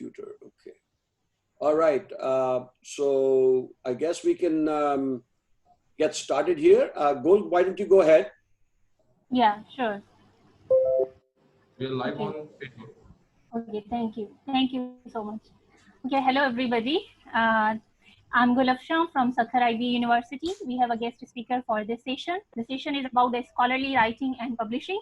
computer. Okay. All right. So I guess we can get started here. Gold, why don't you go ahead? Yeah, sure. We're live Okay. on Facebook. Okay, thank you. Thank you so much. Okay, hello everybody. I'm Gulafshan from Sakhar IB University. We have a guest speaker for this session. The session is about the scholarly writing and publishing.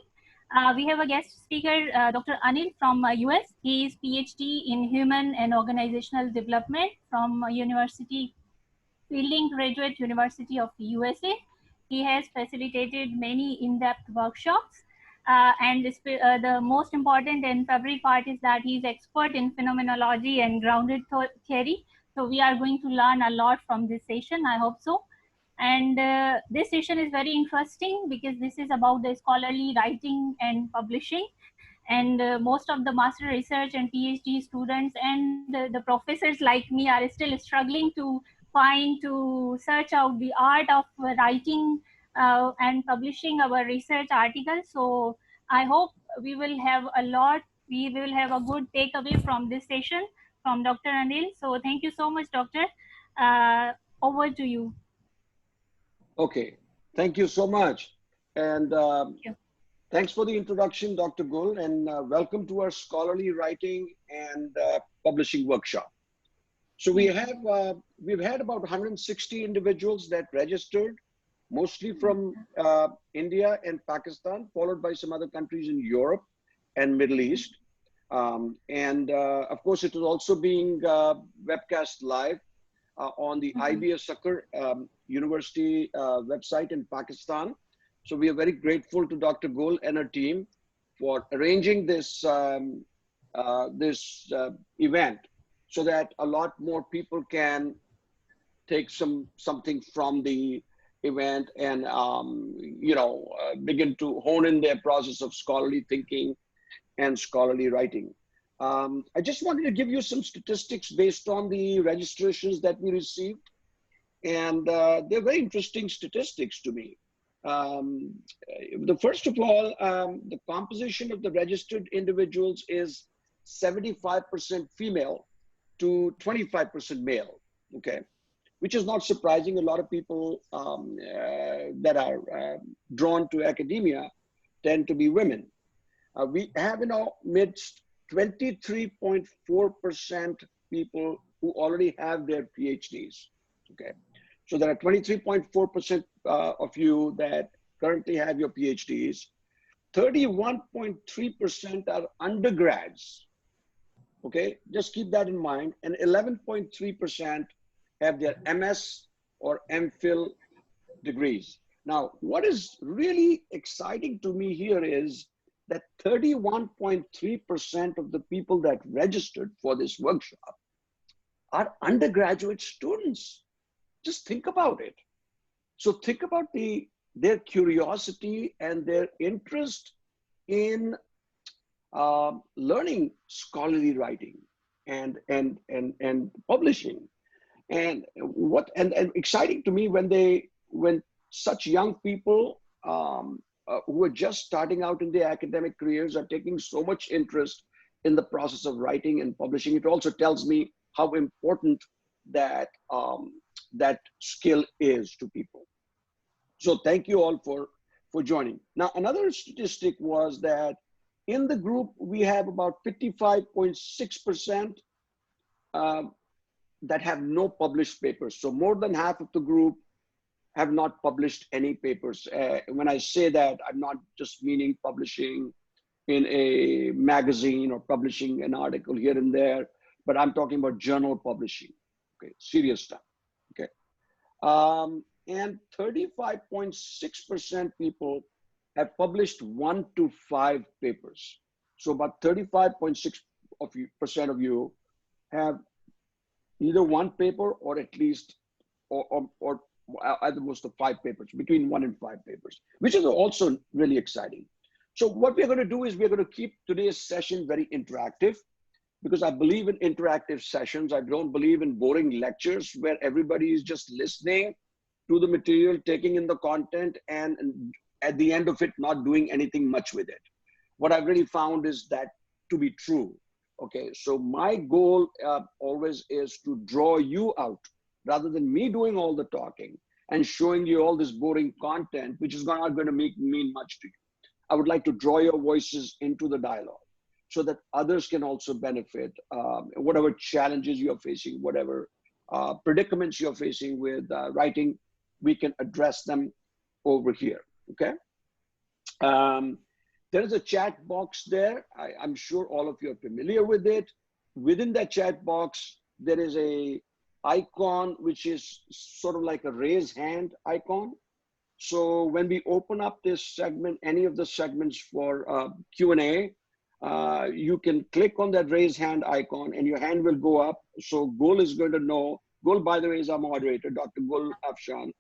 We have a guest speaker, Dr. Anil from US. He is PhD in Human and Organizational Development from University Fielding Graduate University of USA. He has facilitated many in-depth workshops. And the most important and favorite part is that he is expert in phenomenology and grounded theory. So we are going to learn a lot from this session, I hope so. And this session is very interesting because this is about the scholarly writing and publishing. And most of the master research and PhD students and the professors like me are still struggling to search out the art of writing and publishing our research articles. So I hope we will have a good takeaway from this session from Dr. Anil. So thank you so much, Doctor. Over to you. Okay. Thank you so much. And thanks for the introduction, Dr. Gul, and welcome to our scholarly writing and publishing workshop. So we've had about 160 individuals that registered, mostly from India and Pakistan, followed by some other countries in Europe and Middle East. Of course, it is also being webcast live on the IBS Sakhar University website in Pakistan. So we are very grateful to Dr. Gul and her team for arranging this event so that a lot more people can take something from the event and begin to hone in their process of scholarly thinking and scholarly writing. I just wanted to give you some statistics based on the registrations that we received, and they're very interesting statistics to me. First of all, the composition of the registered individuals is 75% female to 25% male, okay, which is not surprising. A lot of people that are drawn to academia tend to be women. We have in our midst 23.4% people who already have their PhDs, okay. So there are 23.4% of you that currently have your PhDs. 31.3% are undergrads. Okay, just keep that in mind. And 11.3% have their MS or MPhil degrees. Now, what is really exciting to me here is that 31.3% of the people that registered for this workshop are undergraduate students. Just think about it. So think about their curiosity and their interest in learning scholarly writing and publishing, and exciting to me when such young people who are just starting out in their academic careers are taking so much interest in the process of writing and publishing. It also tells me how important that that skill is to people. So thank you all for joining. Now, another statistic was that in the group, we have about 55.6% that have no published papers. So more than half of the group have not published any papers. When I say that, I'm not just meaning publishing in a magazine or publishing an article here and there, but I'm talking about journal publishing, okay, serious stuff, okay. And 35.6% people have published 1 to 5 papers. So about 35.6% of you have either 1 paper or at least, or at the most of 5 papers, between 1 and 5 papers, which is also really exciting. So what we're going to do is we're going to keep today's session very interactive, because I believe in interactive sessions. I don't believe in boring lectures where everybody is just listening to the material, taking in the content, and at the end of it, not doing anything much with it. What I've really found is that to be true. Okay, so my goal always is to draw you out rather than me doing all the talking and showing you all this boring content, which is not going to mean much to you. I would like to draw your voices into the dialogue so that others can also benefit. Whatever challenges you're facing, whatever predicaments you're facing with writing, we can address them over here, okay? There is a chat box there. I'm sure all of you are familiar with it. Within that chat box, there is a icon, which is sort of like a raise hand icon. So when we open up this segment, any of the segments for Q&A, you can click on that raise hand icon and your hand will go up. So Gul is going to know, Gul, by the way, is our moderator, Dr. Gul Afshan.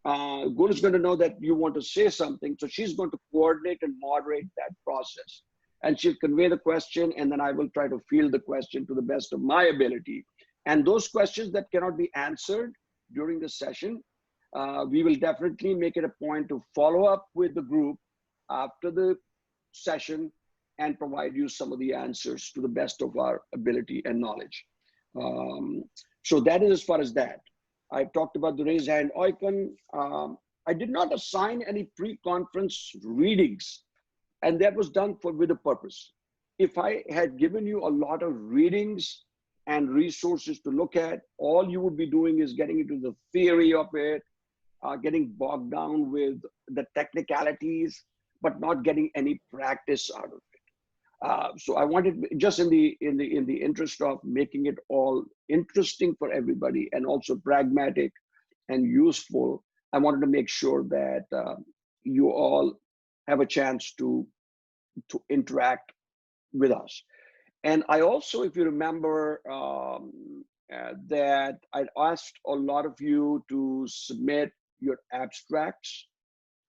Gul is going to know that you want to say something. So she's going to coordinate and moderate that process. And she'll convey the question, and then I will try to field the question to the best of my ability. And those questions that cannot be answered during the session, we will definitely make it a point to follow up with the group after the session and provide you some of the answers to the best of our ability and knowledge. So that is as far as that. I talked about the raise hand icon. I did not assign any pre-conference readings, and that was done with a purpose. If I had given you a lot of readings and resources to look at, all you would be doing is getting into the theory of it, getting bogged down with the technicalities, but not getting any practice out of it. So I wanted, just in the interest of making it all interesting for everybody and also pragmatic and useful, I wanted to make sure that you all have a chance to interact with us. And I also, if you remember, that I'd asked a lot of you to submit your abstracts,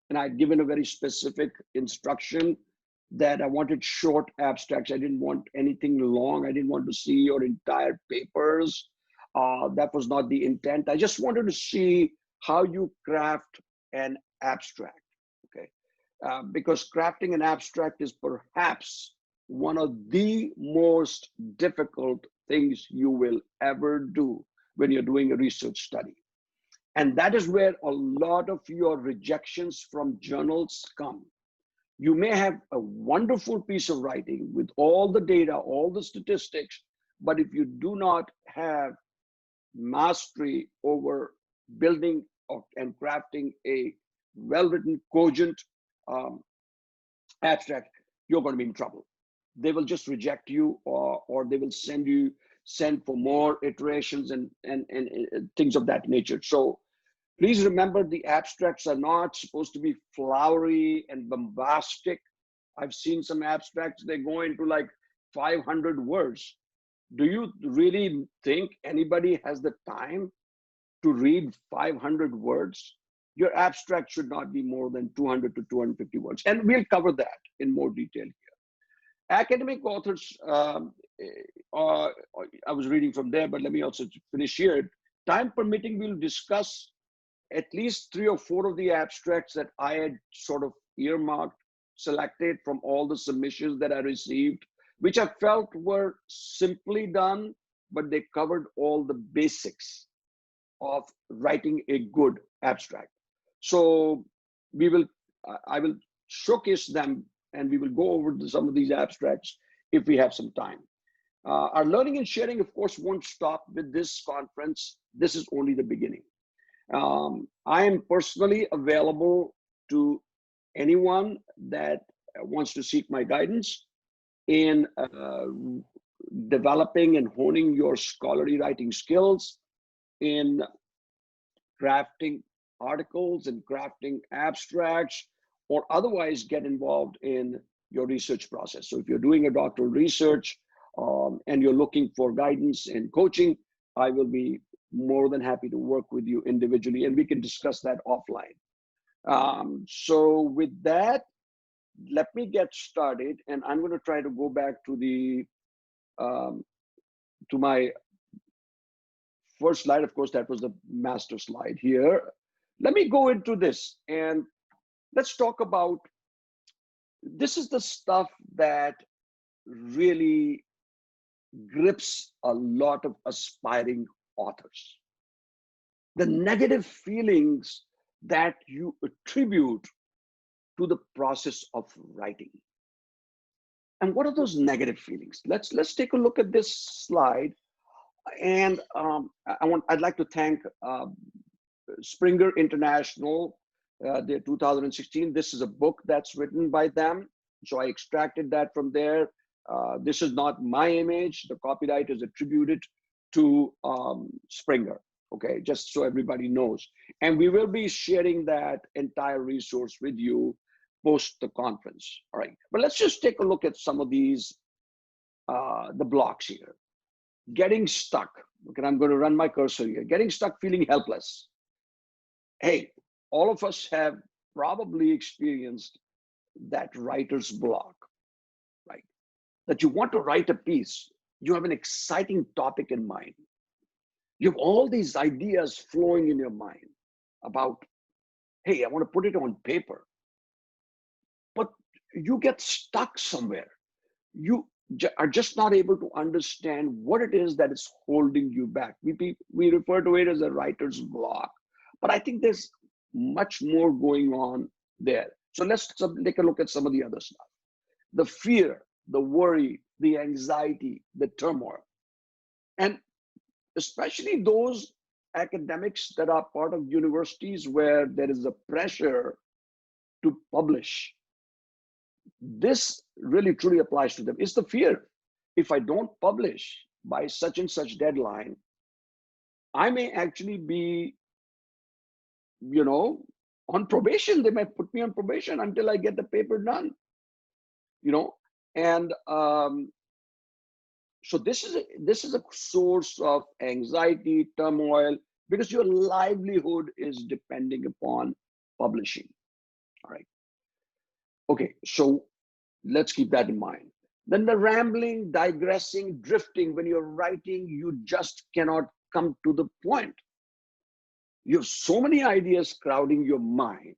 and I'd given a very specific instruction that I wanted short abstracts. I didn't want anything long. I didn't want to see your entire papers. That was not the intent. I just wanted to see how you craft an abstract, okay? Because crafting an abstract is perhaps one of the most difficult things you will ever do when you're doing a research study. And that is where a lot of your rejections from journals come. You may have a wonderful piece of writing with all the data, all the statistics, but if you do not have mastery over building and crafting a well-written, cogent abstract, you're going to be in trouble. They will just reject you, or they will send for more iterations and things of that nature. So please remember, the abstracts are not supposed to be flowery and bombastic. I've seen some abstracts, they go into like 500 words. Do you really think anybody has the time to read 500 words? Your abstract should not be more than 200 to 250 words. And we'll cover that in more detail here. Academic authors, I was reading from there, but let me also finish here. Time permitting, we'll discuss at least 3 or 4 of the abstracts that I had sort of earmarked, selected from all the submissions that I received, which I felt were simply done, but they covered all the basics of writing a good abstract. So I will showcase them, and we will go over some of these abstracts if we have some time. Our learning and sharing, of course, won't stop with this conference. This is only the beginning. I am personally available to anyone that wants to seek my guidance in developing and honing your scholarly writing skills, in crafting articles and crafting abstracts, or otherwise get involved in your research process. So if you're doing a doctoral research and you're looking for guidance and coaching, I will be more than happy to work with you individually, and we can discuss that offline. So with that, let me get started, and I'm going to try to go back to the to my first slide. Of course, that was the master slide here. Let me go into this, and let's talk about, this is the stuff that really grips a lot of aspiring authors. The negative feelings that you attribute to the process of writing. And what are those negative feelings? Let's take a look at this slide. And I'd like to thank Springer International, the 2016. This is a book that's written by them, so I extracted that from there. This is not my image. The copyright is attributed to Springer. Okay, just so everybody knows. And we will be sharing that entire resource with you post the conference. All right, but let's just take a look at some of these, the blocks here. Getting stuck. Okay, I'm going to run my cursor here. Getting stuck, feeling helpless. Hey, all of us have probably experienced that writer's block, right? That you want to write a piece, you have an exciting topic in mind. You have all these ideas flowing in your mind about, hey, I want to put it on paper. But you get stuck somewhere. You are just not able to understand what it is that is holding you back. We refer to it as a writer's block, but I think there's much more going on there. So let's take a look at some of the other stuff. The fear, the worry, the anxiety, the turmoil. And especially those academics that are part of universities where there is a pressure to publish. This really truly applies to them. It's the fear. If I don't publish by such and such deadline, I may actually be, on probation. They might put me on probation until I get the paper done, and so this is a source of anxiety, turmoil, because your livelihood is depending upon publishing. All right. Okay, so let's keep that in mind. Then the rambling, digressing, drifting. When you're writing, you just cannot come to the point. You have so many ideas crowding your mind,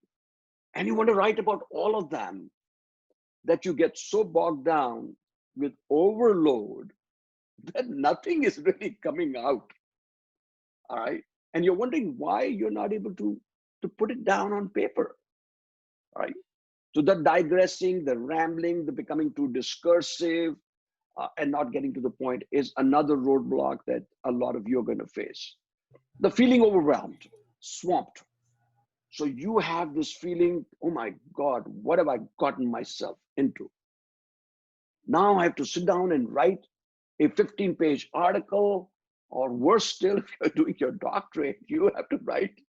and you want to write about all of them that you get so bogged down with overload that nothing is really coming out. All right. And you're wondering why you're not able to put it down on paper. All right. So the digressing, the rambling, the becoming too discursive, and not getting to the point is another roadblock that a lot of you are going to face. The feeling overwhelmed, swamped. So you have this feeling, oh my God, what have I gotten myself into? Now I have to sit down and write a 15-page article, or worse still, if you're doing your doctorate, you have to write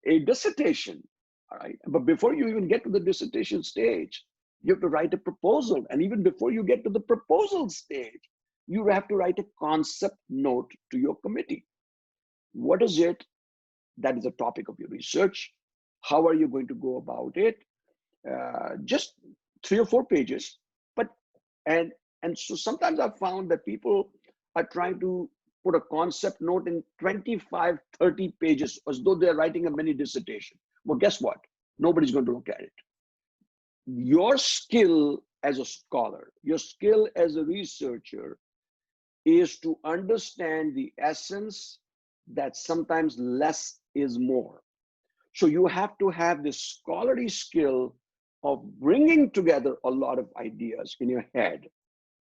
a dissertation. All right. But before you even get to the dissertation stage, you have to write a proposal. And even before you get to the proposal stage, you have to write a concept note to your committee. What is it that is the topic of your research? How are you going to go about it? Just 3 or 4 pages. And so sometimes I've found that people are trying to put a concept note in 25, 30 pages as though they're writing a mini dissertation. Well, guess what? Nobody's going to look at it. Your skill as a scholar, your skill as a researcher is to understand the essence that sometimes less is more. So you have to have this scholarly skill of bringing together a lot of ideas in your head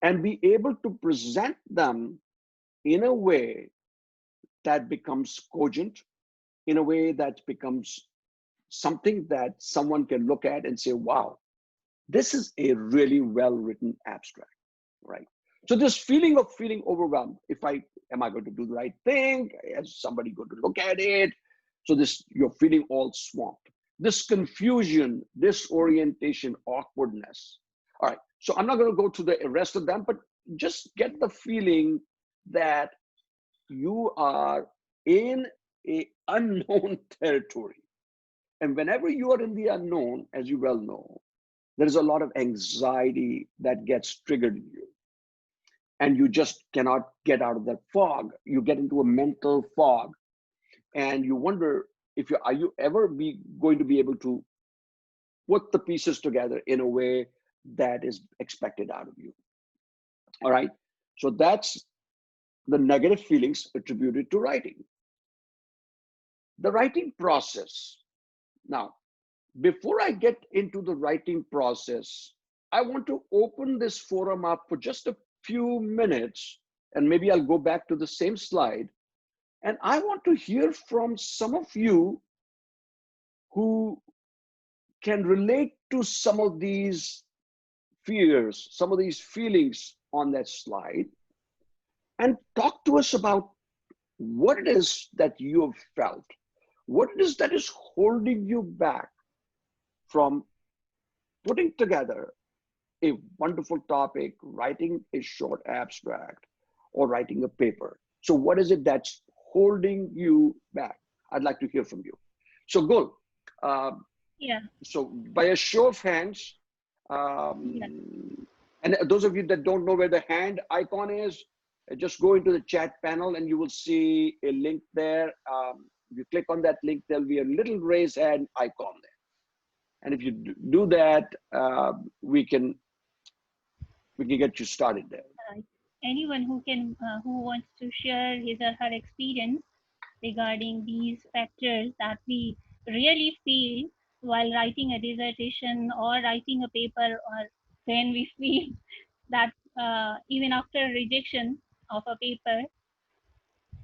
and be able to present them in a way that becomes cogent, in a way that becomes something that someone can look at and say, wow, this is a really well-written abstract, right? So this feeling of feeling overwhelmed, am I going to do the right thing? Is somebody going to look at it? So you're feeling all swamped. This confusion, disorientation, awkwardness. All right, so I'm not going to go to the rest of them, but just get the feeling that you are in an unknown territory. And whenever you are in the unknown, as you well know, there is a lot of anxiety that gets triggered in you. And you just cannot get out of that fog. You get into a mental fog. And you wonder, are you ever going to be able to put the pieces together in a way that is expected out of you? All right. So that's the negative feelings attributed to writing. The writing process. Now, before I get into the writing process, I want to open this forum up for just a few minutes, and maybe I'll go back to the same slide. And I want to hear from some of you who can relate to some of these fears, some of these feelings on that slide, and talk to us about what it is that you have felt, what it is that is holding you back from putting together a wonderful topic, writing a short abstract, or writing a paper. So what is it that's holding you back? I'd like to hear from you. So Gul, Yeah. so by a show of hands, Yeah. and those of you that don't know where the hand icon is, just go into the chat panel and you will see a link there. If you click on that link, there'll be a little raise hand icon there. And if you do that, we can get you started there. Anyone who wants to share his or her experience regarding these factors that we really feel while writing a dissertation or writing a paper, or when we feel that even after rejection of a paper.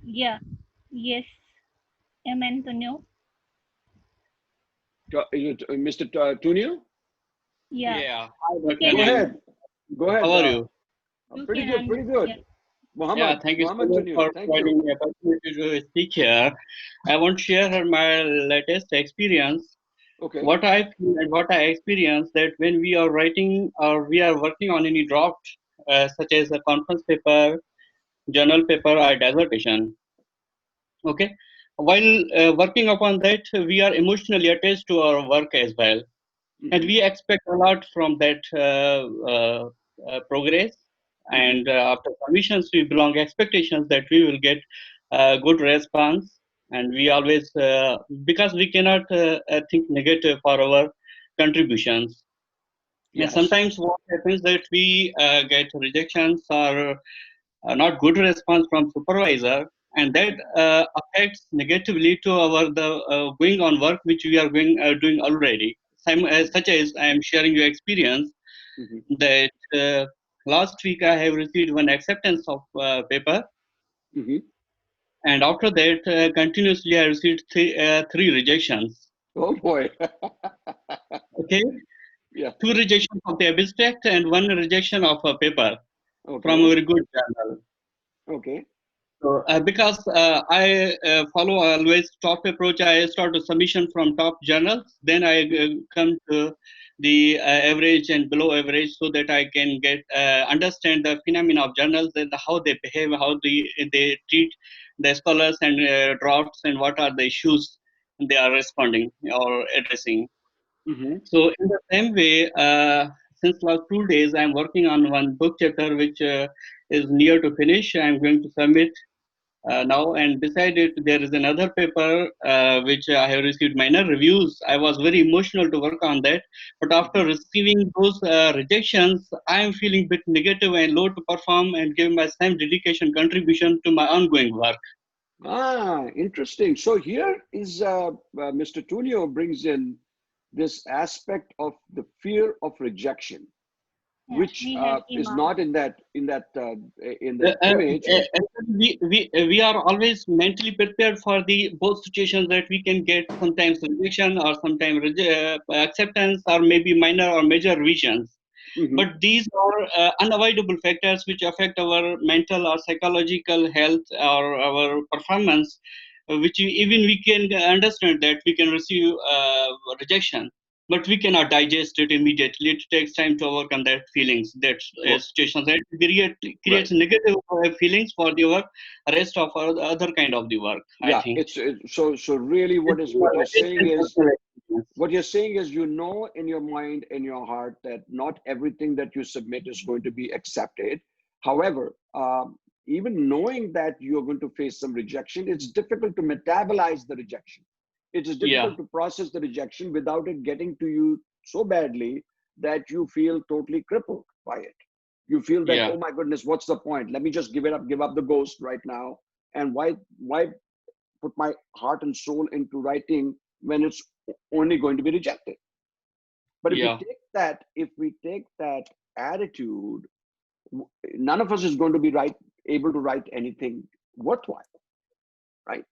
Yeah. Yes. Antonio. Mr. Tunio? Yeah. Yeah. You Good Go can morning. ahead. Go ahead. How are you? Pretty can good, pretty good. Yeah. Muhammad, Thank you so Muhammad much Tunio, for thank providing you. me opportunity to speak here. I want to share my latest experience. Okay. What I feel and what I experience that when we are writing or we are working on any draft, such as a conference paper, journal paper, or dissertation. Okay. While working upon that, we are emotionally attached to our work as well, and we expect a lot from that progress. And after submissions, we belong expectations that we will get good response, and we always because we cannot think negative for our contributions. And Yes. sometimes what happens that we get rejections or not good response from supervisor, and that affects negatively to our the going on work which we are doing already. Such as I am sharing your experience that last week I have received one acceptance of paper, and after that continuously I received three rejections. Oh boy. Okay, Yeah. 2 rejections of the abstract and 1 rejection of a paper from Okay. a very good journal. Okay. So, because I follow always top approach, I start a submission from top journals. Then I come to the average and below average, so that I can get understand the phenomena of journals and how they behave, how they treat the scholars and drafts, and what are the issues they are responding or addressing. So in the same way, since last 2 days, I'm working on one book chapter which is near to finish. I'm going to submit now, and beside it there is another paper which I have received minor reviews. I was very emotional to work on that, but after receiving those rejections, I am feeling a bit negative and low to perform and give my same dedication contribution to my ongoing work. Interesting. So here is Mr. Tunio brings in this aspect of the fear of rejection, Yeah. which We have is Imam. not in that Uh, uh, image. we are always mentally prepared for the both situations that we can get sometimes rejection or sometimes acceptance or maybe minor or major revisions. But these are unavoidable factors which affect our mental or psychological health or our performance, which even we can understand that we can receive rejection, but we cannot digest it immediately. It takes time to overcome that feelings, that situations, that creates negative feelings for the work, rest of our other kind of the work. I Yeah, think. so really what you're saying is, what you're saying is, you know, in your mind, in your heart, that not everything that you submit is going to be accepted. However, even knowing that you're going to face some rejection, it's difficult to metabolize the rejection. It is Yeah. difficult to process the rejection without it getting to you so badly that you feel totally crippled by it. You feel that, Yeah. oh my goodness, what's the point? Let me just give up the ghost right now. And why put my heart and soul into writing when it's only going to be rejected? But if Yeah. we take that attitude, none of us is going to be able to write anything worthwhile, right?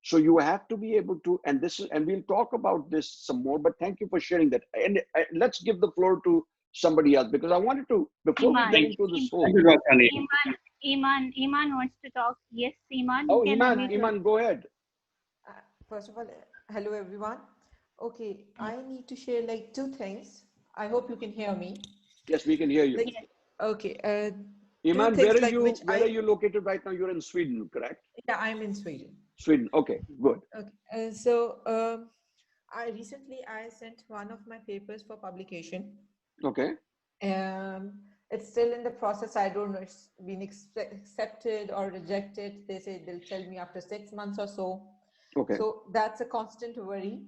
So you have to be able to, and we'll talk about this some more, but thank you for sharing that. And let's give the floor to somebody else, because I wanted to, before we get into this whole. Thank you, Dr. Anil. Iman wants to talk. Yes, Iman. Oh, you can Iman, unmute Iman, go ahead. First of all, hello everyone. Okay, I need to share like two things. I hope you can hear me. Yes, we can hear you. Like, okay. Iman, two things where are you located right now? You're in Sweden, correct? Yeah, I'm in Sweden. Sweden. Okay, good. Okay. I recently sent one of my papers for publication. Okay. It's still in the process. I don't know. It's been accepted or rejected. They say they'll tell me after 6 months or so. Okay. So that's a constant worry.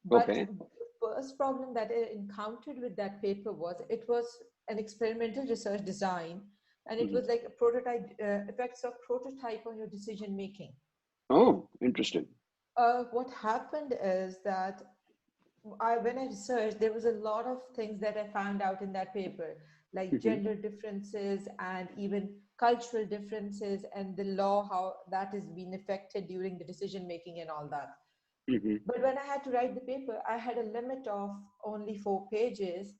But Okay. the first problem that I encountered with that paper was it was an experimental research design, and it was like a prototype, effects of prototype on your decision making. Oh, interesting. What happened is that when I researched, there was a lot of things that I found out in that paper, like gender differences and even cultural differences, and the law, how that is being affected during the decision making and all that. But when I had to write the paper, I had a limit of only 4 pages.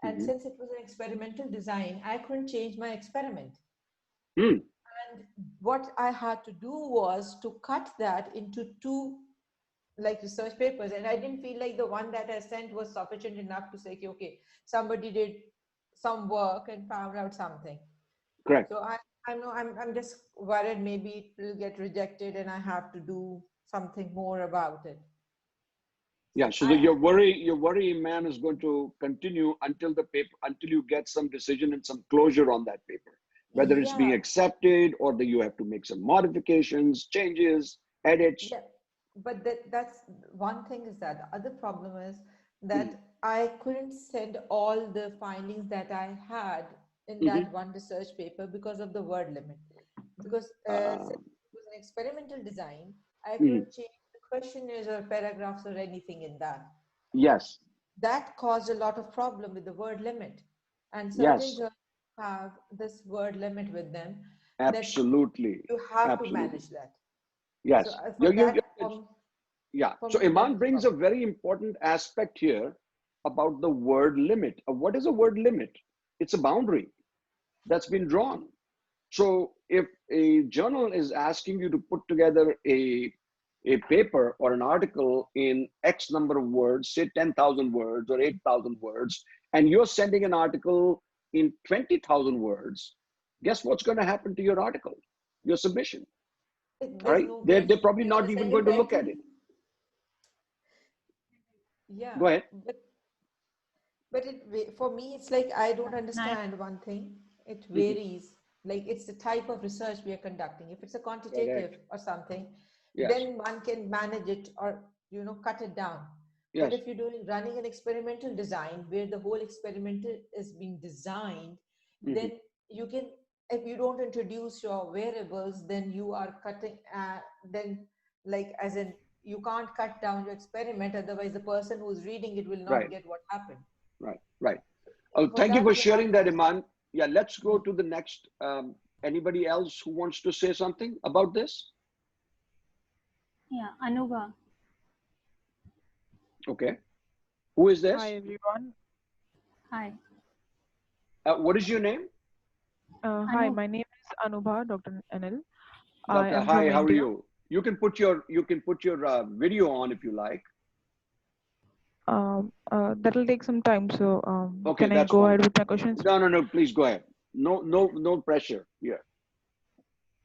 And since it was an experimental design, I couldn't change my experiment. And what I had to do was to cut that into 2 like research papers. And I didn't feel like the one that I sent was sufficient enough to say, okay, somebody did some work and found out something. Correct. So I'm just worried maybe it will get rejected and I have to do something more about it. Yeah, so your worry, man, is going to continue until you get some decision and some closure on that paper, whether it's being accepted or that you have to make some modifications, changes, edits. Yeah, but that's one thing is that the other problem is that I couldn't send all the findings that I had in that one research paper because of the word limit. Because since it was an experimental design, I couldn't change questionnaires or paragraphs or anything in that. Yes. That caused a lot of problem with the word limit. And certain journals have this word limit with them. Absolutely. You have to manage that. Yes. So So Iman brings a very important aspect here about the word limit. What is a word limit? It's a boundary that's been drawn. So if a journal is asking you to put together a paper or an article in X number of words, say 10,000 words or 8,000 words, and you're sending an article in 20,000 words, guess what's going to happen to your article, your submission? Right? They're probably not even going to look at it. Yeah. Go ahead. But for me, it's like, I don't understand one thing. It varies. Like it's the type of research we are conducting. If it's a quantitative or something, then one can manage it or, cut it down. But if you're running an experimental design where the whole experiment is being designed, then you can, if you don't introduce your variables, then you are cutting, then like as in you can't cut down your experiment. Otherwise the person who's reading it will not get what happened. Right. Oh, thank you for sharing that, Iman. Yeah, let's go to the next. Anybody else who wants to say something about this? Yeah, Anuga. Okay. Who is this? Hi, everyone. Hi. What is your name? Hi, my name is Anubha, Dr. Anil. Doctor, hi, how are you? You can put your video on if you like. That'll take some time. So okay, can I go ahead with my questions? No, please go ahead. No pressure here.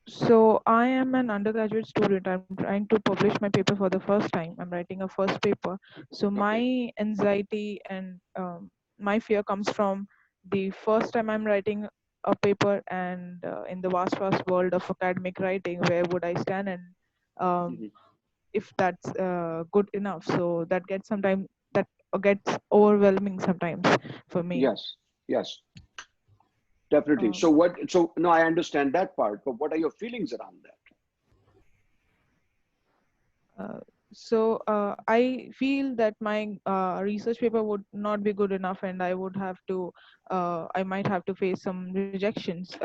So I am an undergraduate student. I'm trying to publish my paper for the first time. I'm writing a first paper. So my anxiety and my fear comes from the first time I'm writing a paper, and in the vast world of academic writing, where would I stand, and if that's good enough. So that gets overwhelming sometimes for me. Yes. Definitely. So no, I understand that part, but what are your feelings around that? I feel that my research paper would not be good enough, and I would have to, I might have to face some rejections,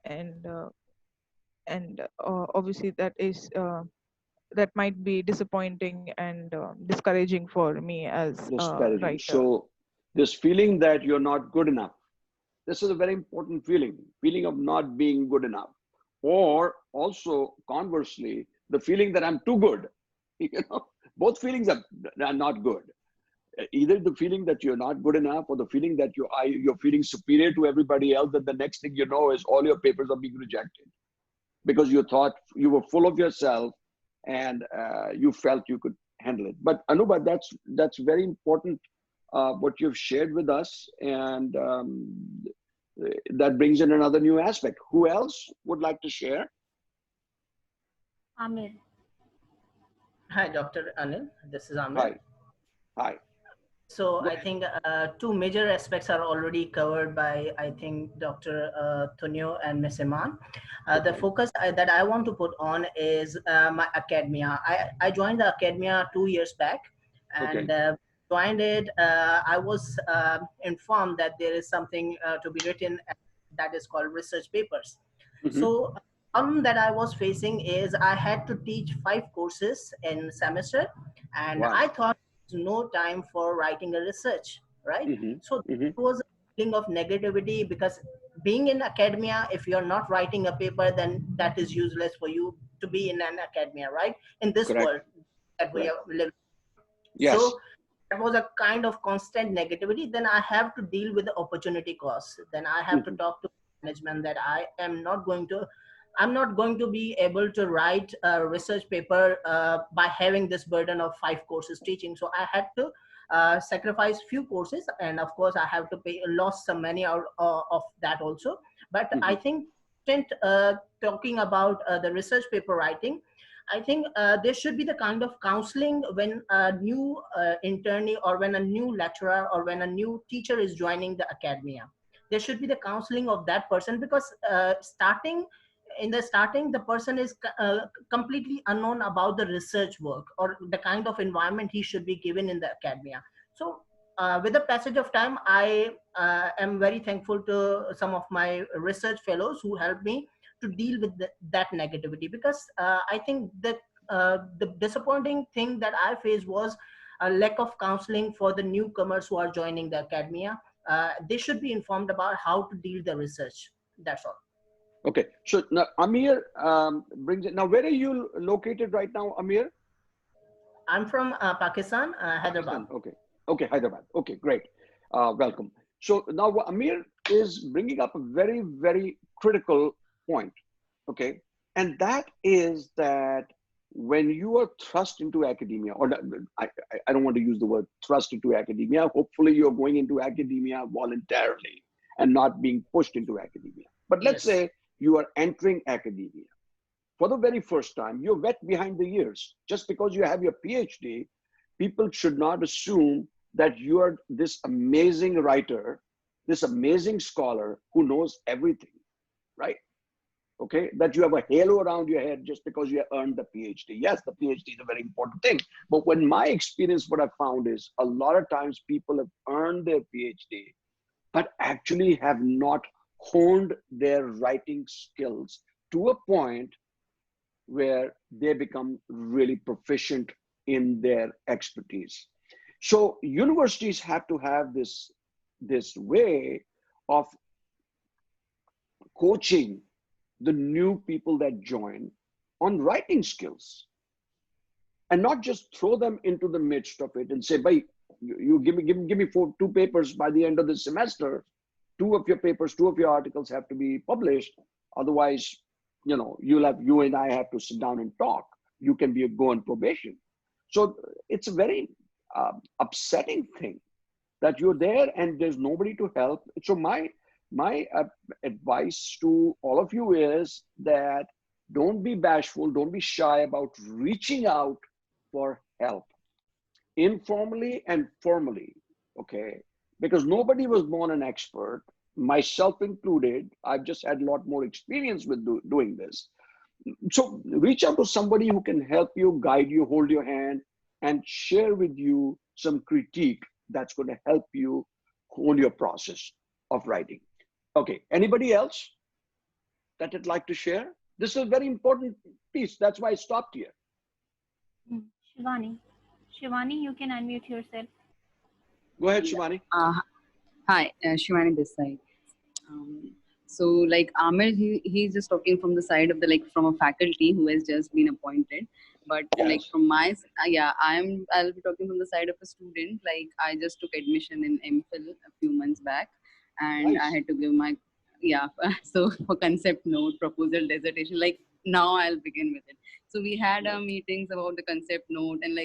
and obviously that might be disappointing and discouraging for me as a Disparaging. writer. So this feeling that you're not good enough, this is a very important feeling of not being good enough. Or also conversely, the feeling that I'm too good. You know, both feelings are not good. Either the feeling that you're not good enough, or the feeling that you're feeling superior to everybody else, that the next thing you know is all your papers are being rejected because you thought you were full of yourself and you felt you could handle it. But Anuba, that's very important what you've shared with us, and that brings in another new aspect. Who else would like to share? Amir. Hi, Dr. Anil. This is Amir. Hi. Hi. So Go I ahead. think two major aspects are already covered by, I think, Dr. Tonio and Ms. Iman. The focus that I want to put on is my academia. I joined the academia 2 years back, and joined it. I was informed that there is something to be written that is called research papers. So problem that I was facing is I had to teach 5 courses in semester, and Wow. I thought no time for writing a research, right? So it was a feeling of negativity, because being in academia, if you're not writing a paper, then that is useless for you to be in an academia, right? In this world that we are living. Yes. So that was a kind of constant negativity. Then I have to deal with the opportunity cost. Then I have to talk to management that I'm not going to be able to write a research paper by having this burden of 5 courses teaching. So I had to sacrifice few courses, and of course I have to lost some money out of that also. But I think talking about the research paper writing, I think there should be the kind of counseling when a new internee, or when a new lecturer, or when a new teacher is joining the academia. There should be the counseling of that person, because in the starting, the person is completely unknown about the research work or the kind of environment he should be given in the academia. So with the passage of time, I am very thankful to some of my research fellows who helped me to deal with that negativity, because I think that the disappointing thing that I faced was a lack of counseling for the newcomers who are joining the academia. They should be informed about how to deal the research. That's all. Okay. So now Amir brings it. Now, where are you located right now, Amir? I'm from Pakistan, Hyderabad. Okay. Okay, Hyderabad. Okay, great. Welcome. So now Amir is bringing up a very, very critical point. Okay. And that is that when you are thrust into academia, or I don't want to use the word thrust into academia. Hopefully you're going into academia voluntarily and not being pushed into academia. But let's say you are entering academia for the very first time. You're wet behind the ears. Just because you have your PhD, people should not assume that you are this amazing writer, this amazing scholar who knows everything, right? Okay, that you have a halo around your head just because you earned the PhD. Yes, the PhD is a very important thing. But when my experience, what I found is a lot of times people have earned their PhD, but actually have not honed their writing skills to a point where they become really proficient in their expertise. So universities have to have this way of coaching the new people that join on writing skills, and not just throw them into the midst of it and say, "Bhai, you give me 2 papers by the end of the semester. 2 of your papers, 2 of your articles have to be published. Otherwise, you and I have to sit down and talk. You can go on probation." So it's a very upsetting thing that you're there and there's nobody to help. So my advice to all of you is that don't be bashful, don't be shy about reaching out for help, informally and formally, okay? Because nobody was born an expert. myself included, I've just had a lot more experience with doing this. So reach out to somebody who can help you, guide you, hold your hand, and share with you some critique that's going to help you hone your process of writing. Okay, anybody else that would like to share? This is a very important piece. That's why I stopped here. Shivani. Shivani, you can unmute yourself. Go ahead, Shivani. Hi, Shivani this side. So like Amir, he's just talking from the side of the from a faculty who has just been appointed. But Yes. From my I'll be talking from the side of a student. Like I just took admission in MPhil a few months back, and Nice. I had to give my so for concept note, proposal, dissertation. Like now I'll begin with it. So we had meetings about the concept note, and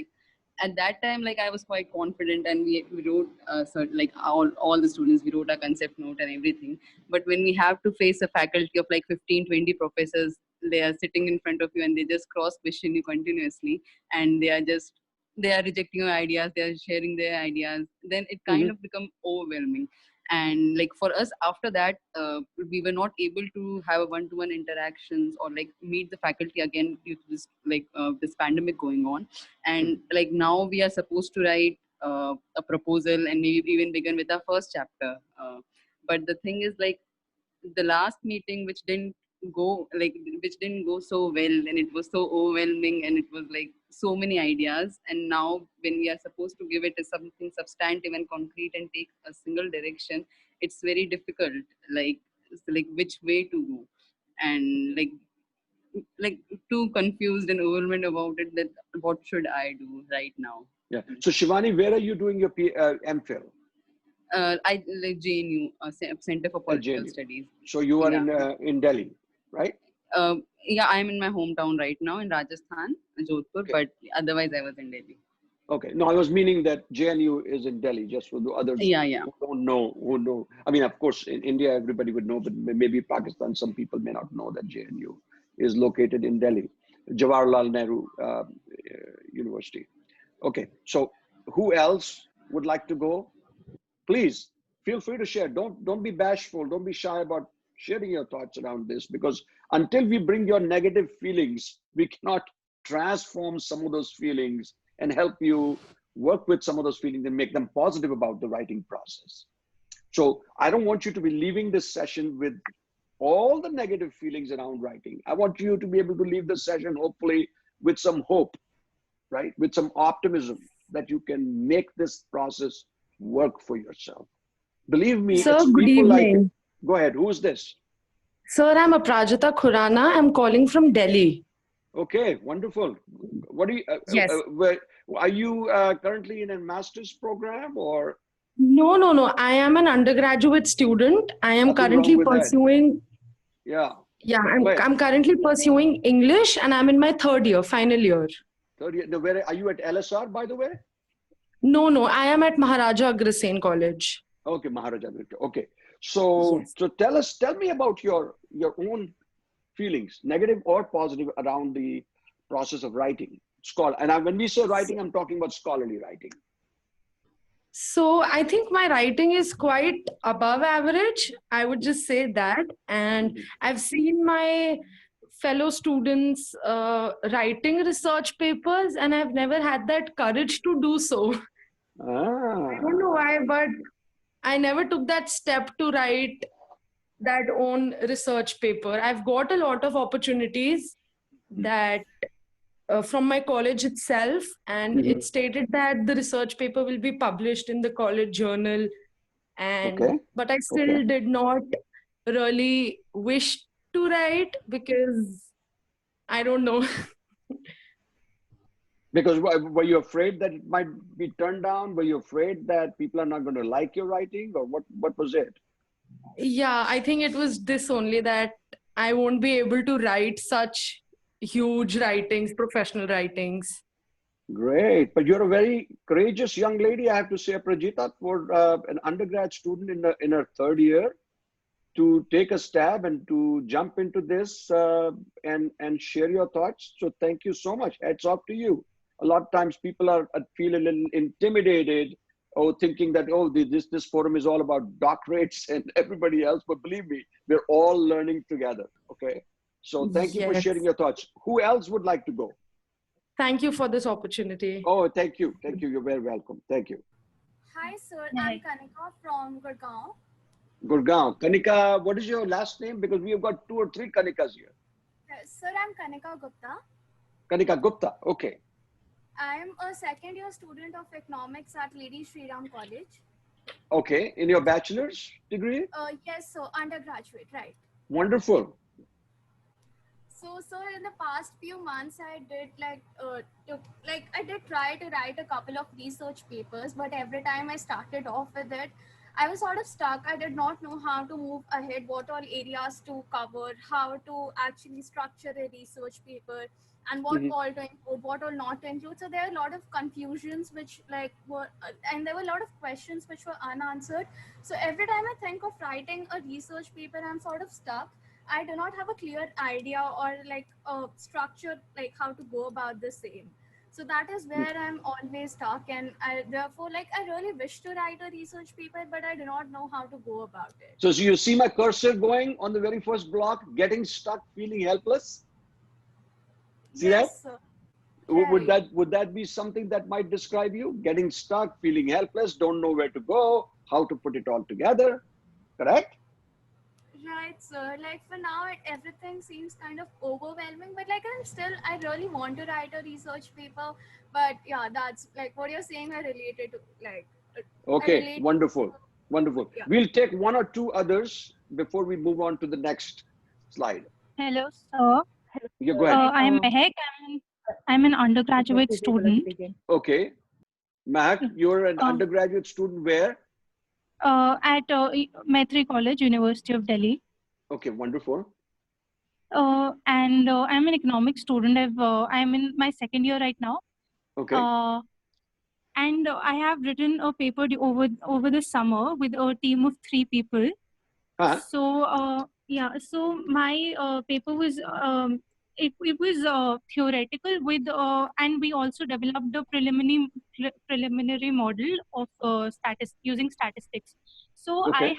at that time, I was quite confident, and we wrote all the students, we wrote a concept note and everything. But when we have to face a faculty of 15, 20 professors, they are sitting in front of you and they just cross question you continuously, and they are rejecting your ideas, they are sharing their ideas, then it kind of become overwhelming. And for us after that, we were not able to have a one-to-one interactions or meet the faculty again due to this pandemic going on. And now we are supposed to write a proposal and maybe even begin with our first chapter. But the thing is the last meeting which didn't go so well, and it was so overwhelming, and it was so many ideas. And now when we are supposed to give it as something substantive and concrete and take a single direction, it's very difficult, which way to go, and too confused and overwhelmed about it, that what should I do right now. Yeah. So Shivani, where are you doing your MPhil? I JNU, Center for Political Studies. So you are in Delhi, right? Yeah, I'm in my hometown right now in Rajasthan, Jodhpur, but otherwise I was in Delhi. Okay. No, I was meaning that JNU is in Delhi, just for the others who don't know, who know. I mean, of course, in India, everybody would know, but maybe Pakistan, some people may not know that JNU is located in Delhi, Jawaharlal Nehru University. Okay. So who else would like to go? Please feel free to share. Don't be bashful. Don't be shy about sharing your thoughts around this, because until we bring your negative feelings, we cannot transform some of those feelings and help you work with some of those feelings and make them positive about the writing process. So I don't want you to be leaving this session with all the negative feelings around writing. I want you to be able to leave the session hopefully with some hope, right? With some optimism that you can make this process work for yourself. Believe me, Sir, it's good people evening. Go ahead. Who's this? Sir, I'm Aprajita Khurana. I'm calling from Delhi. Okay, wonderful. What do you? Yes. Are you currently in a master's program or? No. I am an undergraduate student. I am currently pursuing. Yeah. Yeah, I'm currently pursuing English, and I'm in my third year, final year. Third year. Where are you at LSR, by the way? No. I am at Maharaja Agrasen College. Okay, Maharaja. Okay. So, yes. So tell me about your own feelings, negative or positive, around the process of writing. And when we say writing, I'm talking about scholarly writing. So I think my writing is quite above average. I would just say that. And I've seen my fellow students writing research papers, and I've never had that courage to do so. I don't know why, but I never took that step to write that own research paper. I've got a lot of opportunities that from my college itself, and it stated that the research paper will be published in the college journal. And but I still did not really wish to write because I don't know. Because were you afraid that it might be turned down? Were you afraid that people are not going to like your writing, or what was it? Yeah, I think it was this only, that I won't be able to write such huge writings, professional writings. Great. But you're a very courageous young lady, I have to say, Prajita, for an undergrad student in her third year to take a stab and to jump into this and share your thoughts. So thank you so much. Hats off to you. A lot of times people feel a little intimidated thinking that, oh, this forum is all about doctorates and everybody else. But believe me, we're all learning together. Okay. So thank you for sharing your thoughts. Who else would like to go? Thank you for this opportunity. Oh, thank you. Thank you. You're very welcome. Thank you. Hi, sir. I'm Kanika from Gurgaon. Gurgaon. Kanika, what is your last name? Because we have got 2 or 3 Kanikas here. Sir, I'm Kanika Gupta. Kanika Gupta. Okay. I'm a second-year student of economics at Lady Shriram College. Okay. In your bachelor's degree? Yes, sir. Undergraduate, right. Wonderful. So, sir, in the past few months, I did I did try to write a couple of research papers, but every time I started off with it, I was sort of stuck. I did not know how to move ahead, what all areas to cover, how to actually structure a research paper, and what all to include, what all not to include. So there are a lot of confusions which were, and there were a lot of questions which were unanswered. So every time I think of writing a research paper, I'm sort of stuck. I do not have a clear idea or a structure, how to go about the same. So that is where I'm always stuck, and I really wish to write a research paper, but I do not know how to go about it. So you see my cursor going on the very first block, getting stuck, feeling helpless? See yes, that? Sir. Would that be something that might describe you? Getting stuck, feeling helpless, don't know where to go, how to put it all together, correct? Right, sir. For now, everything seems kind of overwhelming, but I really want to write a research paper. But yeah, that's what you're saying. I related to Okay, wonderful, wonderful. Yeah. We'll take 1 or 2 others before we move on to the next slide. Hello, sir. Yeah, go ahead. I'm Mehek. I'm an undergraduate student. Okay, Mahak, you're an undergraduate student where? At Maitri College, University of Delhi. Okay, wonderful. And I'm an economics student. I'm in my second year right now. Okay. And I have written a paper over the summer with a team of 3 people. So so my paper was it was theoretical with and we also developed a preliminary model of using statistics. So Okay.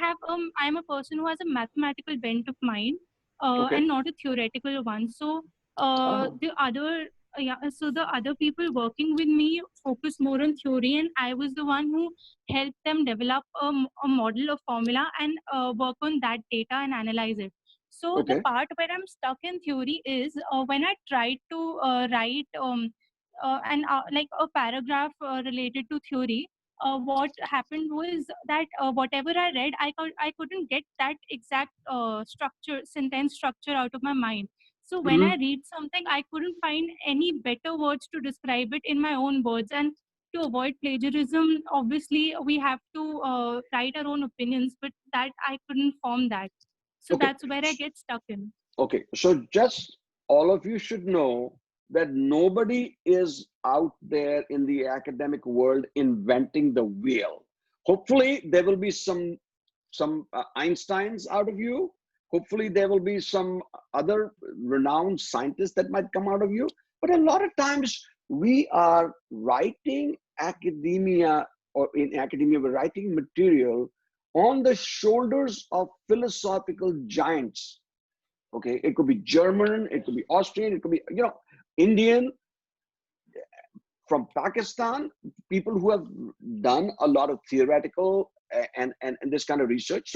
I'm a person who has a mathematical bent of mind and not a theoretical one. So the other people working with me focused more on theory, and I was the one who helped them develop a model, a formula, and work on that data and analyze it. So the part where I'm stuck in theory is when I tried to write like a paragraph related to theory. What happened was that whatever I read, I couldn't get that exact sentence structure out of my mind. So when I read something, I couldn't find any better words to describe it in my own words. And to avoid plagiarism, obviously we have to write our own opinions, but that I couldn't form that. So that's where I get stuck in. Okay, so just all of you should know that nobody is out there in the academic world inventing the wheel. Hopefully there will be some Einsteins out of you. Hopefully there will be some other renowned scientists that might come out of you. But a lot of times we are writing academia, or in academia we're writing material on the shoulders of philosophical giants. Okay, it could be German, it could be Austrian, it could be, Indian, from Pakistan, people who have done a lot of theoretical and this kind of research.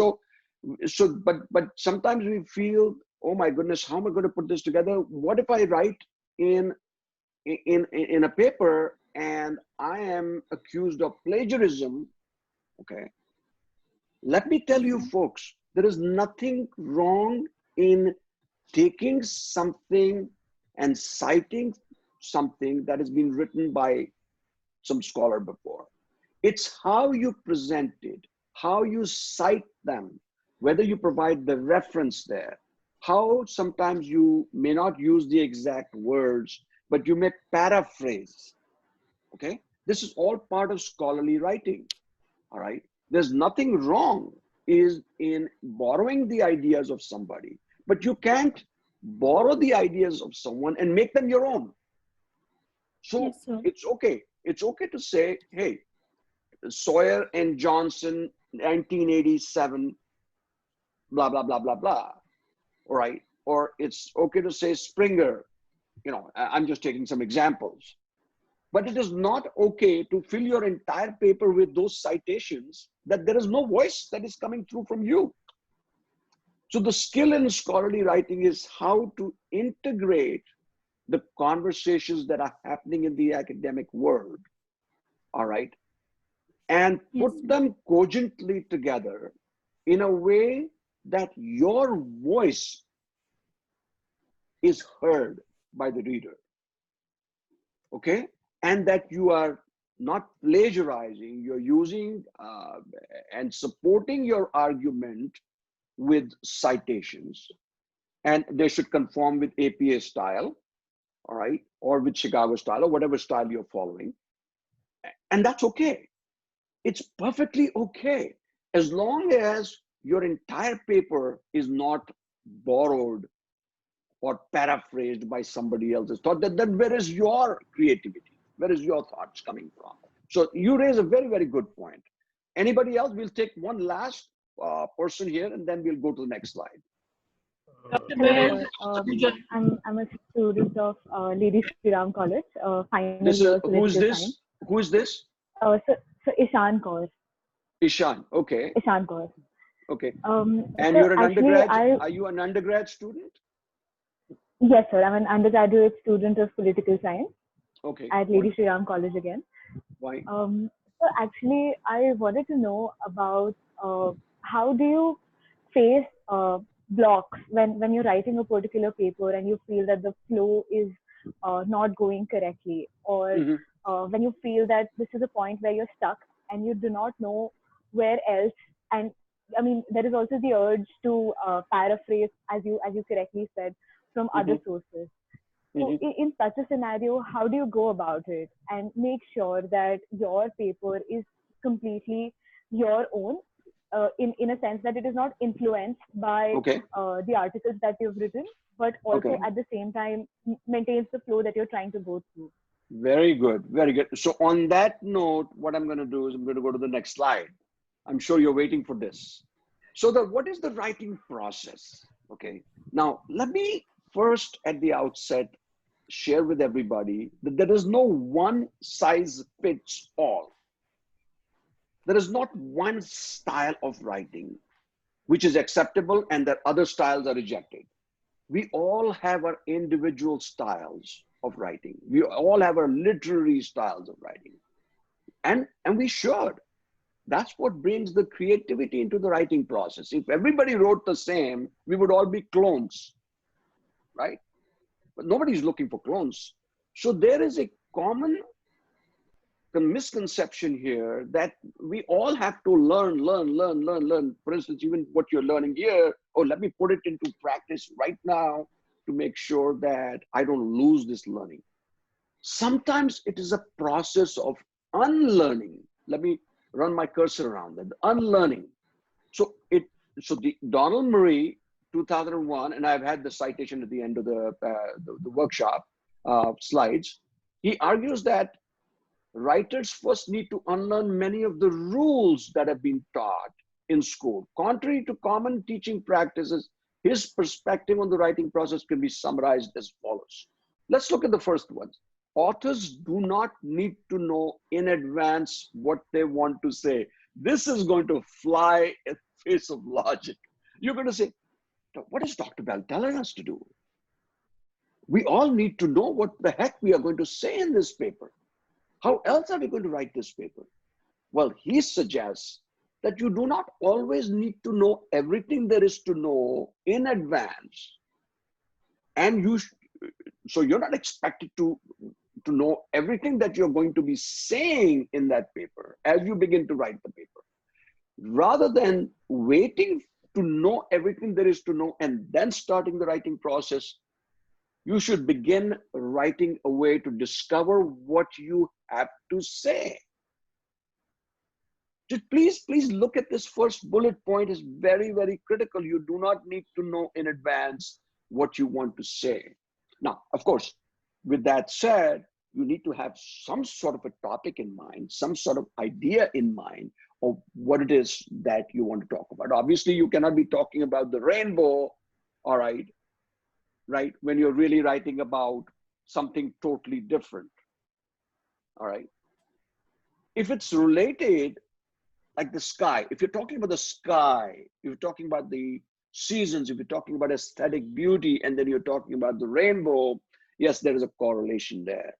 But sometimes we feel, oh my goodness, how am I going to put this together? What if I write in a paper and I am accused of plagiarism? Okay. Let me tell you folks, there is nothing wrong in taking something and citing something that has been written by some scholar before. It's how you present it, how you cite them, whether you provide the reference there, how sometimes you may not use the exact words, but you may paraphrase. Okay, this is all part of scholarly writing. All right, there's nothing wrong in borrowing the ideas of somebody, but you can't borrow the ideas of someone and make them your own. So yes, it's okay to say, hey, Sawyer and Johnson, 1987, blah, blah, blah, blah, blah. All right. Or it's okay to say Springer. You know, I'm just taking some examples. But it is not okay to fill your entire paper with those citations that there is no voice that is coming through from you. So the skill in scholarly writing is how to integrate the conversations that are happening in the academic world, all right, and put them cogently together in a way that your voice is heard by the reader, okay? And that you are not plagiarizing, you're using and supporting your argument with citations, and they should conform with APA style, all right, or with Chicago style, or whatever style you're following. And that's okay. It's perfectly okay, as long as your entire paper is not borrowed or paraphrased by somebody else's thought. Then where is your creativity? Where is your thoughts coming from? So you raise a very, very good point. Anybody else? We'll take one last person here, and then we'll go to the next slide. Hello, I'm a student of Lady Shri Ram College, final year political science. Who is this? So Ishan Kaur. Ishan, okay. Ishan Kaur. Okay. And you're an undergrad? Are you an undergrad student? Yes, sir. I'm an undergraduate student of political science. Okay. At Lady Shri Ram College again. Why? So actually, I wanted to know about how do you face blocks when you're writing a particular paper and you feel that the flow is not going correctly, or when you feel that this is a point where you're stuck and you do not know where else. And I mean, there is also the urge to paraphrase, as you correctly said, from other sources. So in such a scenario, how do you go about it and make sure that your paper is completely your own, in a sense that it is not influenced by the articles that you've written, but also at the same time maintains the flow that you're trying to go through? Very good, very good. So on that note, what I'm going to do is I'm going to go to the next slide. I'm sure you're waiting for this. So what is the writing process? Okay. Now, let me first at the outset share with everybody that there is no one size fits all. There is not one style of writing which is acceptable and that other styles are rejected. We all have our individual styles of writing. We all have our literary styles of writing. And we should. That's what brings the creativity into the writing process. If everybody wrote the same, we would all be clones, right? But nobody's looking for clones. So there is a common misconception here that we all have to learn. For instance, even what you're learning here, oh, let me put it into practice right now to make sure that I don't lose this learning. Sometimes it is a process of unlearning. Let me run my cursor around that, unlearning. So the Donald Murray, 2001, and I've had the citation at the end of the workshop slides. He argues that writers first need to unlearn many of the rules that have been taught in school. Contrary to common teaching practices, his perspective on the writing process can be summarized as follows. Let's look at the first one. Authors do not need to know in advance what they want to say. This is going to fly in the face of logic. You're going to say, what is Dr. Bell telling us to do? We all need to know what the heck we are going to say in this paper. How else are we going to write this paper? Well, he suggests that you do not always need to know everything there is to know in advance. And so you're not expected to know everything that you're going to be saying in that paper as you begin to write the paper. Rather than waiting to know everything there is to know and then starting the writing process, you should begin writing a way to discover what you have to say. Just please look at this first bullet point. Is very, very critical. You do not need to know in advance what you want to say. Now, of course, with that said, you need to have some sort of a topic in mind, some sort of idea in mind of what it is that you want to talk about. Obviously, you cannot be talking about the rainbow, all right, when you're really writing about something totally different, all right? If it's related, like the sky, if you're talking about the sky, if you're talking about the seasons, if you're talking about aesthetic beauty, and then you're talking about the rainbow, yes, there is a correlation there.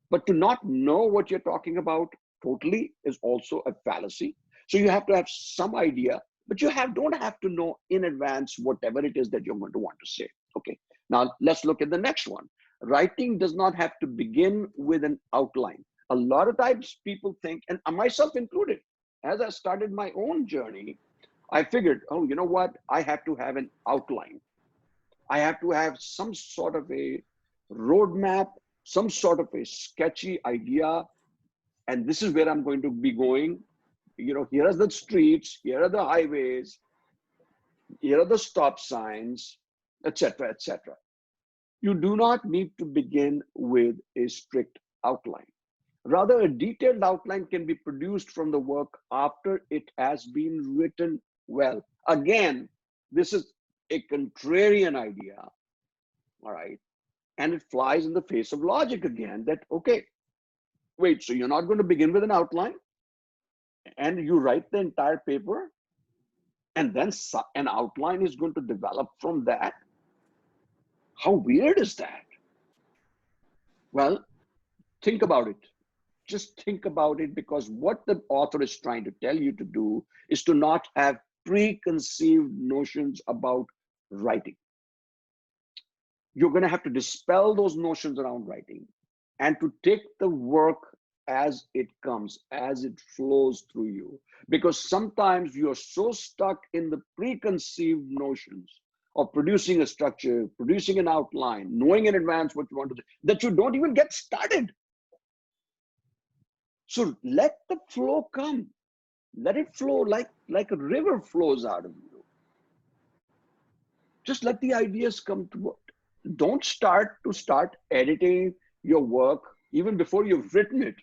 But to not know what you're talking about totally is also a fallacy. So you have to have some idea, but you don't have to know in advance whatever it is that you're going to want to say. Okay, now let's look at the next one. Writing does not have to begin with an outline. A lot of times people think, and myself included, as I started my own journey, I figured, oh, you know what? I have to have an outline. I have to have some sort of a roadmap, some sort of a sketchy idea. And this is where I'm going to be going. You know, here are the streets, here are the highways, here are the stop signs, etc., etc. You do not need to begin with a strict outline. Rather, a detailed outline can be produced from the work after it has been written well. Again, this is a contrarian idea, all right? And it flies in the face of logic again that, okay, wait, so you're not going to begin with an outline and you write the entire paper and then an outline is going to develop from that? How weird is that? Well, think about it. Just think about it, because what the author is trying to tell you to do is to not have preconceived notions about writing. You're going to have to dispel those notions around writing and to take the work as it comes, as it flows through you. Because sometimes you're so stuck in the preconceived notions of producing a structure, producing an outline, knowing in advance what you want to do, that you don't even get started. So let the flow come. Let it flow like a river flows out of you. Just let the ideas come to it. Don't start editing your work even before you've written it.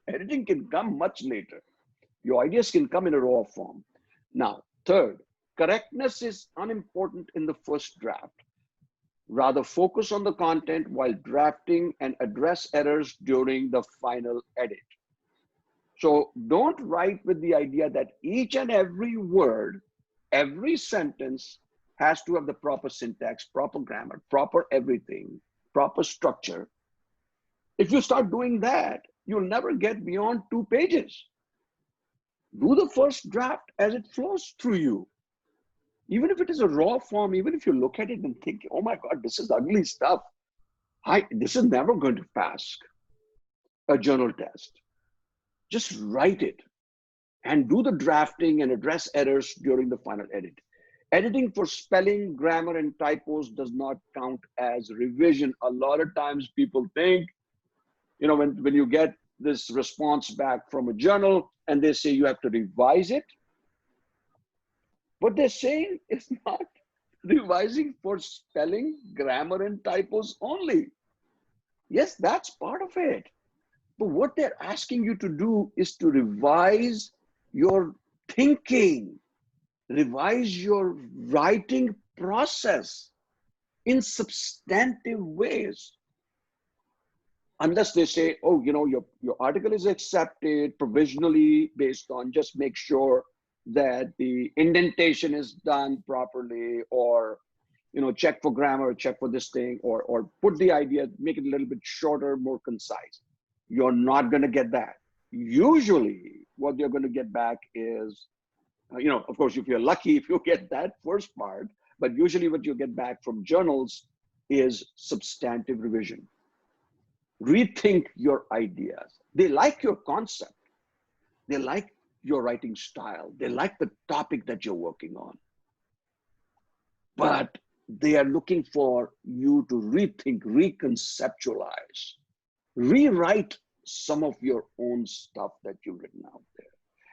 Editing can come much later. Your ideas can come in a raw form. Now, third, correctness is unimportant in the first draft. Rather, focus on the content while drafting and address errors during the final edit. So don't write with the idea that each and every word, every sentence has to have the proper syntax, proper grammar, proper everything, proper structure. If you start doing that, you'll never get beyond 2 pages. Do the first draft as it flows through you. Even if it is a raw form, even if you look at it and think, oh my God, this is ugly stuff. This is never going to pass a journal test. Just write it and do the drafting and address errors during the final edit. Editing for spelling, grammar, and typos does not count as revision. A lot of times people think, you know, when you get this response back from a journal and they say you have to revise it, what they're saying is not revising for spelling, grammar, and typos only. Yes, that's part of it. But what they're asking you to do is to revise your thinking, revise your writing process in substantive ways. Unless they say, oh, you know, your article is accepted provisionally based on just make sure that the indentation is done properly, or, you know, check for grammar, check for this thing, or put the idea, make it a little bit shorter, more concise. You're not going to get that. Usually what you're going to get back is, you know, of course, if you're lucky, if you get that first part, but usually what you get back from journals is substantive revision. Rethink your ideas. They like your concept. They like your writing style. They like the topic that you're working on. But they are looking for you to rethink, reconceptualize, rewrite some of your own stuff that you've written out there.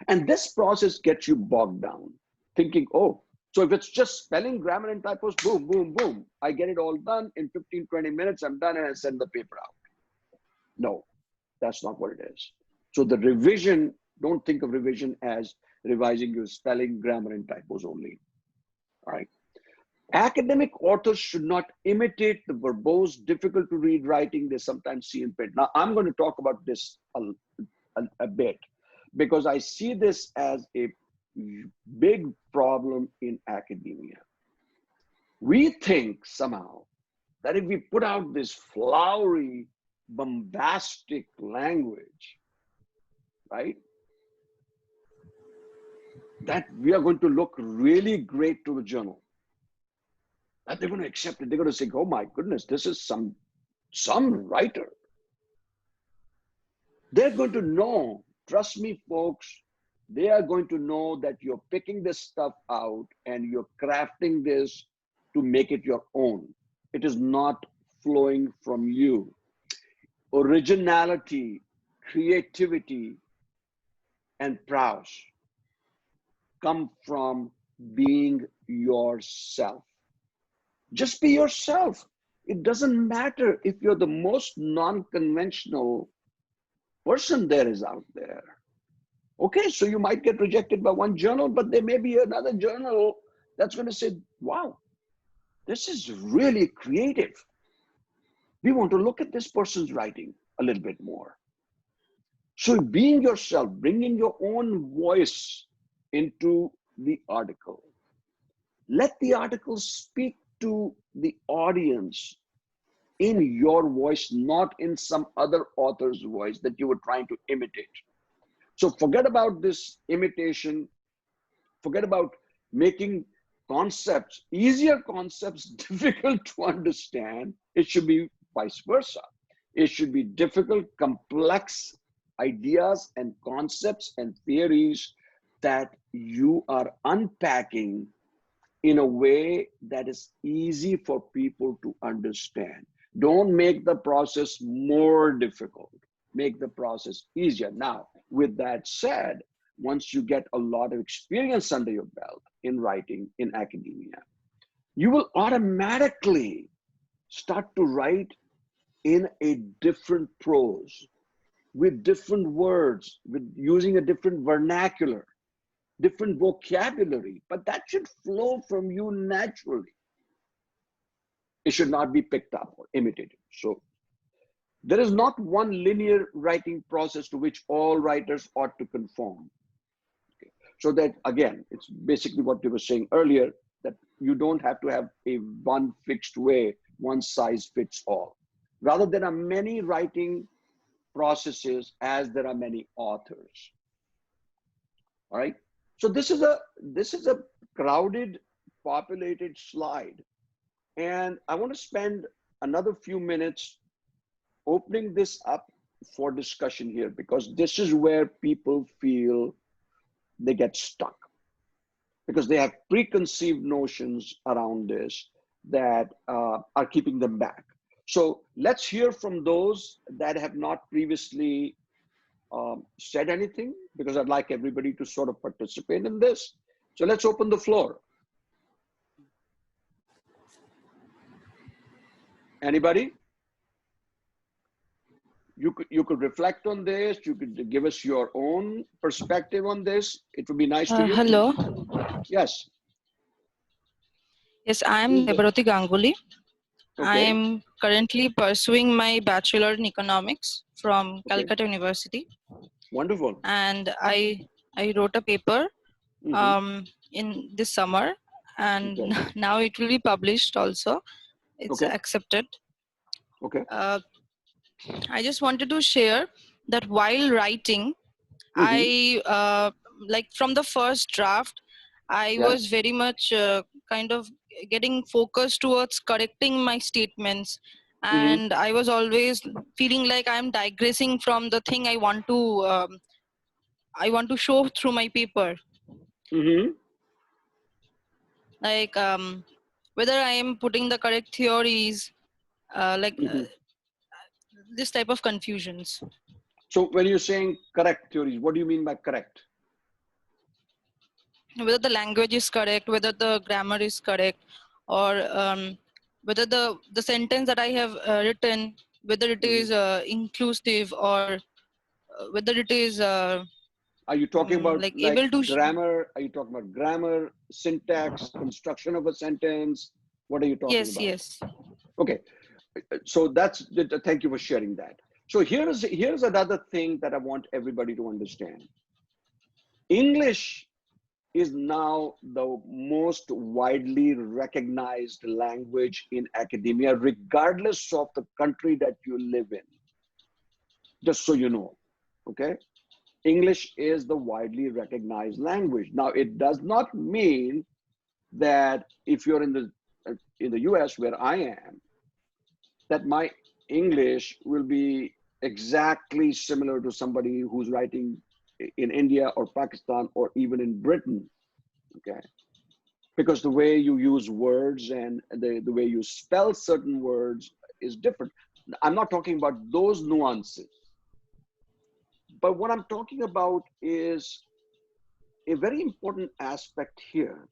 And this process gets you bogged down, thinking, oh, so if it's just spelling, grammar, and typos, boom, boom, boom, I get it all done in 15, 20 minutes, I'm done, and I send the paper out. No, That's not what it is. So the revision, don't think of revision as revising your spelling, grammar, and typos only. All right. Academic authors should not imitate the verbose, difficult to read writing they sometimes see in print. Now, I'm going to talk about this a bit because I see this as a big problem in academia. We think somehow that if we put out this flowery, bombastic language, right, that we are going to look really great to the journal. That they're going to accept it. They're going to say, oh my goodness, this is some writer. They're going to know, trust me, folks, they are going to know that you're picking this stuff out and you're crafting this to make it your own. It is not flowing from you. Originality, creativity, and prowess come from being yourself. Just be yourself. It doesn't matter if you're the most non-conventional person there is out there. Okay, so you might get rejected by one journal, but there may be another journal that's going to say, wow, this is really creative. We want to look at this person's writing a little bit more. So being yourself, bringing your own voice into the article. Let the article speak to the audience in your voice, not in some other author's voice that you were trying to imitate. So forget about this imitation. Forget about making concepts, easier concepts, difficult to understand. It should be vice versa. It should be difficult, complex ideas and concepts and theories that you are unpacking in a way that is easy for people to understand. Don't make the process more difficult. Make the process easier. Now, with that said, once you get a lot of experience under your belt in writing in academia, you will automatically start to write in a different prose, with different words, with using a different vernacular, different vocabulary, but that should flow from you naturally. It should not be picked up or imitated. So there is not one linear writing process to which all writers ought to conform. Okay. So that, again, it's basically what we were saying earlier, that you don't have to have a one fixed way, one size fits all. Rather, there are many writing processes as there are many authors. All right. So this is a crowded, populated slide. And I want to spend another few minutes opening this up for discussion here, because this is where people feel they get stuck, because they have preconceived notions around this that are keeping them back. So let's hear from those that have not previously said anything, because I'd like everybody to sort of participate in this. So let's open the floor. Anybody? You could reflect on this. You could give us your own perspective on this. It would be nice to hear. Hello. Yes. Yes, I am Debarati Ganguly. Okay. I am currently pursuing my bachelor in economics from Calcutta University. Wonderful. And I wrote a paper in this summer, and now it will be published also. It's accepted. Okay. I just wanted to share that while writing, I like from the first draft, I was very much kind of getting focused towards correcting my statements, and I was always feeling like I'm digressing from the thing I want to show through my paper. Like whether I am putting the correct theories, this type of confusions. So when you're saying correct theories, what do you mean by correct? Whether the language is correct, whether the grammar is correct, or whether the sentence that I have written, whether it is inclusive or whether it is Are you talking about like like able to grammar? Are you talking about grammar, syntax, construction of a sentence? What are you talking yes, about? yes. Okay, so thank you for sharing that. So here's another thing that I want everybody to understand. English is now the most widely recognized language in academia, regardless of the country that you live in. Just so you know, okay? English is the widely recognized language. Now, it does not mean that if you're in the US, where I am, that my English will be exactly similar to somebody who's writing in India or Pakistan or even in Britain, okay? Because the way you use words and the way you spell certain words is different. I'm not talking about those nuances. But what I'm talking about is a very important aspect here.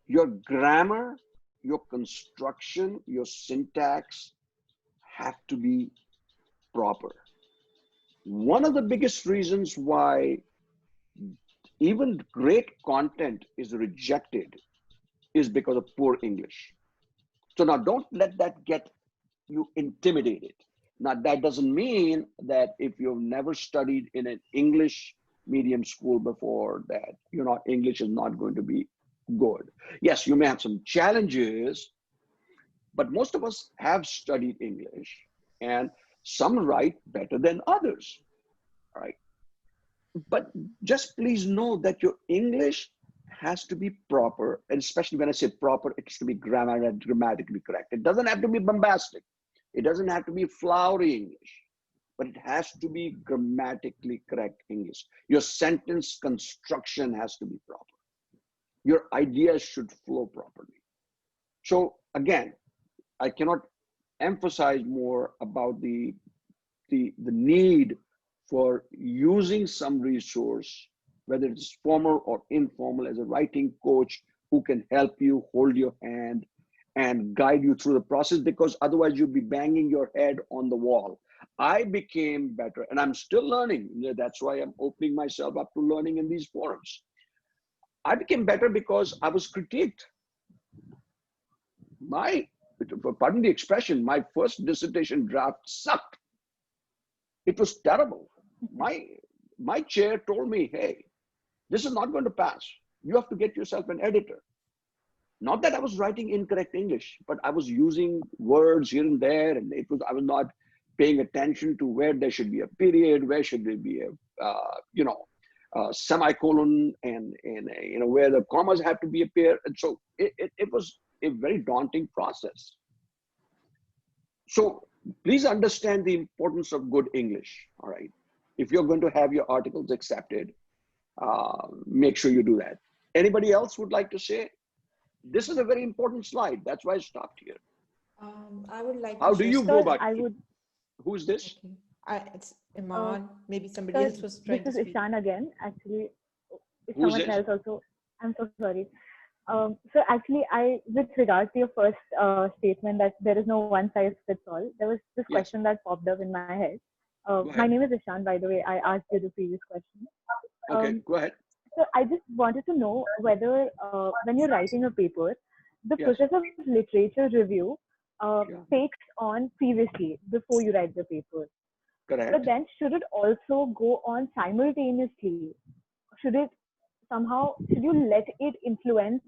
Your grammar, your construction, your syntax have to be proper. One of the biggest reasons why even great content is rejected is because of poor English. So now don't let that get you intimidated. Now that doesn't mean that if you've never studied in an English medium school before that English is not going to be good. Yes, you may have some challenges, but most of us have studied English and some write better than others, all right? But just please know that your English has to be proper, and especially when I say proper, it has to be grammatically correct. It doesn't have to be bombastic. It doesn't have to be flowery English, but it has to be grammatically correct English. Your sentence construction has to be proper. Your ideas should flow properly. So again, I cannot emphasize more about the need for using some resource, whether it's formal or informal, as a writing coach who can help you, hold your hand, and guide you through the process, because otherwise you'll be banging your head on the wall. I became better, and I'm still learning. That's why I'm opening myself up to learning in these forums. I became better because I was critiqued. Pardon the expression, my first dissertation draft sucked. It was terrible. My chair told me, hey, this is not going to pass. You have to get yourself an editor. Not that I was writing incorrect English, but I was using words here and there, and I was not paying attention to where there should be a period, where should there be a semicolon, and where the commas have to be appear. And so it was a very daunting process. So please understand the importance of good English, all right? If you're going to have your articles accepted, make sure you do that. Anybody else would like to say? This is a very important slide. That's why I stopped here. I would like How to do share you go about I it? would. Who's this? Okay. It's Iman. Maybe somebody else was trying This to is speak. Ishan again. Actually, if Who's someone this? else also. I'm so sorry. So actually, with regard to your first statement that there is no one size fits all, there was this Yes. question that popped up in my head. Go My ahead. name is Ishan, by the way. I asked you the previous question. Okay, go ahead. So I just wanted to know whether when you're writing a paper, the Yes. process of literature review Yeah. takes on previously before you write the paper. But Correct. then should it also go on simultaneously? Should you let it influence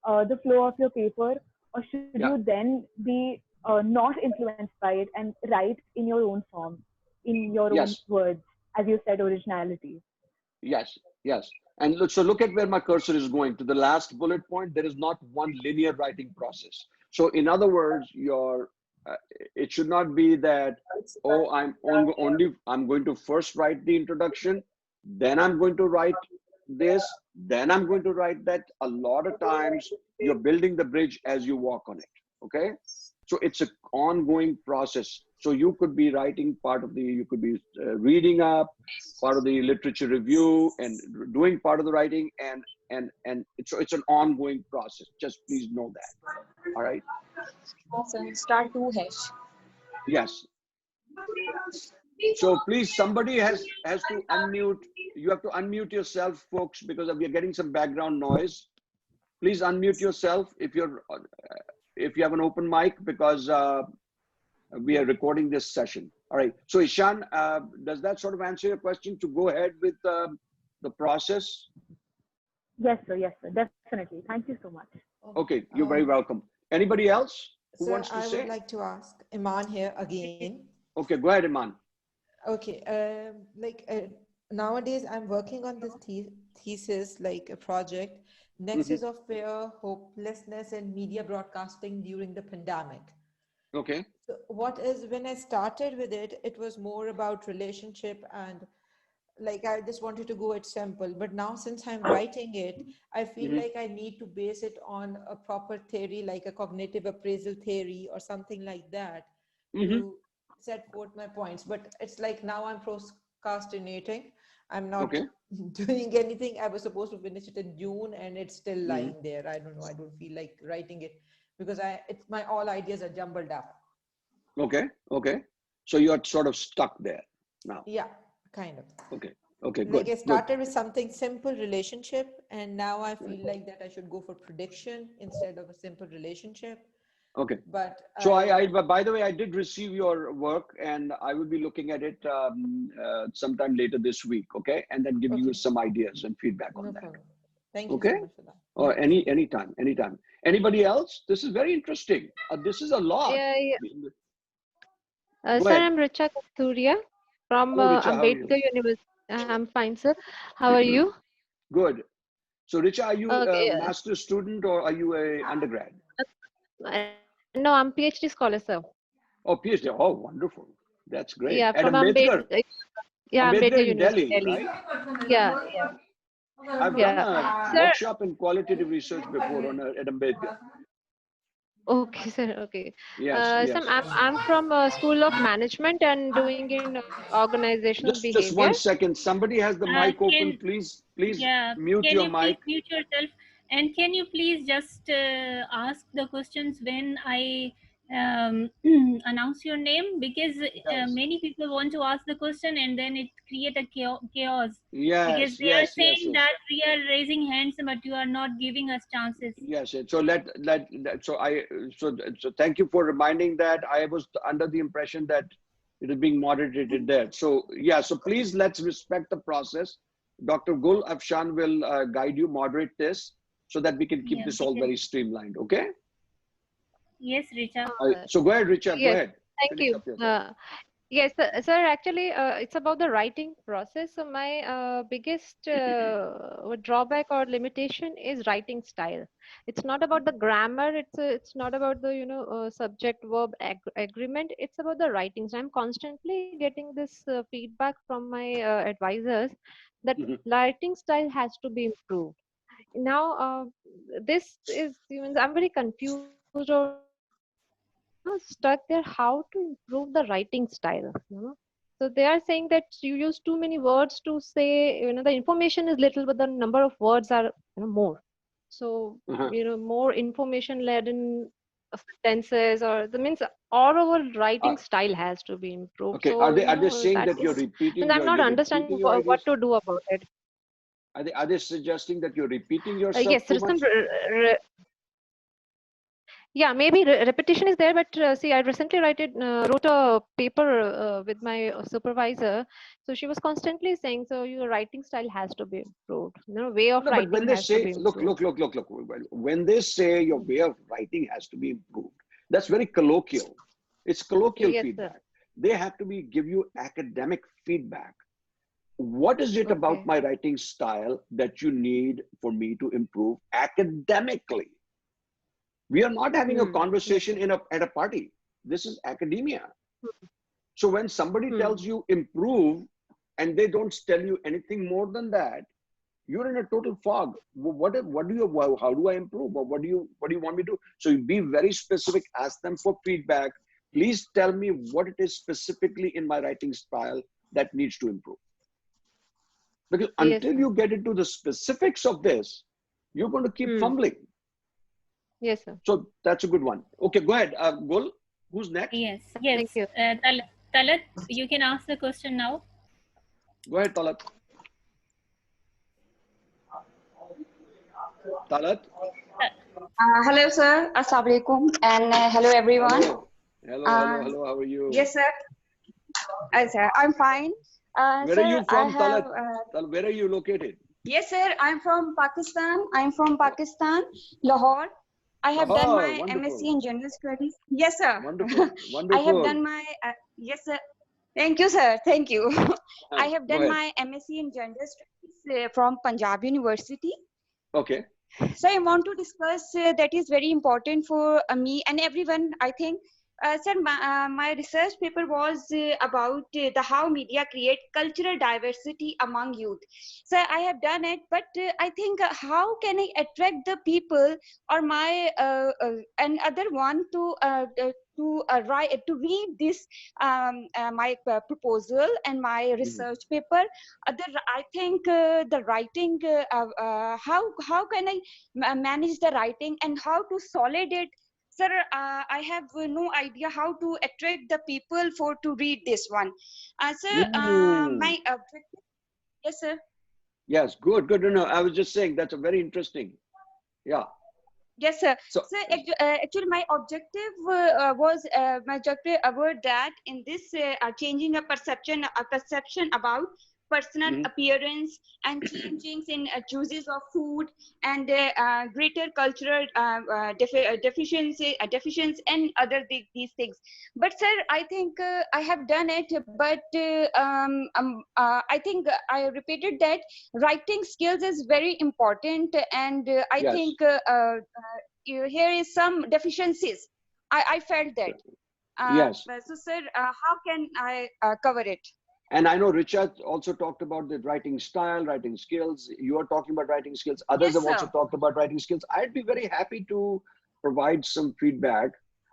the flow of your paper, or should Yeah. you then be not influenced by it and write in your own form, in your own Yes. words, as you said, originality? Yes. Yes. And look at where my cursor is going. To the last bullet point, there is not one linear writing process. So in other words, it should not be that, oh, I'm going to first write the introduction, then I'm going to write this, then I'm going to write that. A lot of times you're building the bridge as you walk on it. Okay. So it's an ongoing process. So you could be writing you could be reading up part of the literature review and doing part of the writing, and it's an ongoing process. Just please know that. All right. Awesome. Star 2 hash. Yes. So please, somebody has to unmute. You have to unmute yourself, folks, because we are getting some background noise. Please unmute yourself if you have an open mic, because we are recording this session. All right. So Ishan, does that sort of answer your question to go ahead with the process? Yes, sir. Yes, sir. Definitely. Thank you so much. Okay. You're very welcome. Anybody else who wants to I say? would like to ask Iman here again. Okay. Go ahead, Iman. Okay. Nowadays I'm working on this thesis, like a project, Nexus of Fear, Hopelessness and Media Broadcasting During the Pandemic. Okay. So when I started with it, it was more about relationship and like I just wanted to go it simple. But now since I'm writing it, I feel like I need to base it on a proper theory, like a cognitive appraisal theory or something like that to set forth my points. But it's like now I'm procrastinating. I'm not doing anything. I was supposed to finish it in June and it's still lying there. I don't know. I don't feel like writing it because all ideas are jumbled up. Okay. Okay. So you're sort of stuck there now. Yeah, kind of. Okay. Okay. Good. Like I started with something simple, relationship, and now I feel like that I should go for prediction instead of a simple relationship. Okay. But so I by the way, I did receive your work and I will be looking at it sometime later this week. Okay. And then give you some ideas and feedback on that. Problem. Thank you so much for that. Or anytime. Anybody else? This is very interesting. This is a lot. Sir, I'm Richa Kasturia from Hello, Richa, Ambedkar University. I'm fine, sir. How are you? Good. So, Richa, are you a master's student or are you a undergrad? No, I'm PhD scholar, sir. Oh, PhD. Oh, wonderful. That's great. Yeah, At from Ambedkar. Ambedkar in Delhi, University, right? Yeah. I've done a workshop in qualitative research before at Ambedkar. Okay, sir. Okay. Yes. So I'm from School of Management and doing in organizational behavior. Just 1 second. Somebody has the mic open. Please mute your mic. Please mute yourself. And can you please just ask the questions when I announce your name, because many people want to ask the question and then it create a chaos. Because they are saying that we are raising hands but you are not giving us chances. Yes. So so thank you for reminding that. I was under the impression that it is being moderated there. So so please let's respect the process. Dr. Gul Afshan will guide you, moderate this, so that we can keep this all very streamlined. Okay. Yes, Richa. So go ahead, Richa. Go ahead. Thank you. Yes, sir. Actually, it's about the writing process. So my biggest drawback or limitation is writing style. It's not about the grammar. It's not about the subject verb agreement. It's about the writing. So I'm constantly getting this feedback from my advisors that writing style has to be improved. Now, this is I'm very confused or stuck there how to improve the writing style. So they are saying that you use too many words to say, the information is little but the number of words are more. So more information laden sentences, or the means all our writing style has to be improved. Okay. So Are they saying that you're repeating? And I'm not understanding what to do about it. Are they suggesting that you're repeating yourself? Yes, too much? Yeah, maybe repetition is there, but see, I recently wrote a paper with my supervisor. So she was constantly saying, so your writing style has to be improved. Way of writing when they has say, to be improved. Look, when they say your way of writing has to be improved, that's very colloquial. It's colloquial feedback. Sir. They have to give you academic feedback. What is it about my writing style that you need for me to improve academically? We are not having a conversation at a party. This is academia. So when somebody tells you improve and they don't tell you anything more than that, you're in a total fog. How do I improve? Or what do you want me to do? So you be very specific, ask them for feedback. Please tell me what it is specifically in my writing style that needs to improve. Because until you get into the specifics of this, you're going to keep fumbling. Yes, sir. So that's a good one. Okay, go ahead. Gul, who's next? Yes. Thank you. Talat, you can ask the question now. Go ahead, Talat. Talat? Hello, sir. Assalamu alaikum. And hello, everyone. Hello. How are you? Yes, sir. Sir, I'm fine. Where sir, are you from, Talat? Where are you located? Yes, sir. I'm from Pakistan. Lahore. I have done my wonderful. MSc in General Studies. Yes, sir. Wonderful. I have done my, yes, sir. Thank you, sir. Thank you. I have done my MSc in General Studies from Punjab University. Okay. So I want to discuss that is very important for me and everyone, I think. Sir, my research paper was about the how media create cultural diversity among youth. So I have done it, but I think how can I attract the people or my another one to write to read this my proposal and my research paper. I think the writing how can I manage the writing and how to solid it. Sir, I have no idea how to attract the people for to read this one. Sir, my objective. Yes, sir. Yes, good. No, I was just saying that's a very interesting. Yeah. Yes, sir. So actually, my objective was about that in this changing a perception about personal appearance and changings in choices of food and greater cultural deficiency and other these things. But sir, I think I have done it, but I think I repeated that writing skills is very important, and I think here is some deficiencies. I felt that. Yes. So sir, how can I cover it? And I know Richard also talked about the writing style, writing skills. You are talking about writing skills. Others have also talked about writing skills. I'd be very happy to provide some feedback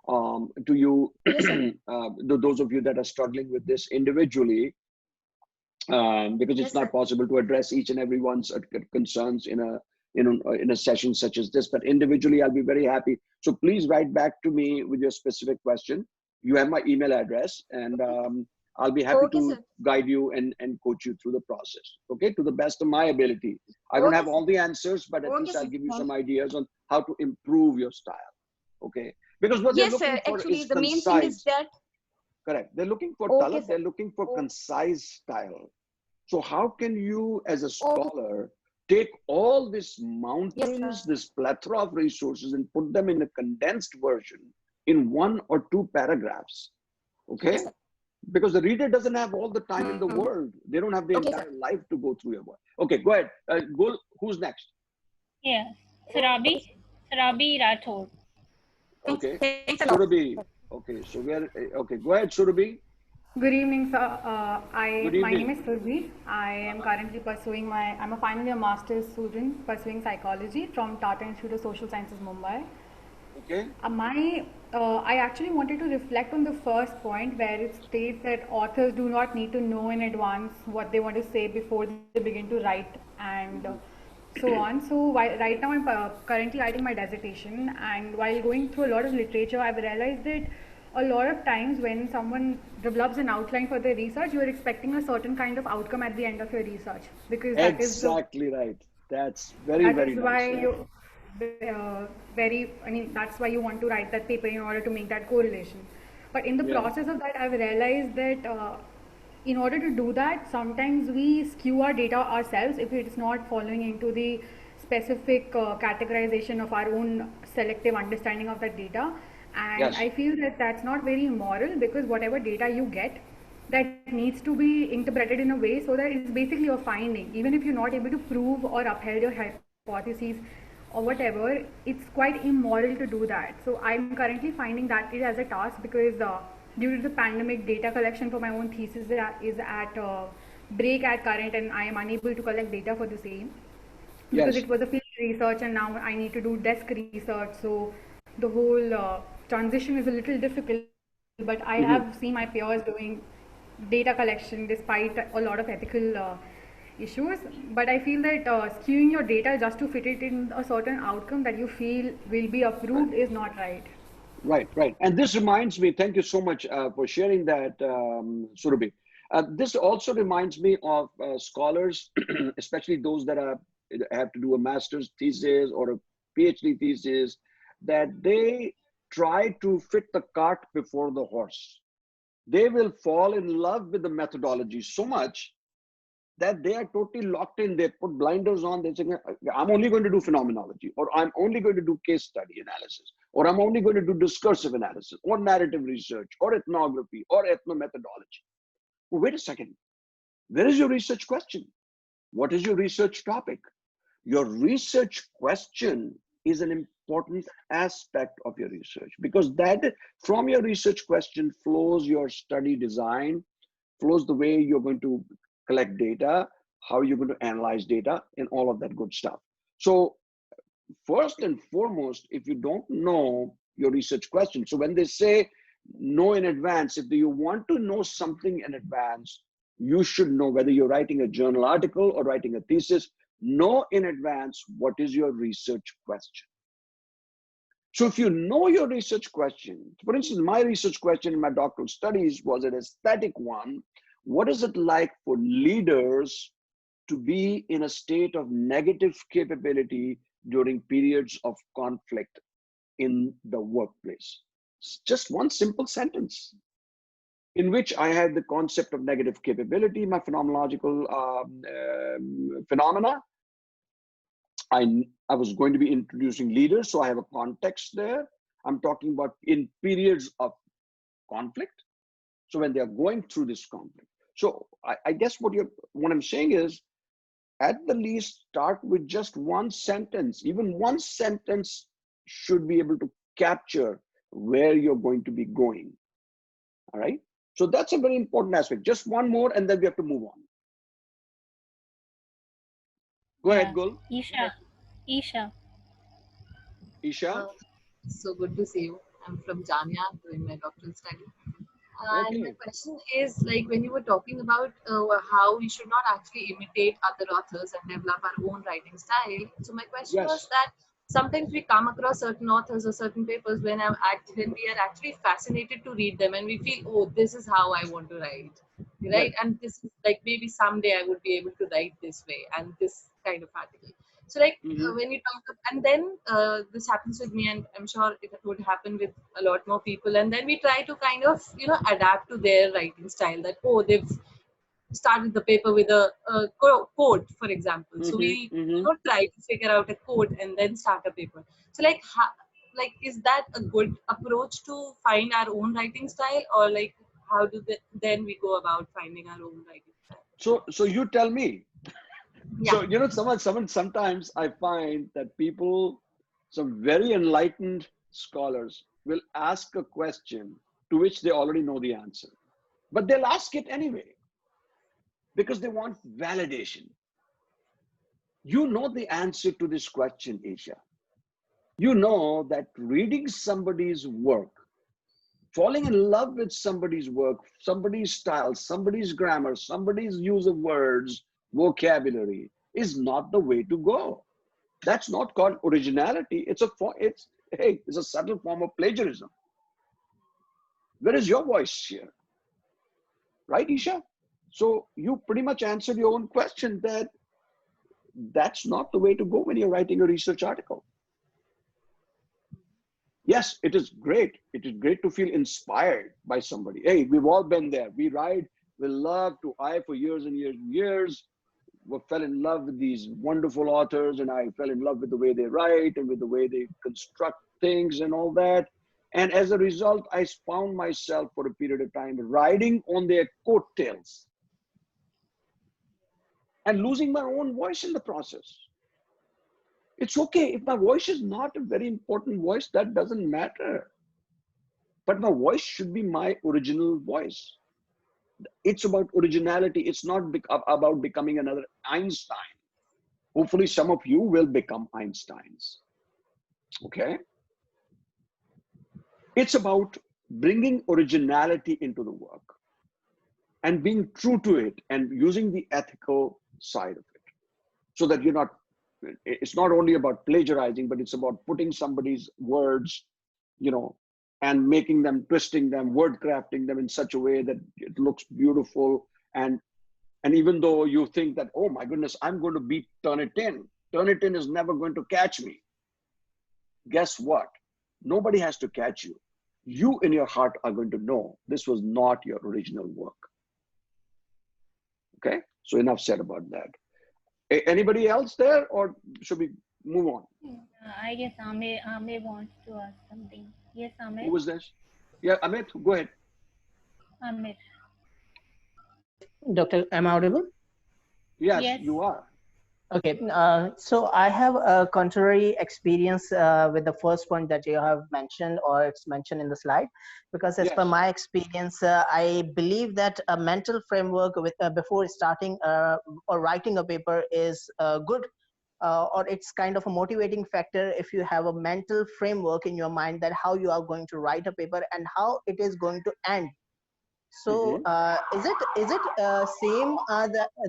to you, those of you that are struggling with this individually, because it's not possible to address each and everyone's concerns in a session such as this. But individually, I'll be very happy. So please write back to me with your specific question. You have my email address, and I'll be happy to guide you and coach you through the process, okay, to the best of my ability. I don't have all the answers, but at least I'll give you some ideas on how to improve your style, okay? Because what they're looking for is the main concise. thing is that. Correct. They're looking for talent. They're looking for concise style. So how can you, as a scholar, take all these mountains, this plethora of resources, and put them in a condensed version in 1 or 2 paragraphs, okay? Because the reader doesn't have all the time in the world. They don't have the entire life to go through your work. Okay, go ahead. Gul, who's next? Yeah, Sarabi Rathod. Okay, Surabhi. Okay, so okay, go ahead, Surabhi. Good evening, sir. My name is Surabhi. I am currently pursuing I'm a final year master's student pursuing psychology from Tata Institute of Social Sciences, Mumbai. Okay. I actually wanted to reflect on the first point where it states that authors do not need to know in advance what they want to say before they begin to write and so on. So right now I'm currently writing my dissertation, and while going through a lot of literature, I've realized that a lot of times when someone develops an outline for their research, you're expecting a certain kind of outcome at the end of your research, because that is exactly right. That's very nice. That's why you want to write that paper in order to make that correlation. But in the process of that, I've realized that in order to do that, sometimes we skew our data ourselves if it's not following into the specific categorization of our own selective understanding of that data. And I feel that that's not very moral, because whatever data you get, that needs to be interpreted in a way so that it's basically a finding. Even if you're not able to prove or uphold your hypotheses or whatever, it's quite immoral to do that. So I'm currently finding that it as a task, because due to the pandemic, data collection for my own thesis is at break at current, and I am unable to collect data for the same. Because it was a field research and now I need to do desk research. So the whole transition is a little difficult, but I have seen my peers doing data collection despite a lot of ethical issues. But I feel that skewing your data just to fit it in a certain outcome that you feel will be approved is not right. Right, right. And this reminds me, thank you so much for sharing that, Surabhi. This also reminds me of scholars, especially those that have to do a master's thesis or a PhD thesis, that they try to fit the cart before the horse. They will fall in love with the methodology so much that they are totally locked in. They put blinders on. They say, I'm only going to do phenomenology, or I'm only going to do case study analysis, or I'm only going to do discursive analysis, or narrative research, or ethnography, or ethnomethodology. Well, wait a second. Where is your research question? What is your research topic? Your research question is an important aspect of your research, because that from your research question flows your study design, flows the way you're going to collect data, how you're going to analyze data, and all of that good stuff. So first and foremost, if you don't know your research question, so when they say know in advance, if you want to know something in advance, you should know whether you're writing a journal article or writing a thesis, know in advance what is your research question. So if you know your research question, for instance, my research question in my doctoral studies was an aesthetic one. What is it like for leaders to be in a state of negative capability during periods of conflict in the workplace? It's just one simple sentence in which I had the concept of negative capability, my phenomenological phenomena. I was going to be introducing leaders, so I have a context there. I'm talking about in periods of conflict. So when they are going through this conflict. So I guess what I'm saying is, at the least, start with just one sentence. Even one sentence should be able to capture where you're going to be going. All right. So that's a very important aspect. Just one more, and then we have to move on. Go ahead, Gul. Isha. So good to see you. I'm from Jamia doing my doctoral study. And my question is, like, when you were talking about how we should not actually imitate other authors and develop our own writing style. So my question was that sometimes we come across certain authors or certain papers when we are actually fascinated to read them, and we feel, oh, this is how I want to write, right? And this is like, maybe someday I would be able to write this way and this kind of article. So like when you talk, and then this happens with me, and I'm sure it would happen with a lot more people. And then we try to kind of, adapt to their writing style. That, oh, they've started the paper with a quote, for example. So we try to figure out a quote and then start a paper. So like, is that a good approach to find our own writing style, or like how do then we go about finding our own writing style? So you tell me. So, sometimes I find that people, some very enlightened scholars, will ask a question to which they already know the answer, but they'll ask it anyway because they want validation. You know the answer to this question, Isha. You know that reading somebody's work, falling in love with somebody's work, somebody's style, somebody's grammar, somebody's use of words, vocabulary, is not the way to go. That's not called originality. It's a subtle form of plagiarism. Where is your voice here? Right, Isha? So you pretty much answered your own question, that that's not the way to go when you're writing a research article. Yes, it is great. It is great to feel inspired by somebody. Hey, we've all been there. We love to for years and years and years. We fell in love with these wonderful authors, and I fell in love with the way they write and with the way they construct things and all that. And as a result, I found myself for a period of time riding on their coattails and losing my own voice in the process. It's okay if my voice is not a very important voice, that doesn't matter. But my voice should be my original voice. It's about originality. It's not about becoming another Einstein. Hopefully some of you will become Einsteins. Okay? It's about bringing originality into the work and being true to it and using the ethical side of it, so that it's not only about plagiarizing, but it's about putting somebody's words, and making them, twisting them, word crafting them in such a way that it looks beautiful. And even though you think that, oh my goodness, I'm going to beat Turnitin. Turnitin is never going to catch me. Guess what? Nobody has to catch you. You in your heart are going to know this was not your original work. Okay, so enough said about that. Anybody else there, or should we move on? I guess Amir wants to ask something. Yes, Amir. Who was this? Yeah, Amit, go ahead. Amir. Doctor, am I audible? Yes, you are. Okay, so I have a contrary experience with the first point that you have mentioned, or it's mentioned in the slide, because as per my experience, I believe that a mental framework with, before starting or writing a paper is good, or it's kind of a motivating factor if you have a mental framework in your mind that how you are going to write a paper and how it is going to end. So is it same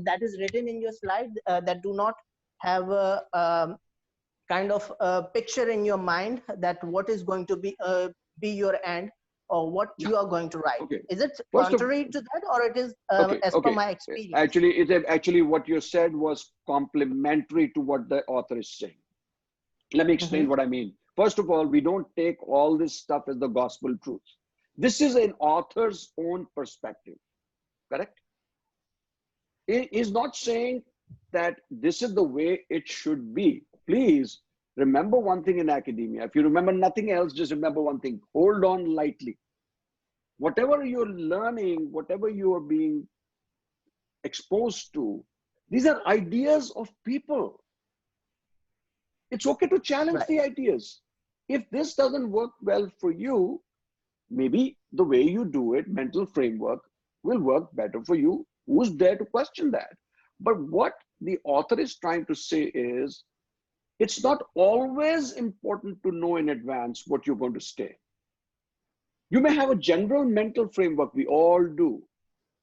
that is written in your slide that do not have a kind of a picture in your mind that what is going to be your end or what you are going to write? Is it contrary to that, or it is as per my experience? Actually, what you said was complementary to what the author is saying. Let me explain what I mean. First of all, we don't take all this stuff as the gospel truth. This is an author's own perspective, correct? It is not saying that this is the way it should be. Please remember one thing in academia. If you remember nothing else, just remember one thing. Hold on lightly. Whatever you're learning, whatever you are being exposed to, these are ideas of people. It's okay to challenge the ideas. If this doesn't work well for you, maybe the way you do it, mental framework, will work better for you. Who's there to question that? But what the author is trying to say is, it's not always important to know in advance what you're going to say. You may have a general mental framework, we all do,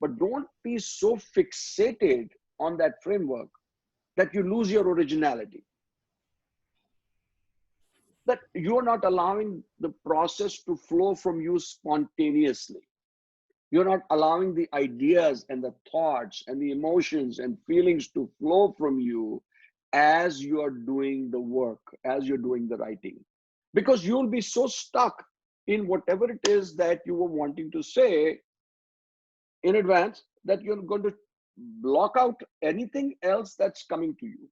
but don't be so fixated on that framework that you lose your originality. That you're not allowing the process to flow from you spontaneously. You're not allowing the ideas and the thoughts and the emotions and feelings to flow from you as you're doing the work, as you're doing the writing. Because you'll be so stuck in whatever it is that you were wanting to say in advance that you're going to block out anything else that's coming to you.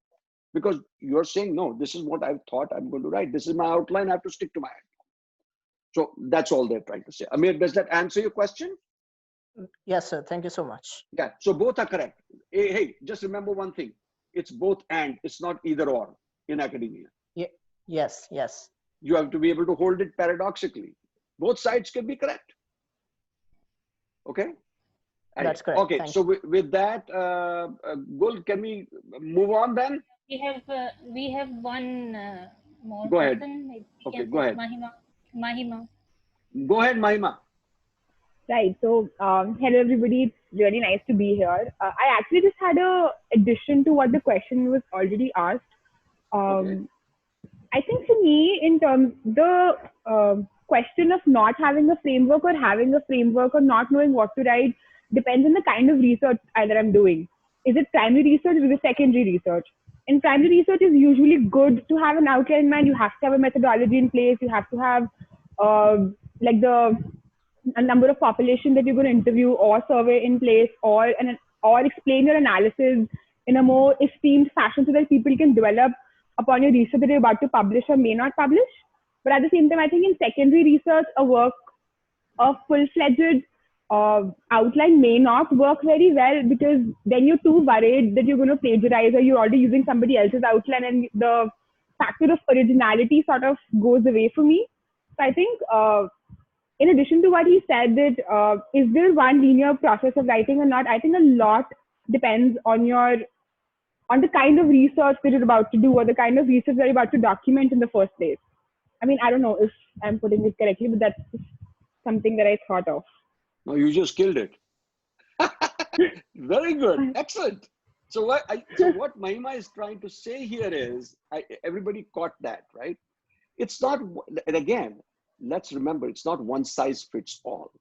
Because you're saying, no, this is what I've thought I'm going to write. This is my outline. I have to stick to my outline. So that's all they're trying to say. Amir, does that answer your question? Yes, sir. Thank you so much. Yeah. So both are correct. Hey, just remember one thing. It's both and. It's not either or in academia. Yeah. Yes. Yes. You have to be able to hold it paradoxically. Both sides can be correct. Okay. That's correct. Okay. So with that, Gul, can we move on then? We have one more Go ahead. person. Okay, go ahead. Mahima. Go ahead, Mahima. Right. So, hello everybody. It's really nice to be here. I actually just had a addition to what the question was already asked. I think for me, in terms the question of not having a framework or having a framework or not knowing what to write depends on the kind of research either I'm doing. Is it primary research or is it secondary research? In primary research, is usually good to have an outline in mind. You have to have a methodology in place. You have to have like a number of population that you're going to interview or survey in place, or explain your analysis in a more esteemed fashion so that people can develop upon your research that you're about to publish or may not publish. But at the same time, I think in secondary research, a work of full-fledged outline may not work very well, because then you're too worried that you're going to plagiarize or you're already using somebody else's outline, and the factor of originality sort of goes away for me. So I think in addition to what he said, that is there one linear process of writing or not, I think a lot depends on the kind of research that you're about to do or the kind of research that you're about to document in the first place. I mean, I don't know if I'm putting it correctly, but that's something that I thought of. No, you just killed it. Very good. Excellent. So what Mahima is trying to say here is, everybody caught that, right? It's not, and again, let's remember, it's not one size fits all.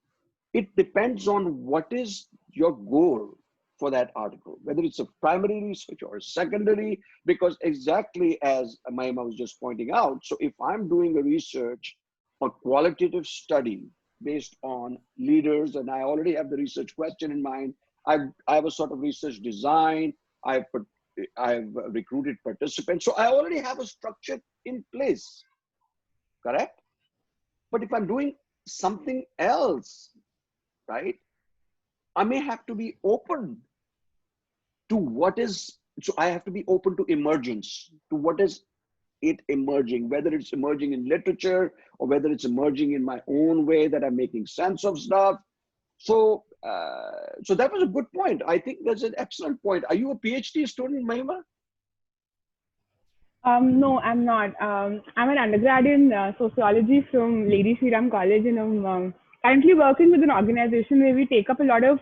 It depends on what is your goal for that article, whether it's a primary research or a secondary, because exactly as Mahima was just pointing out, so if I'm doing a research, a qualitative study based on leaders, and I already have the research question in mind, I have a sort of research design, I've recruited participants, so I already have a structure in place, correct? But if I'm doing something else, right, I may have to be open to what is, so I have to be open to emergence, to what is it emerging, whether it's emerging in literature or whether it's emerging in my own way that I'm making sense of stuff. So, so that was a good point. I think that's an excellent point. Are you a PhD student, Mahima? No, I'm not. I'm an undergrad in sociology from Lady Shri Ram College, and I'm currently working with an organization where we take up a lot of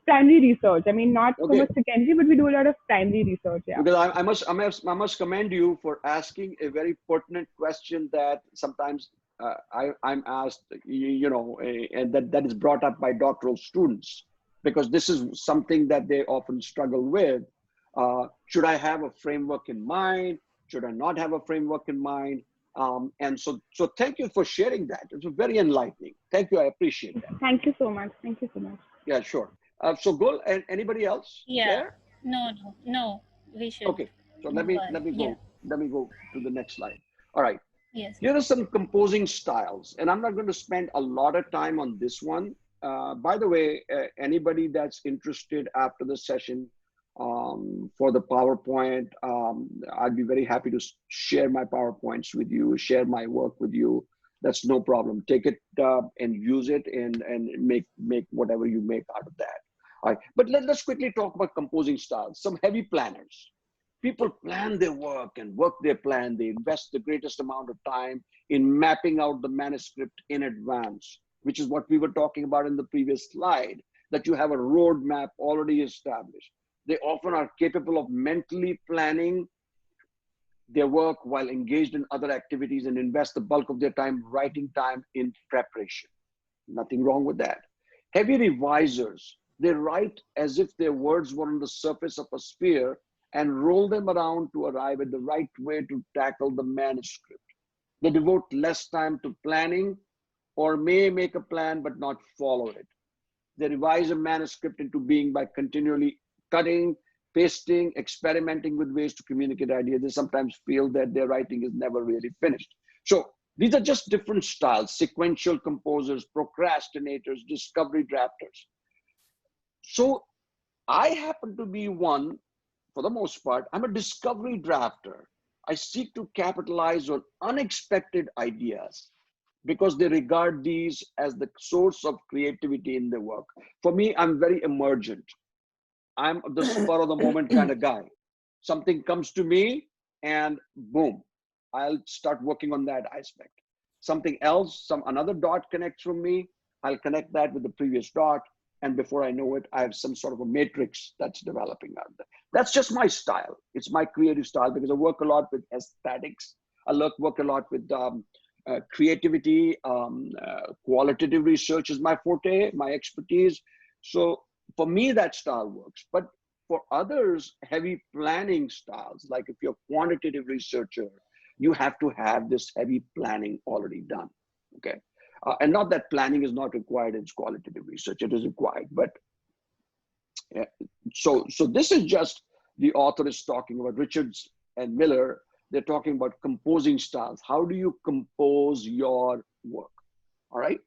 primary research. I mean, not so much secondary, but we do a lot of primary research. Yeah. Because I must commend you for asking a very pertinent question that sometimes I'm asked, and that is brought up by doctoral students, because this is something that they often struggle with. Should I have a framework in mind? Should I not have a framework in mind? And so thank you for sharing that. It was very enlightening. Thank you. I appreciate that. Thank you so much. Thank you so much. Yeah, sure. So Gul, and anybody else? Yeah. There? No. We should. Okay. So let me go. Yeah. Let me go to the next slide. All right. Yes. Here are some composing styles, and I'm not going to spend a lot of time on this one. By the way, anybody that's interested after the session for the PowerPoint, I'd be very happy to share my PowerPoints with you, share my work with you. That's no problem. Take it and use it and make whatever you make out of that. All right. But let's quickly talk about composing styles. Some heavy planners. People plan their work and work their plan. They invest the greatest amount of time in mapping out the manuscript in advance, which is what we were talking about in the previous slide, that you have a roadmap already established. They often are capable of mentally planning their work while engaged in other activities and invest the bulk of their writing time in preparation. Nothing wrong with that. Heavy revisers, they write as if their words were on the surface of a sphere and roll them around to arrive at the right way to tackle the manuscript. They devote less time to planning or may make a plan but not follow it. They revise a manuscript into being by continually cutting, pasting, experimenting with ways to communicate ideas. They sometimes feel that their writing is never really finished. So these are just different styles: sequential composers, procrastinators, discovery drafters. So I happen to be one, for the most part. I'm a discovery drafter. I seek to capitalize on unexpected ideas because they regard these as the source of creativity in their work. For me, I'm very emergent. I'm the spur of the moment kind of guy. Something comes to me and boom, I'll start working on that aspect. Something else, another dot connects from me, I'll connect that with the previous dot. And before I know it, I have some sort of a matrix that's developing out there. That's just my style. It's my creative style because I work a lot with aesthetics. I work a lot with creativity. Qualitative research is my forte, my expertise. So for me, that style works. But for others, heavy planning styles, like if you're a quantitative researcher, you have to have this heavy planning already done, okay? And not that planning is not required in qualitative research, it is required. But so this is just, the author is talking about, Richards and Miller, they're talking about composing styles. How do you compose your work, all right?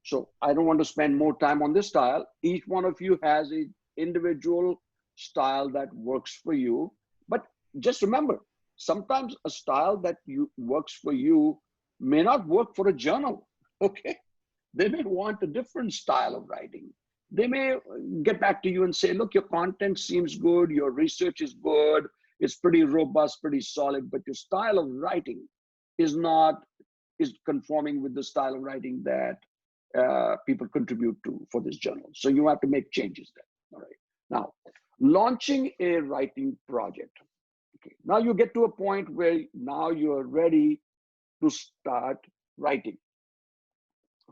So I don't want to spend more time on this style. Each one of you has an individual style that works for you. But just remember, sometimes a style that works for you may not work for a journal, okay? They may want a different style of writing. They may get back to you and say, look, your content seems good, your research is good, it's pretty robust, pretty solid, but your style of writing is conforming with the style of writing that people contribute to for this journal. So you have to make changes there, all right? Now, launching a writing project. Okay, now you get to a point where now you're ready to start writing.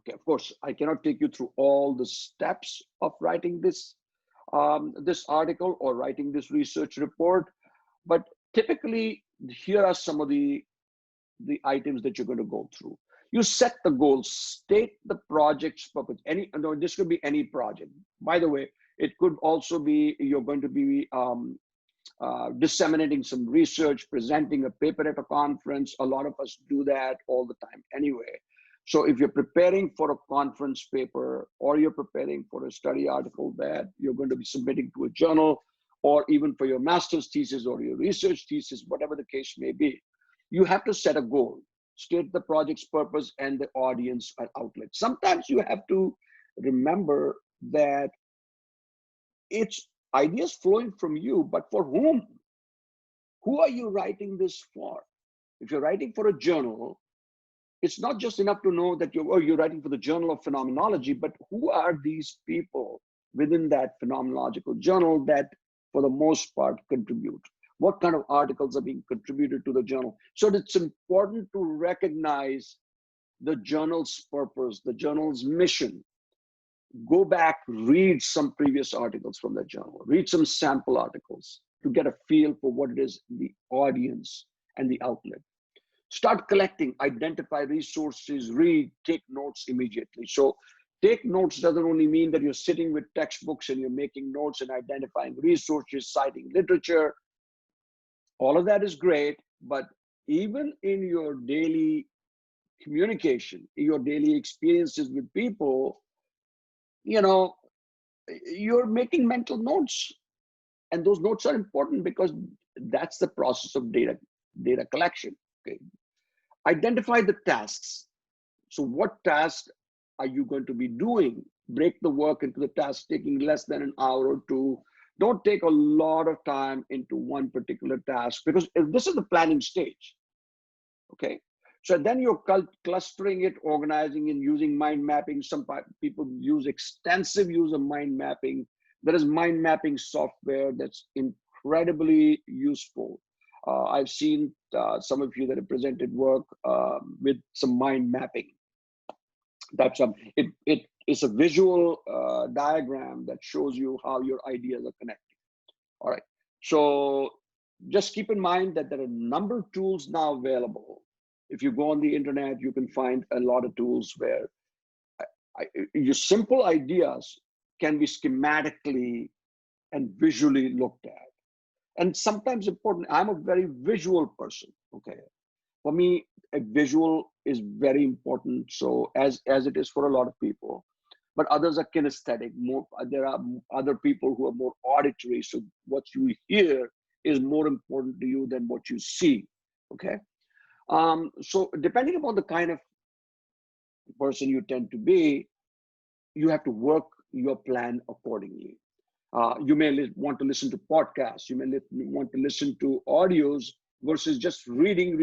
Okay, of course, I cannot take you through all the steps of writing this this article or writing this research report, but typically here are some of the items that you're going to go through. You set the goals, state the project's purpose. No, this could be any project. By the way, it could also be you're going to be disseminating some research, presenting a paper at a conference. A lot of us do that all the time anyway. So if you're preparing for a conference paper or you're preparing for a study article that you're going to be submitting to a journal, or even for your master's thesis or your research thesis, whatever the case may be, you have to set a goal, state the project's purpose and the audience or outlet. Sometimes you have to remember that it's ideas flowing from you, but for whom? Who are you writing this for? If you're writing for a journal, it's not just enough to know that you're writing for the Journal of Phenomenology, but who are these people within that phenomenological journal that, for the most part, contribute? What kind of articles are being contributed to the journal? So it's important to recognize the journal's purpose, the journal's mission. Go back, read some previous articles from that journal, read some sample articles to get a feel for what it is, the audience and the outlet. Start collecting, identify resources, read, take notes immediately. So take notes doesn't only mean that you're sitting with textbooks and you're making notes and identifying resources, citing literature. All of that is great, but even in your daily communication, in your daily experiences with people, you're making mental notes. And those notes are important because that's the process of data collection. Okay. Identify the tasks. So what tasks are you going to be doing? Break the work into the tasks taking less than an hour or two. Don't take a lot of time into one particular task, because this is the planning stage. Okay. So then you're clustering it, organizing and using mind mapping. Some people use extensive use of mind mapping. There is mind mapping software that's incredibly useful. I've seen some of you that have presented work with some mind mapping. That's it's a visual diagram that shows you how your ideas are connected. All right. So just keep in mind that there are a number of tools now available. If you go on the internet, you can find a lot of tools where your simple ideas can be schematically and visually looked at. And sometimes important, I'm a very visual person, okay? For me, a visual is very important, so as it is for a lot of people. But others are kinesthetic. There are other people who are more auditory, so what you hear is more important to you than what you see, okay? So depending upon the kind of person you tend to be, you have to work your plan accordingly. You may want to listen to podcasts. You may want to listen to audios versus just reading,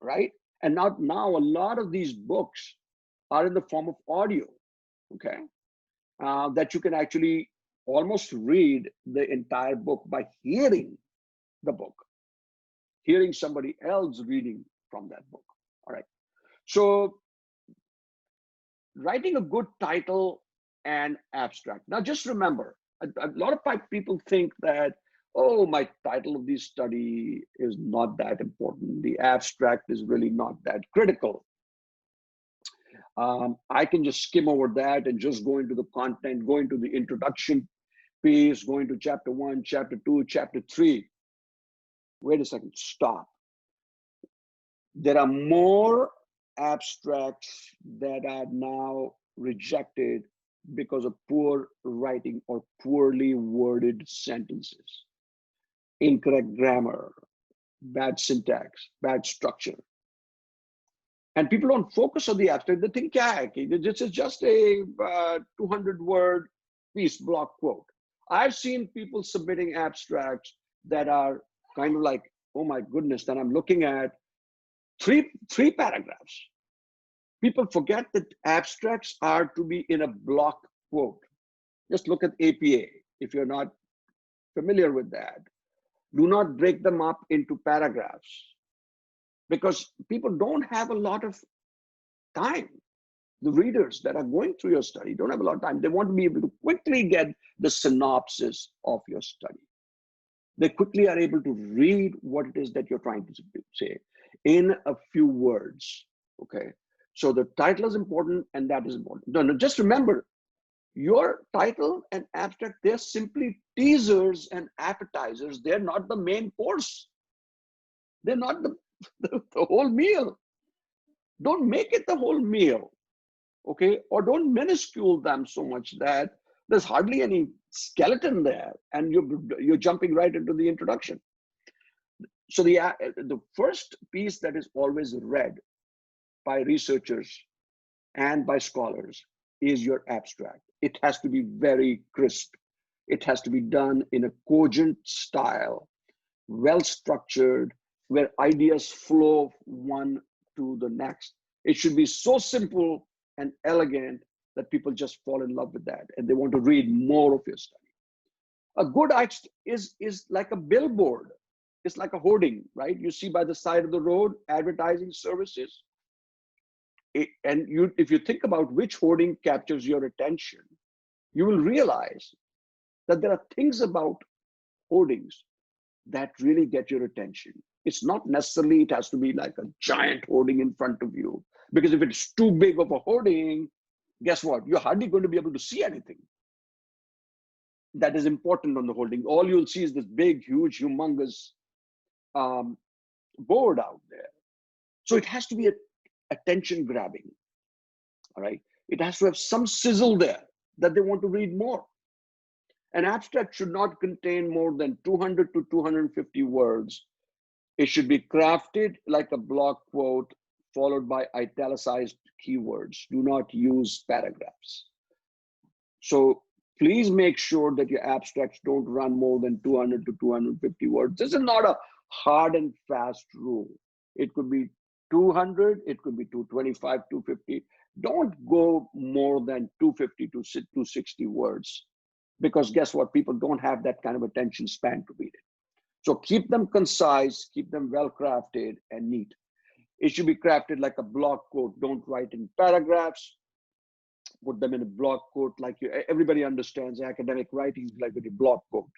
right? And now a lot of these books are in the form of audio, okay? That you can actually almost read the entire book by hearing the book, hearing somebody else reading from that book, all right? So writing a good title and abstract. Now just remember, a lot of people think that, oh, my title of this study is not that important. The abstract is really not that critical. I can just skim over that and just go into the content, go into the introduction piece, go into chapter 1, chapter 2, chapter 3. Wait a second, stop. There are more abstracts that are now rejected because of poor writing or poorly worded sentences, incorrect grammar, bad syntax, bad structure. And people don't focus on the abstract. They think, yeah, this is just a 200-word piece block quote. I've seen people submitting abstracts that are kind of like, oh my goodness, that I'm looking at three paragraphs. People forget that abstracts are to be in a block quote. Just look at APA if you're not familiar with that. Do not break them up into paragraphs, because people don't have a lot of time. The readers that are going through your study don't have a lot of time. They want to be able to quickly get the synopsis of your study. They quickly are able to read what it is that you're trying to say in a few words, okay? So the title is important, and that is important. No, just remember, your title and abstract, they're simply teasers and appetizers. They're not the main course. They're not the whole meal. Don't make it the whole meal, okay? Or don't minuscule them so much that there's hardly any skeleton there, and you're jumping right into the introduction. So the first piece that is always read by researchers and by scholars is your abstract. It has to be very crisp. It has to be done in a cogent style, well structured, where ideas flow one to the next. It should be so simple and elegant that people just fall in love with that and they want to read more of your study. A good act is like a billboard. It's like a hoarding, right? You see by the side of the road, advertising services. If you think about which hoarding captures your attention, you will realize that there are things about hoardings that really get your attention. It's not necessarily, it has to be like a giant hoarding in front of you. Because if it's too big of a hoarding, guess what? You're hardly going to be able to see anything that is important on the hoarding. All you'll see is this big, huge, humongous board out there. So it has to be attention grabbing, all right? It has to have some sizzle there that they want to read more. An abstract should not contain more than 200 to 250 words. It should be crafted like a block quote followed by italicized keywords. Do not use paragraphs. So please make sure that your abstracts don't run more than 200 to 250 words. This is not a hard and fast rule. It could be 200, it could be 225, 250. Don't go more than 250 to 260 words, because guess what? People don't have that kind of attention span to read it. So keep them concise, keep them well crafted and neat. It should be crafted like a block quote. Don't write in paragraphs. Put them in a block quote. Like everybody understands academic writing is like a block quote.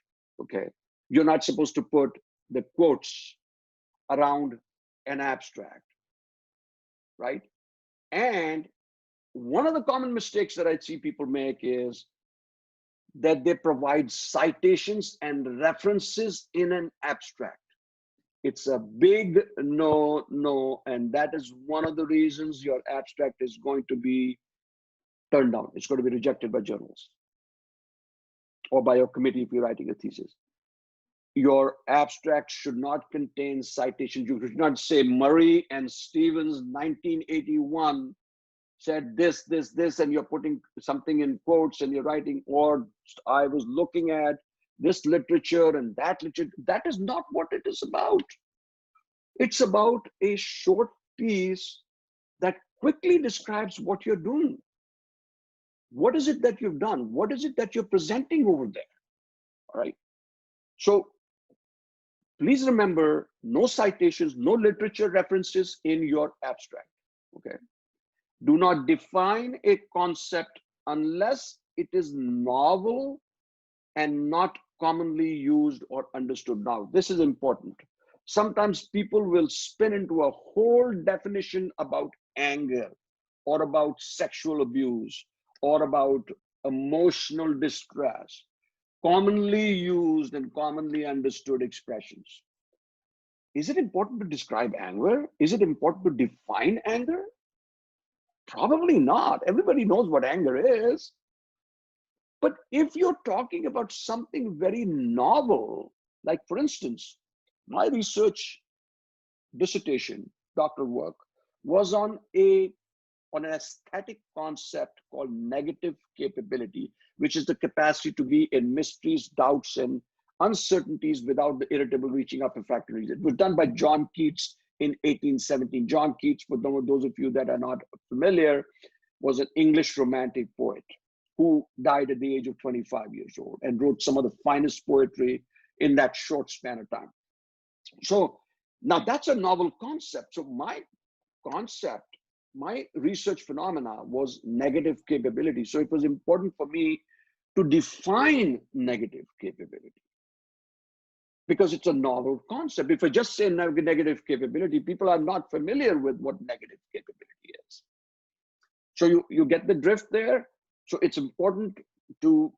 Okay, you're not supposed to put the quotes around an abstract, right? And one of the common mistakes that I see people make is that they provide citations and references in an abstract. It's a big no, and that is one of the reasons your abstract is going to be turned down. It's going to be rejected by journals or by your committee if you're writing a thesis. Your abstract should not contain citations. You should not say Murray and Stevens 1981 said this, and you're putting something in quotes and you're writing, or I was looking at this literature and that literature. That is not what it is about. It's about a short piece that quickly describes what you're doing. What is it that you've done? What is it that you're presenting over there? All right. So please remember, no citations, no literature references in your abstract. Okay. Do not define a concept unless it is novel and not commonly used or understood. Now, this is important. Sometimes people will spin into a whole definition about anger or about sexual abuse or about emotional distress, commonly used and commonly understood expressions. Is it important to describe anger? Is it important to define anger? Probably not. Everybody knows what anger is. But if you're talking about something very novel, like for instance, my research dissertation, doctoral work, was on an aesthetic concept called negative capability, which is the capacity to be in mysteries, doubts, and uncertainties without the irritable reaching up of factories. It was done by John Keats in 1817. John Keats, for those of you that are not familiar, was an English romantic poet who died at the age of 25 years old and wrote some of the finest poetry in that short span of time. So now that's a novel concept. So my concept my research phenomena was negative capability. So it was important for me to define negative capability, because it's a novel concept. If I just say negative capability, people are not familiar with what negative capability is. So you get the drift there. So it's important to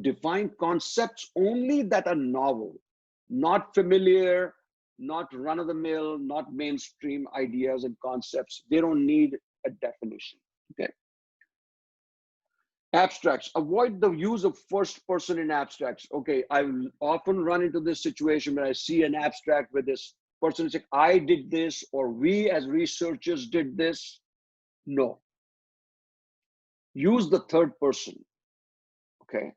define concepts only that are novel, not familiar, not run-of-the-mill, not mainstream ideas and concepts. They don't need a definition, okay? Abstracts, avoid the use of first person in abstracts. Okay, I often run into this situation where I see an abstract where this person is like, I did this, or we as researchers did this. No. Use the third person, okay?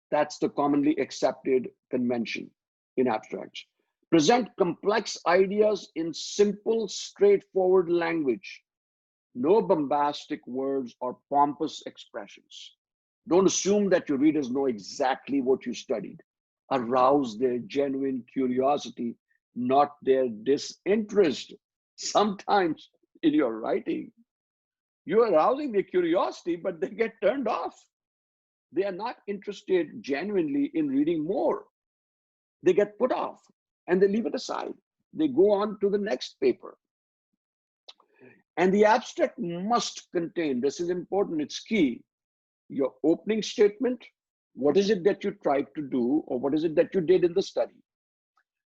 That's the commonly accepted convention in abstracts. Present complex ideas in simple, straightforward language. No bombastic words or pompous expressions. Don't assume that your readers know exactly what you studied. Arouse their genuine curiosity, not their disinterest. Sometimes in your writing, you're arousing their curiosity, but they get turned off. They are not interested genuinely in reading more. They get put off and they leave it aside. They go on to the next paper. And the abstract must contain, this is important, it's key, your opening statement. What is it that you tried to do, or what is it that you did in the study?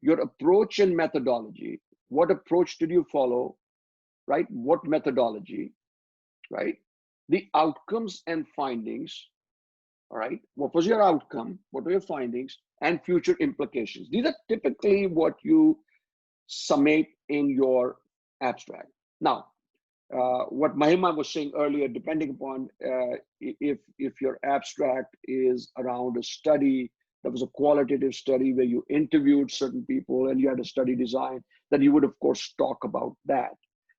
Your approach and methodology. What approach did you follow, right? What methodology, right? The outcomes and findings, all right? What was your outcome? What were your findings? And future implications. These are typically what you summate in your abstract. Now, what Mahima was saying earlier, depending upon if your abstract is around a study that was a qualitative study where you interviewed certain people and you had a study design, then you would of course talk about that.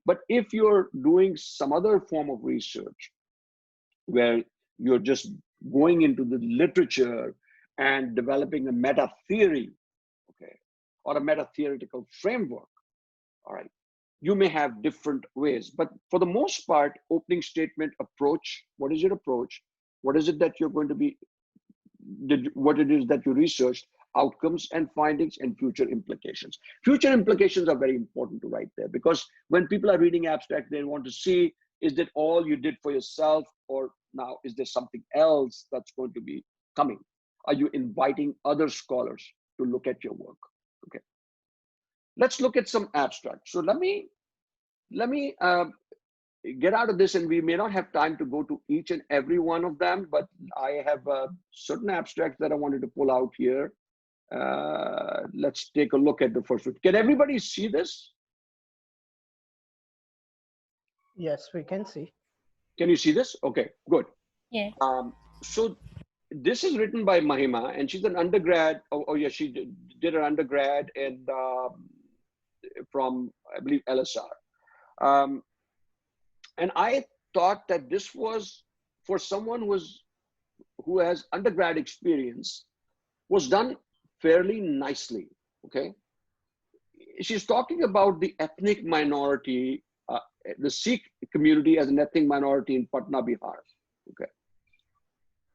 But if you're doing some other form of research where you're just going into the literature and developing a meta theory, okay, or a meta theoretical framework, all right, you may have different ways. But for the most part, opening statement, approach, what is your approach? What is it that you're going to be, what it is that you researched, outcomes and findings, and future implications. Future implications are very important to write there, because when people are reading abstract, they want to see, is that all you did for yourself, or now is there something else that's going to be coming? Are you inviting other scholars to look at your work? Okay. Let's look at some abstracts. So let me get out of this, and we may not have time to go to each and every one of them, but I have certain abstracts that I wanted to pull out here. Let's take a look at the first one. Can everybody see this? Yes, we can see. Can you see this? Okay, good. Yes. So this is written by Mahima, and she's an undergrad. Oh yeah, she did her undergrad and from, I believe, LSR. And I thought that this was, for someone who has undergrad experience, was done fairly nicely, okay? She's talking about the ethnic minority, the Sikh community as an ethnic minority in Patna, Bihar, okay?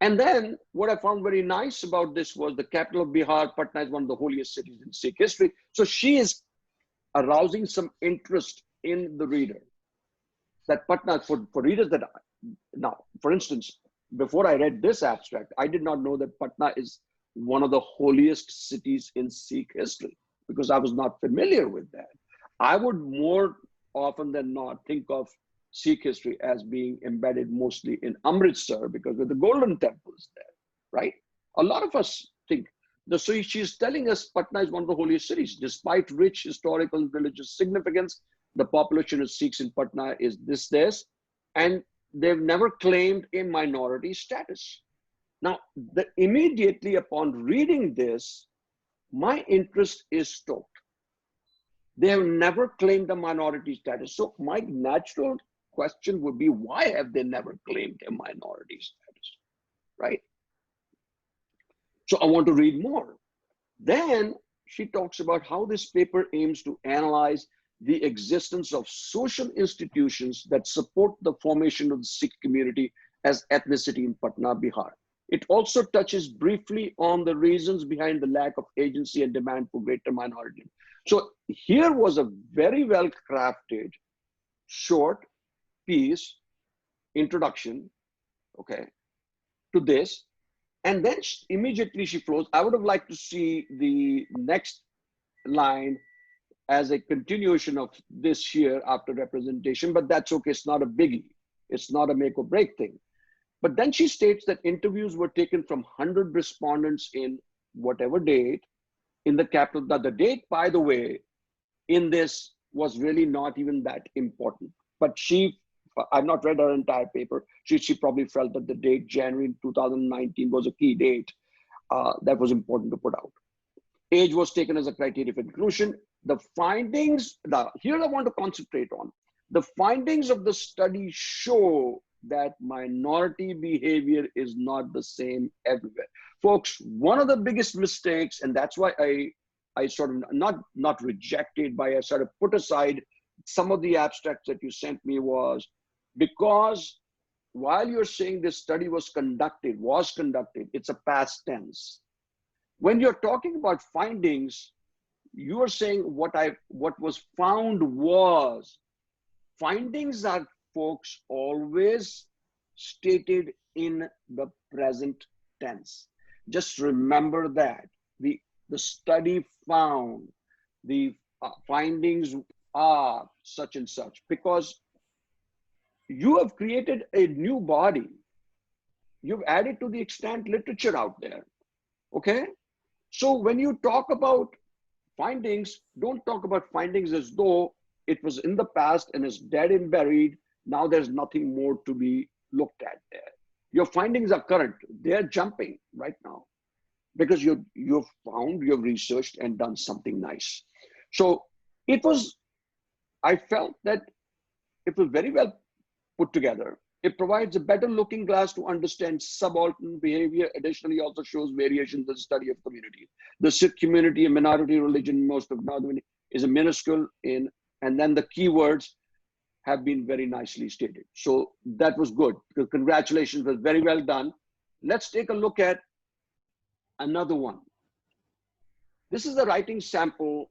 And then what I found very nice about this was the capital of Bihar, Patna, is one of the holiest cities in Sikh history. So she is arousing some interest in the reader. That Patna, for readers that, now, for instance, before I read this abstract, I did not know that Patna is one of the holiest cities in Sikh history, because I was not familiar with that. I would more often than not think of Sikh history as being embedded mostly in Amritsar, because of the Golden Temple is there, right? A lot of us think, so she's telling us Patna is one of the holiest cities, despite rich historical and religious significance. The population of Sikhs in Patna is this, and they've never claimed a minority status. Now, immediately upon reading this, my interest is stoked. They have never claimed a minority status. So my natural question would be, why have they never claimed a minority status, right? So I want to read more. Then she talks about how this paper aims to analyze the existence of social institutions that support the formation of the Sikh community as ethnicity in Patna, Bihar. It also touches briefly on the reasons behind the lack of agency and demand for greater minority. So here was a very well crafted, short piece, introduction, okay, to this. And then immediately she flows. I would have liked to see the next line as a continuation of this here after representation, but that's okay. It's not a biggie. It's not a make or break thing. But then she states that interviews were taken from 100 respondents in whatever date in the capital. That the date, by the way, in this was really not even that important. But I've not read her entire paper. She probably felt that the date January 2019 was a key date that was important to put out. Age was taken as a criteria for inclusion. The findings, here I want to concentrate on. The findings of the study show that minority behavior is not the same everywhere. Folks, one of the biggest mistakes, and that's why I sort of not rejected, but I sort of put aside some of the abstracts that you sent me, was because while you're saying this study was conducted, it's a past tense. When you're talking about findings, you are saying what was found was. Findings are, folks, always stated in the present tense. Just remember that. The study found, the findings are such and such, because you have created a new body. You've added to the extant literature out there, okay? So when you talk about findings, don't talk about findings as though it was in the past and is dead and buried. Now there's nothing more to be looked at there. Your findings are current. They're jumping right now because you've found, you've researched and done something nice. So I felt that it was very well put together. It provides a better looking glass to understand subaltern behavior. Additionally, also shows variations in the study of communities. The Sikh community, a minority religion, most of North India, is a minuscule in, and then the keywords have been very nicely stated. So that was good. Congratulations, was very well done. Let's take a look at another one. This is a writing sample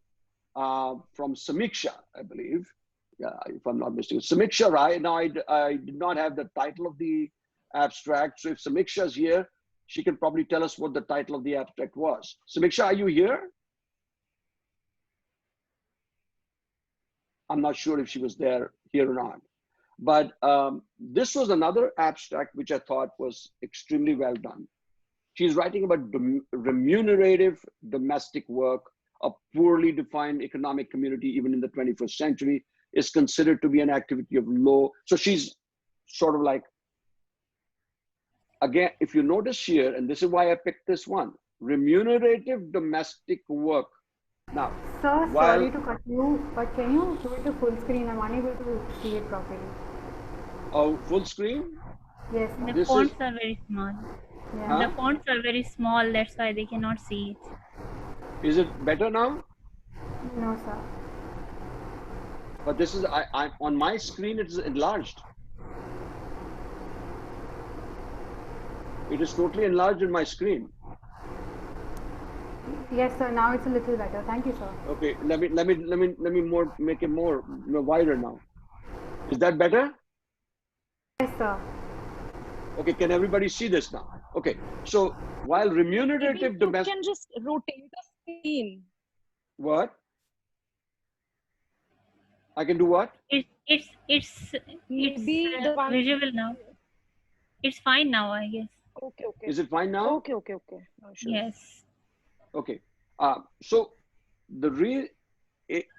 from Samiksha, I believe. Yeah, if I'm not mistaken. Samiksha Rai. Now, I did not have the title of the abstract. So if Samiksha is here, she can probably tell us what the title of the abstract was. Samiksha, are you here? I'm not sure if she was here or not. But this was another abstract which I thought was extremely well done. She's writing about remunerative domestic work. A poorly defined economic community, even in the 21st century, is considered to be an activity of low. So she's sort of like, again, if you notice here, and this is why I picked this one, remunerative domestic work. Now, sir, sorry to cut you, but can you do it to full screen? I'm unable to see it properly. Oh, full screen? Yes. The fonts are very small. Yeah. Huh? The fonts are very small, that's why they cannot see it. Is it better now? No, sir. But this is, I on my screen, it is enlarged. It is totally enlarged in my screen. Yes, sir. Now it's a little better. Thank you, sir. Okay, let me make it more wider now. Is that better? Yes, sir. Okay, can everybody see this now? Okay, so while remunerative domestic, you can just rotate the screen. What? I can do what? It's visible now. It's fine now, I guess. Okay. Is it fine now? Okay. No issues. Yes. Okay. So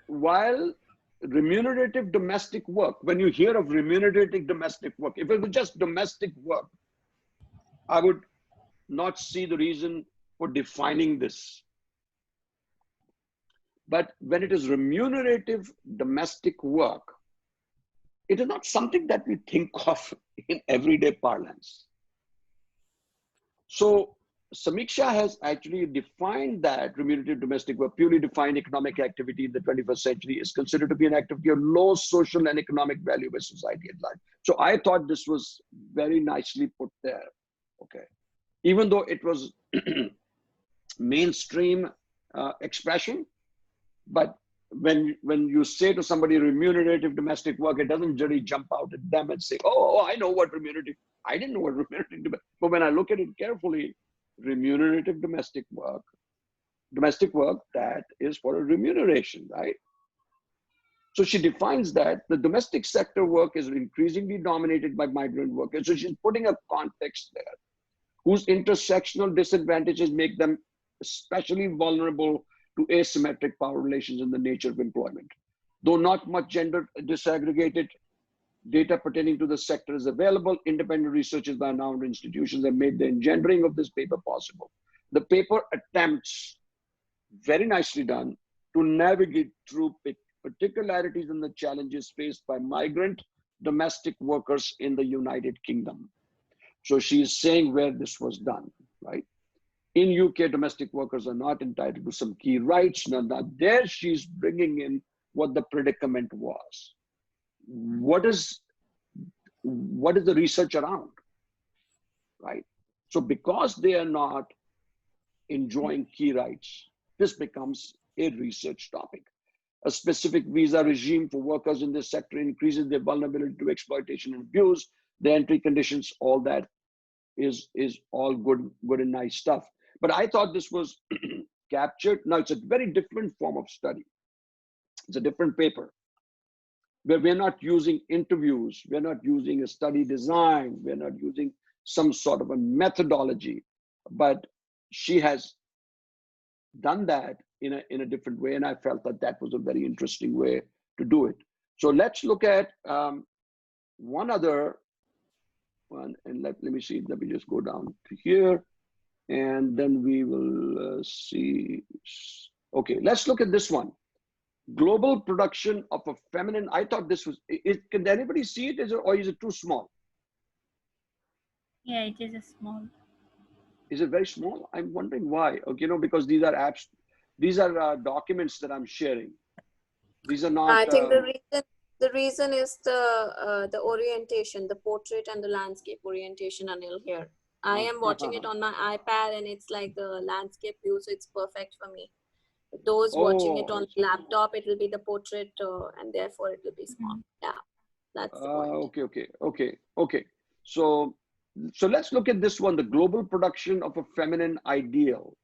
while remunerative domestic work, when you hear of remunerative domestic work, if it was just domestic work, I would not see the reason for defining this. But when it is remunerative domestic work, it is not something that we think of in everyday parlance. So Samiksha has actually defined that remunerative domestic work, purely defined economic activity in the 21st century, is considered to be an activity of low social and economic value by society at large. So I thought this was very nicely put there. Okay, even though it was mainstream expression, but when you say to somebody remunerative domestic work, it doesn't really jump out at them and say, oh, I know what remunerative. I didn't know what remunerative. But when I look at it carefully, remunerative domestic work that is for a remuneration, right? So she defines that the domestic sector work is increasingly dominated by migrant workers. So she's putting a context there whose intersectional disadvantages make them especially vulnerable to asymmetric power relations in the nature of employment. Though not much gender disaggregated data pertaining to the sector is available, independent researchers by renowned institutions have made the engendering of this paper possible. The paper attempts, very nicely done, to navigate through particularities and the challenges faced by migrant domestic workers in the United Kingdom. So she's saying where this was done, right? In UK, domestic workers are not entitled to some key rights. Now there she's bringing in what the predicament was. What is the research around, right? So because they are not enjoying key rights, this becomes a research topic. A specific visa regime for workers in this sector increases their vulnerability to exploitation and abuse. The entry conditions, all that is all good and nice stuff. But I thought this was captured. Now it's a very different form of study. It's a different paper where we're not using interviews, we're not using a study design, we're not using some sort of a methodology, but she has done that in a different way, and I felt that that was a very interesting way to do it. So let's look at one other one, and let me see, let me just go down to here, and then we will see. Okay, let's look at this one. Global production of a feminine. I thought this was, can anybody see it, or is it too small? Yeah, it is a small. Is it very small? I'm wondering why. Okay, you know, because these are apps, these are documents that I'm sharing. These are not. I think the reason is the orientation, the portrait and the landscape orientation, Anil, here. I am watching it on my iPad and it's like the landscape view, so it's perfect for me. Those watching it on the laptop, it will be the portrait and therefore it will be small. Yeah, that's the point. Okay. So let's look at this one, the global production of a feminine ideal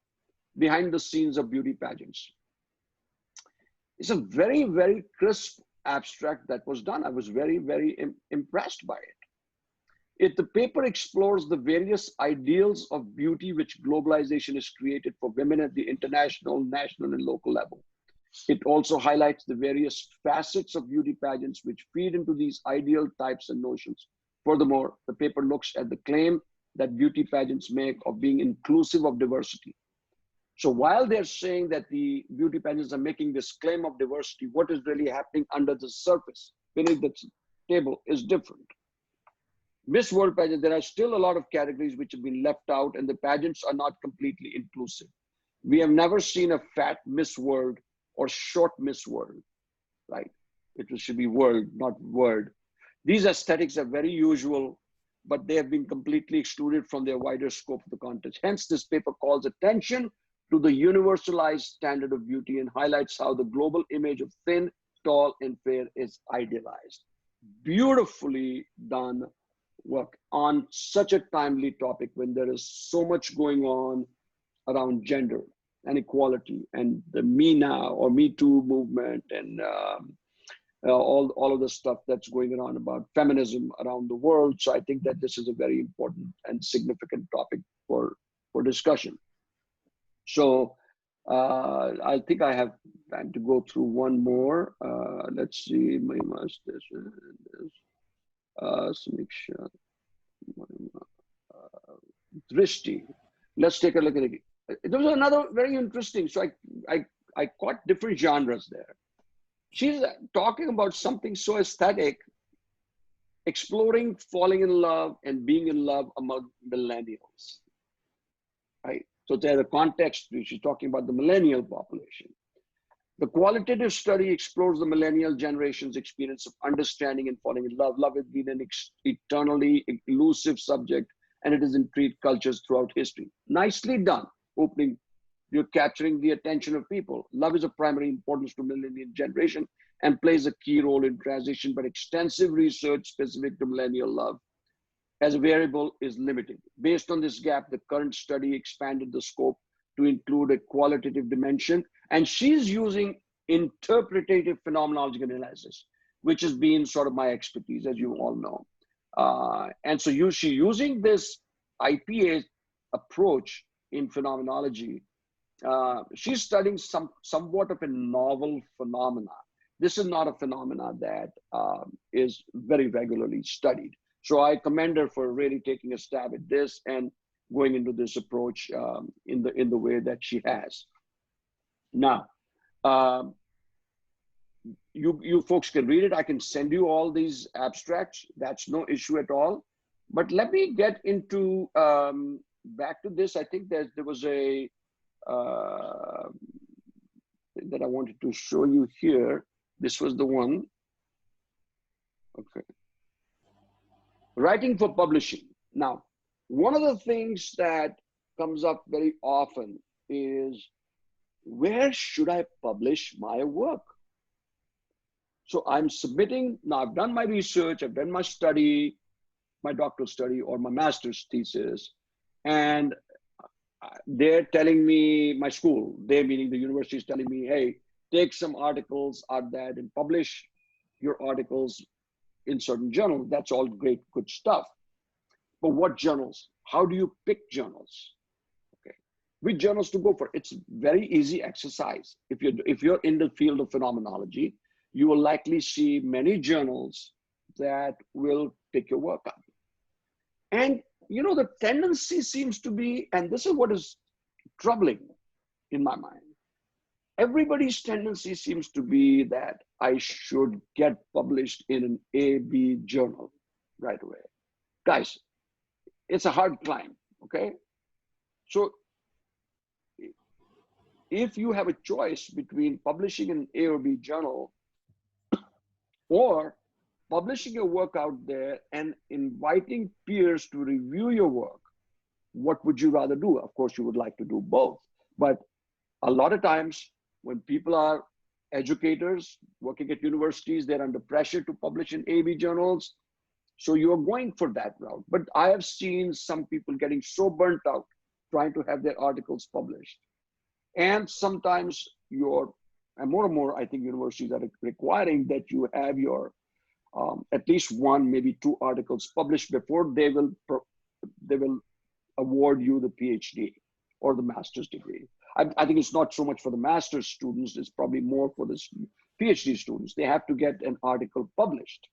behind the scenes of beauty pageants. It's a very, very crisp abstract that was done. I was very, very impressed by it. The paper explores the various ideals of beauty which globalization has created for women at the international, national, and local level. It also highlights the various facets of beauty pageants which feed into these ideal types and notions. Furthermore, the paper looks at the claim that beauty pageants make of being inclusive of diversity. So while they're saying that the beauty pageants are making this claim of diversity, what is really happening under the surface, beneath the table, is different. Miss World pageant, there are still a lot of categories which have been left out, and the pageants are not completely inclusive. We have never seen a fat Miss World or short Miss World, right? It should be world, not word. These aesthetics are very usual, but they have been completely excluded from their wider scope of the contest. Hence, this paper calls attention to the universalized standard of beauty and highlights how the global image of thin, tall, and fair is idealized. Beautifully done work on such a timely topic when there is so much going on around gender and equality and the Me Now or Me Too movement and all of the stuff that's going on about feminism around the world. So I think that this is a very important and significant topic for discussion. So I think I have time to go through one more. Let's see, my master, Samiksha, Drishti. Let's take a look at it. There was another very interesting. So I caught different genres there. She's talking about something so aesthetic, exploring falling in love and being in love among millennials, right? So there's a context, she's talking about the millennial population. The qualitative study explores the millennial generation's experience of understanding and falling in love. Love has been an eternally elusive subject, and it has intrigued cultures throughout history. Nicely done, opening. You're capturing the attention of people. Love is of primary importance to millennial generation and plays a key role in transition, but extensive research specific to millennial love as a variable is limited. Based on this gap, the current study expanded the scope to include a qualitative dimension, and she's using interpretative phenomenological analysis, which has been sort of my expertise, as you all know. And so she's using this IPA approach in phenomenology. She's studying somewhat of a novel phenomena. This is not a phenomena that is very regularly studied. So I commend her for really taking a stab at this and going into this approach in the way that she has. Now, you folks can read it. I can send you all these abstracts. That's no issue at all. But let me get into back to this. I think there was a that I wanted to show you here. This was the one. Okay. Writing for publishing. Now, one of the things that comes up very often is, where should I publish my work? So I'm submitting, now I've done my research, I've done my study, my doctoral study or my master's thesis, and they're telling me, my school, they meaning the university, is telling me, hey, take some articles out there and publish your articles in certain journals. That's all great, good stuff. But what journals? How do you pick journals? Okay, which journals to go for? It's very easy exercise. If you're in the field of phenomenology, you will likely see many journals that will pick your work up. And you know, the tendency seems to be, and this is what is troubling in my mind, everybody's tendency seems to be that I should get published in an A-B journal right away. Guys, it's a hard climb, okay? So if you have a choice between publishing in an A or B journal or publishing your work out there and inviting peers to review your work, what would you rather do? Of course, you would like to do both. But a lot of times when people are educators working at universities, they're under pressure to publish in A-B journals. So you're going for that route. But I have seen some people getting so burnt out trying to have their articles published. And sometimes and more, I think universities are requiring that you have your at least one, maybe two articles published before they will award you the PhD or the master's degree. I think it's not so much for the master's students, it's probably more for the PhD students. They have to get an article published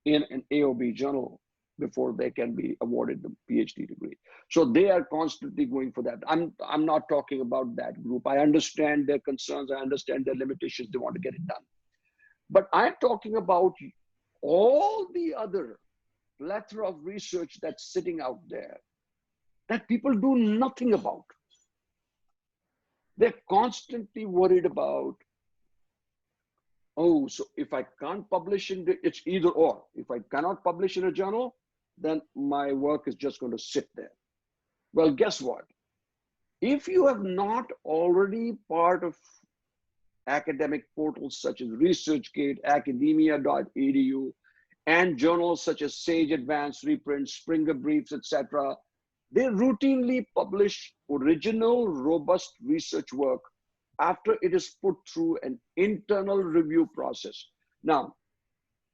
in an A or B journal before they can be awarded the PhD degree. So they are constantly going for that. I'm not talking about that group. I understand their concerns, I understand their limitations, they want to get it done. But I'm talking about all the other plethora of research that's sitting out there that people do nothing about. They're constantly worried about, oh, so if I can't publish it's either or. If I cannot publish in a journal, then my work is just going to sit there. Well, guess what? If you have not already part of academic portals such as ResearchGate, academia.edu, and journals such as Sage Advanced Reprints, Springer Briefs, etc., they routinely publish original, robust research work after it is put through an internal review process. Now,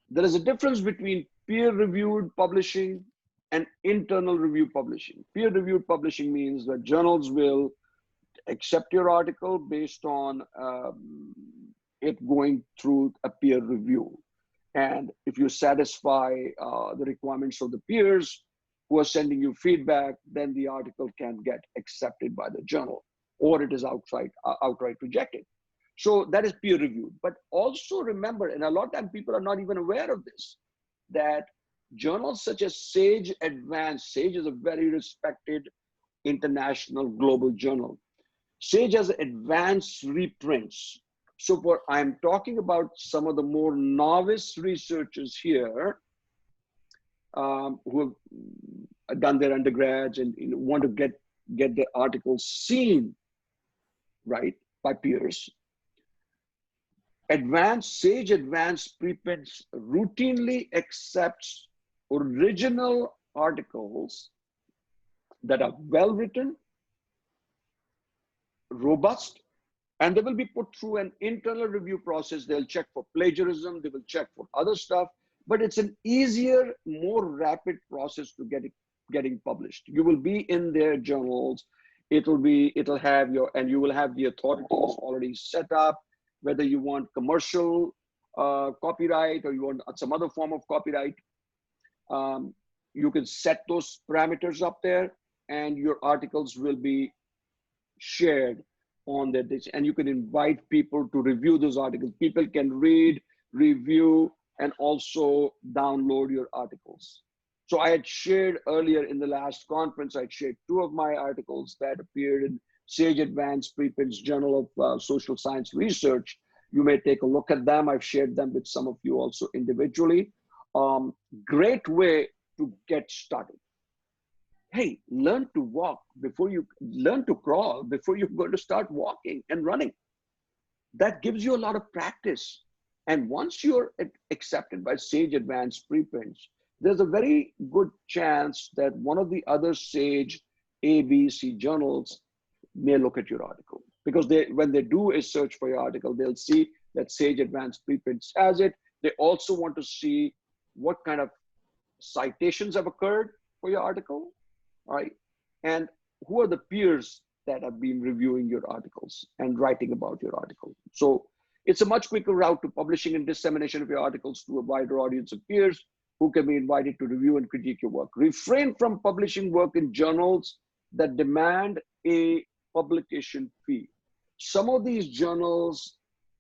there is a difference between peer-reviewed publishing and internal review publishing. Peer-reviewed publishing means that journals will accept your article based on it going through a peer review. And if you satisfy the requirements of the peers who are sending you feedback, then the article can get accepted by the journal, or it is outright rejected. So that is peer reviewed. But also remember, and a lot of times people are not even aware of this, that journals such as Sage Advanced, Sage is a very respected international global journal. Sage has advanced reprints. So I'm talking about some of the more novice researchers here who have done their undergrads and want to get their articles seen, right, by peers. Sage advanced preprints routinely accepts original articles that are well written, robust, and they will be put through an internal review process. They'll check for plagiarism, they will check for other stuff, but it's an easier, more rapid process to getting published. You will be in their journals. It'll have and you will have the authorities already set up, whether you want commercial copyright or you want some other form of copyright. You can set those parameters up there and your articles will be shared on that, and you can invite people to review those articles. People can read, review, and also download your articles. So I had shared earlier in the last conference, I shared 2 of my articles that appeared in Sage Advanced Preprints Journal of Social Science Research. You may take a look at them. I've shared them with some of you also individually. Great way to get started. Hey, learn to walk before you learn to crawl before you're going to start walking and running. That gives you a lot of practice. And once you're accepted by Sage Advanced Preprints, there's a very good chance that one of the other Sage A, B, C journals may look at your article, because when they do a search for your article, they'll see that Sage Advanced Preprints has it. They also want to see what kind of citations have occurred for your article. All right, and who are the peers that have been reviewing your articles and writing about your article. So it's a much quicker route to publishing and dissemination of your articles to a wider audience of peers who can be invited to review and critique your work. Refrain from publishing work in journals that demand a publication fee. Some of these journals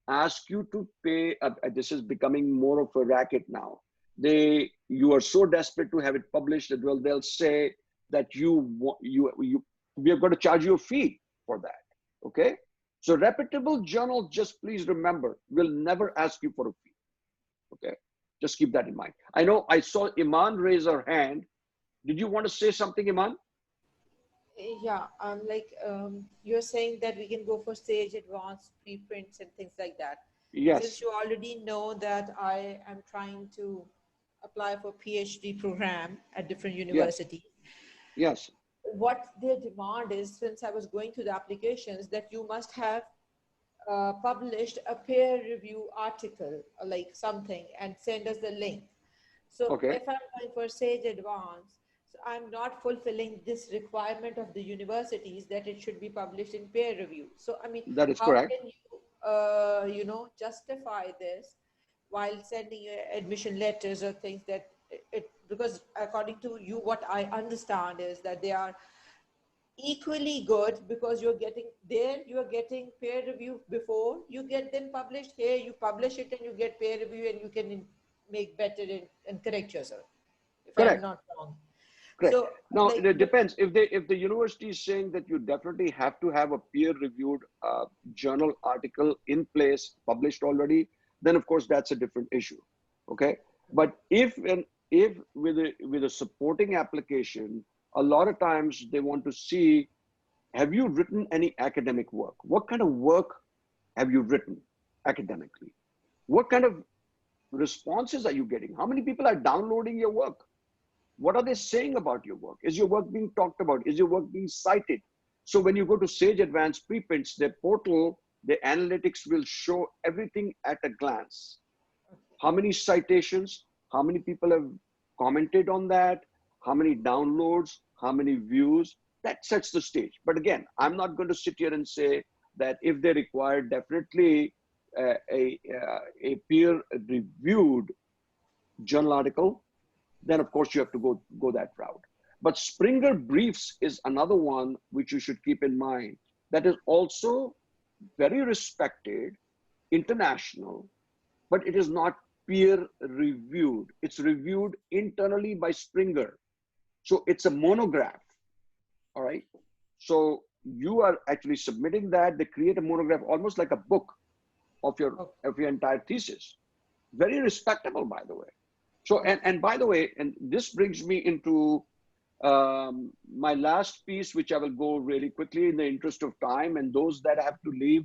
ask you to pay, this is becoming more of a racket now. You are so desperate to have it published that they'll say that we are going to charge you a fee for that, okay? So reputable journals, just please remember, will never ask you for a fee, okay? Just keep that in mind. I know I saw Iman raise her hand. Did you want to say something, Iman? Yeah, you're saying that we can go for Sage Advanced preprints and things like that. Yes. Since you already know that I am trying to apply for PhD program at different universities. Yes. What their demand is, since I was going through the applications, that you must have published a peer review article, like something, and send us the link. So if I'm going for Sage Advanced, so I'm not fulfilling this requirement of the universities that it should be published in peer review. So I mean, that is how correct. Can you, justify this while sending admission letters or things that because according to you, what I understand is that they are equally good, because you're getting peer review before you get them published. Here you publish it and you get peer review, and you can make better and correct yourself if I'm not wrong. Correct. So now it depends. If the university is saying that you definitely have to have a peer reviewed journal article in place, published already, then of course that's a different issue. Okay. But if with a supporting application, a lot of times they want to see, have you written any academic work? What kind of work have you written academically? What kind of responses are you getting? How many people are downloading your work? What are they saying about your work? Is your work being talked about? Is your work being cited? So when you go to Sage Advanced Preprints, their portal, the analytics will show everything at a glance. How many citations? How many people have commented on that? How many downloads? How many views? That sets the stage. But again, I'm not going to sit here and say that if they require definitely a peer-reviewed journal article, then of course you have to go that route. But Springer Briefs is another one which you should keep in mind. That is also very respected, international, but it is not peer-reviewed. It's reviewed internally by Springer. So it's a monograph, all right? So you are actually submitting that. They create a monograph, almost like a book of your entire thesis. Very respectable, by the way. So, and by the way, and this brings me into my last piece, which I will go really quickly in the interest of time, and those that have to leave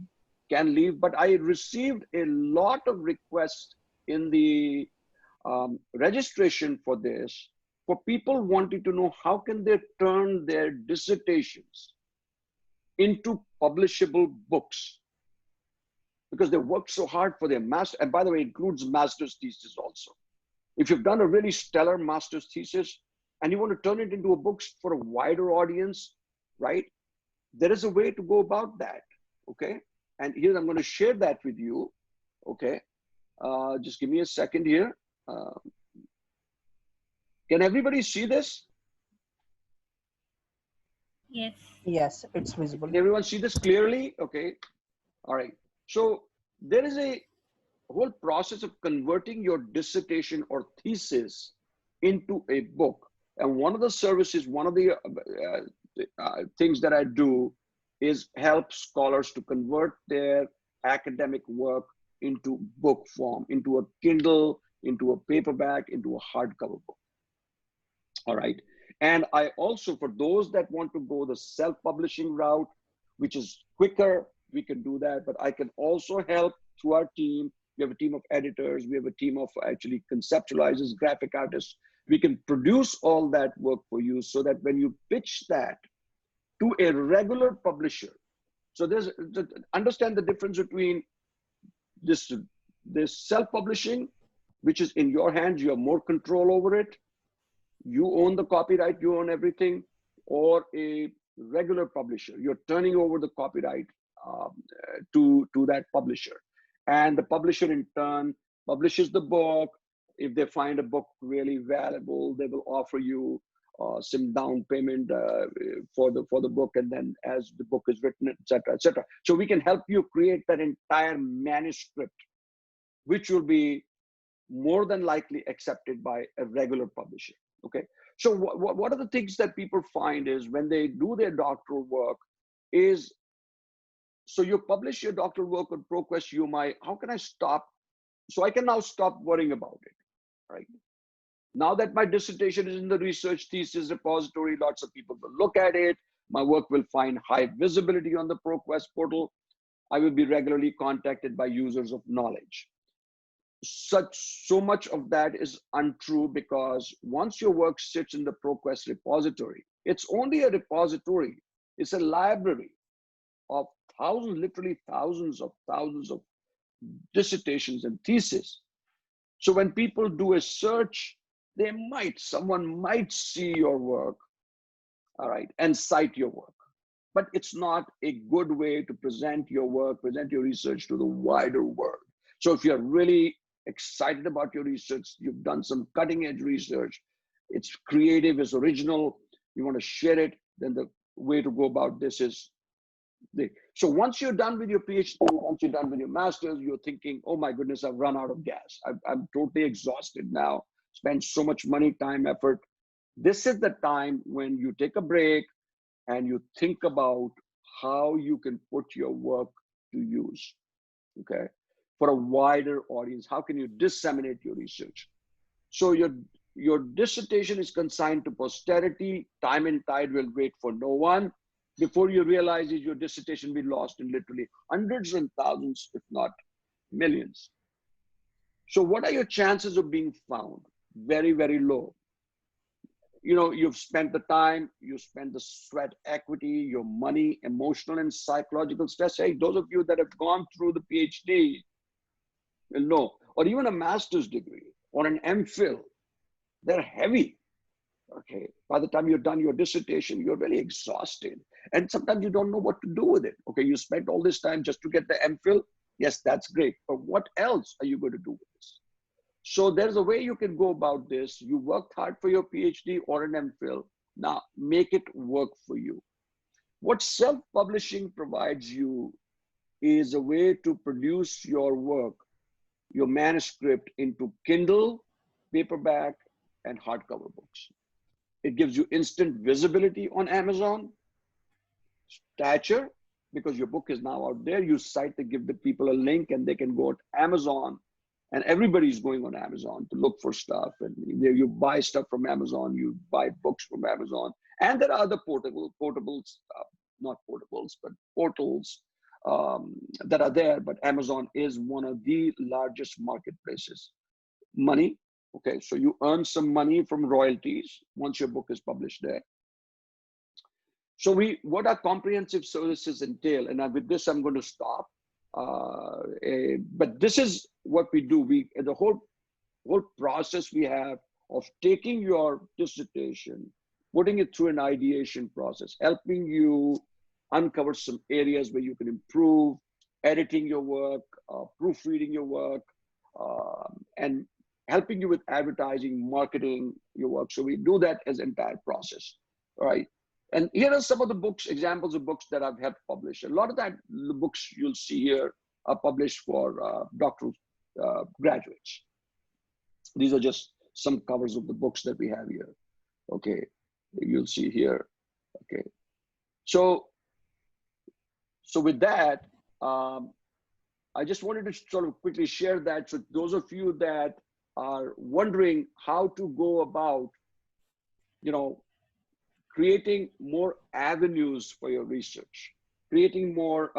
can leave. But I received a lot of requests in the registration for this, for people wanting to know how can they turn their dissertations into publishable books, because they worked so hard for their master. And by the way, it includes master's thesis also. If you've done a really stellar master's thesis and you want to turn it into a book for a wider audience, right? There is a way to go about that, okay? And here I'm going to share that with you, okay? Just give me a second here. Can everybody see this? Yes. Yes, it's visible. Can everyone see this clearly? Okay. All right. So there is a whole process of converting your dissertation or thesis into a book. And one of the services, one of the things that I do is help scholars to convert their academic work into book form, into a Kindle, into a paperback, into a hardcover book. All right. And I also, for those that want to go the self-publishing route, which is quicker, we can do that. But I can also help through our team. We have a team of editors. We have a team of actually conceptualizers, graphic artists. We can produce all that work for you so that when you pitch that to a regular publisher, so there's, understand the difference between this self-publishing, which is in your hands, you have more control over it. You own the copyright, you own everything, or a regular publisher. You're turning over the copyright to that publisher. And the publisher in turn publishes the book. If they find a book really valuable, they will offer you some down payment for the book, and then as the book is written, etc., etc. So we can help you create that entire manuscript, which will be more than likely accepted by a regular publisher. Okay. So what are the things that people find is when they do their doctoral work is, so you publish your doctoral work on ProQuest UMI, how can I stop? So I can now stop worrying about it, right? Now that my dissertation is in the research thesis repository, lots of people will look at it. My work will find high visibility on the ProQuest portal. I will be regularly contacted by users of knowledge. So much of that is untrue, because once your work sits in the ProQuest repository, it's only a repository. It's a library of thousands, literally thousands of dissertations and theses. So when people do a search, someone might see your work, all right, and cite your work. But it's not a good way to present your work, present your research to the wider world. So if you're really excited about your research, you've done some cutting edge research, it's creative, it's original, you want to share it, then the way to go about this is so once you're done with your PhD, once you're done with your master's, you're thinking, oh my goodness, I've run out of gas. I'm totally exhausted now, spent so much money, time, effort. This is the time when you take a break and you think about how you can put your work to use, okay? For a wider audience, how can you disseminate your research? So your dissertation is consigned to posterity. Time and tide will wait for no one. Before you realize it, your dissertation will be lost in literally hundreds and thousands, if not millions. So what are your chances of being found? Very, very low. You know, you've spent the time, you spent the sweat equity, your money, emotional and psychological stress. Hey, those of you that have gone through the PhD will know, or even a master's degree or an MPhil, they're heavy. Okay, by the time you're done your dissertation, you're really exhausted. And sometimes you don't know what to do with it. Okay, you spent all this time just to get the MPhil. Yes, that's great. But what else are you going to do with this? So there's a way you can go about this. You worked hard for your PhD or an MPhil. Now make it work for you. What self-publishing provides you is a way to produce your work, your manuscript, into Kindle, paperback, and hardcover books. It gives you instant visibility on Amazon. stature, because your book is now out there. You cite to give the people a link, and they can go to Amazon, and everybody's going on Amazon to look for stuff. And there you buy stuff from Amazon, you buy books from Amazon, and there are other portables, not portables, but portals that are there. But Amazon is one of the largest marketplaces. Money, okay, so you earn some money from royalties once your book is published there. So what our comprehensive services entail, and with this I'm going to stop. But this is what we do. The whole process we have of taking your dissertation, putting it through an ideation process, helping you uncover some areas where you can improve, editing your work, proofreading your work, and helping you with advertising, marketing your work. So we do that as an entire process, all right? And here are some of the books, examples of books that I've helped publish. A lot of the books you'll see here are published for doctoral graduates. These are just some covers of the books that we have here. Okay, you'll see here. Okay, so with that, I just wanted to sort of quickly share that. So those of you that are wondering how to go about, creating more avenues for your research, creating more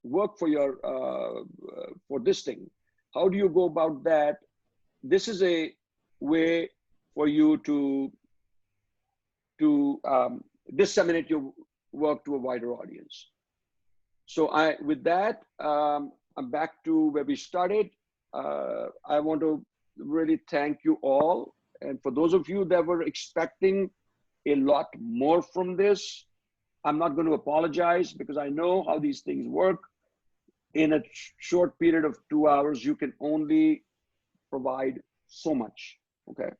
work for your for this thing. How do you go about that? This is a way for you to disseminate your work to a wider audience. So with that, I'm back to where we started. I want to really thank you all. And for those of you that were expecting a lot more from this, I'm not going to apologize, because I know how these things work. In a short period of 2 hours, you can only provide so much, okay?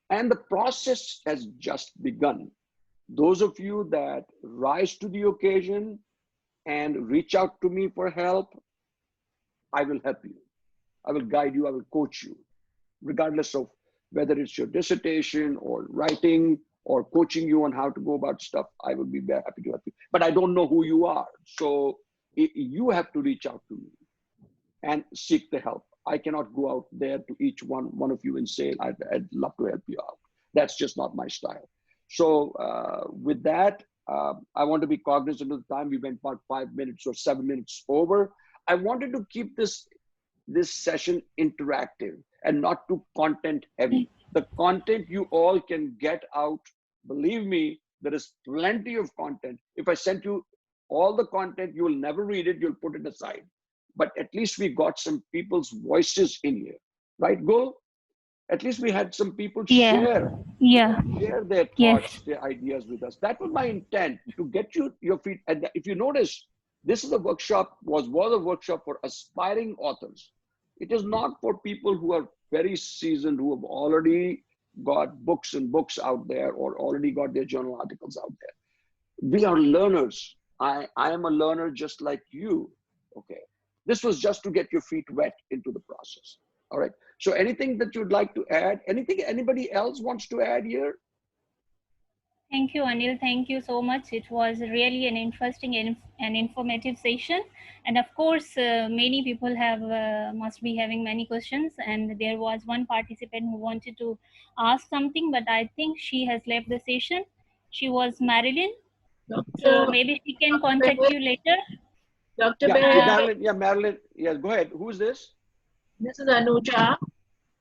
And the process has just begun. Those of you that rise to the occasion and reach out to me for help, I will help you. I will guide you, I will coach you, regardless of whether it's your dissertation or writing or coaching you on how to go about stuff. I will be very happy to help you. But I don't know who you are. So you have to reach out to me and seek the help. I cannot go out there to each one of you and say, I'd love to help you out. That's just not my style. So with that, I want to be cognizant of the time. We went about 5 minutes or 7 minutes over. I wanted to keep this session interactive and not too content heavy. The content you all can get out, believe me, there is plenty of content. If I sent you all the content, you will never read it, you'll put it aside. But at least we got some people's voices in here, right, Gul? At least we had some people share their thoughts, their ideas with us. That was my intent, to get your feet. And if you notice, this is a workshop, was a workshop for aspiring authors. It is not for people who are very seasoned, who have already got books and books out there or already got their journal articles out there. We are learners. I am a learner just like you, okay? This was just to get your feet wet into the process, all right? So anything that you'd like to add? Anything anybody else wants to add here? Thank you, Anil. Thank you so much. It was really an interesting and informative session. And of course, many people must be having many questions. And there was one participant who wanted to ask something, but I think she has left the session. She was Marilyn. So maybe she can contact you later. Dr. Marilyn. Yes, go ahead. Who's this? This is Anuja.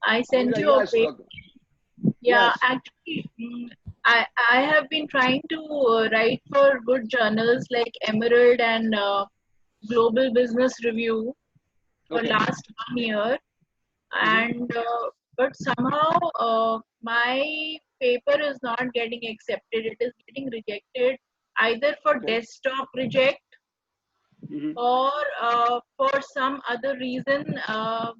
I sent you a page. Yeah, yes. Actually, I have been trying to write for good journals like Emerald and Global Business Review for last 1 year, and but somehow my paper is not getting accepted. It is getting rejected either for desktop reject or for some other reason. I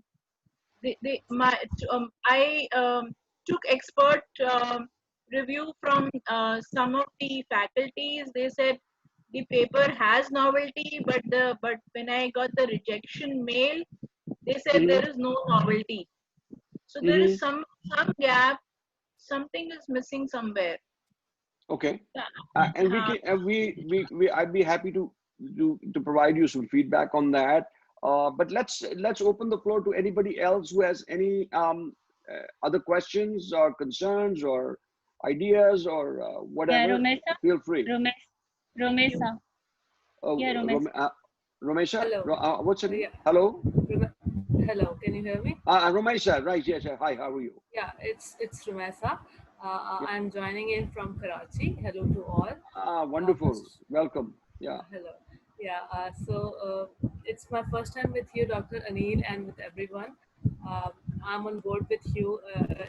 took expert review from some of the faculties. They said the paper has novelty, but when I got the rejection mail, they said there is no novelty. So there is some gap. Something is missing somewhere. Okay. And I'd be happy to provide you some feedback on that. But let's open the floor to anybody else who has any other questions or concerns or ideas or whatever. Yeah, Romesa. Feel free. Romesa. Oh, Yeah, Romesa. Romesa? Hello. What's your name? Yeah. Hello? Hello, can you hear me? Romesa, right, yes. Hi, how are you? Yeah, it's Rumesa. I'm joining in from Karachi. Hello to all. Wonderful. Welcome. Yeah. Hello. Yeah, it's my first time with you, Dr. Anil, and with everyone. I'm on board with you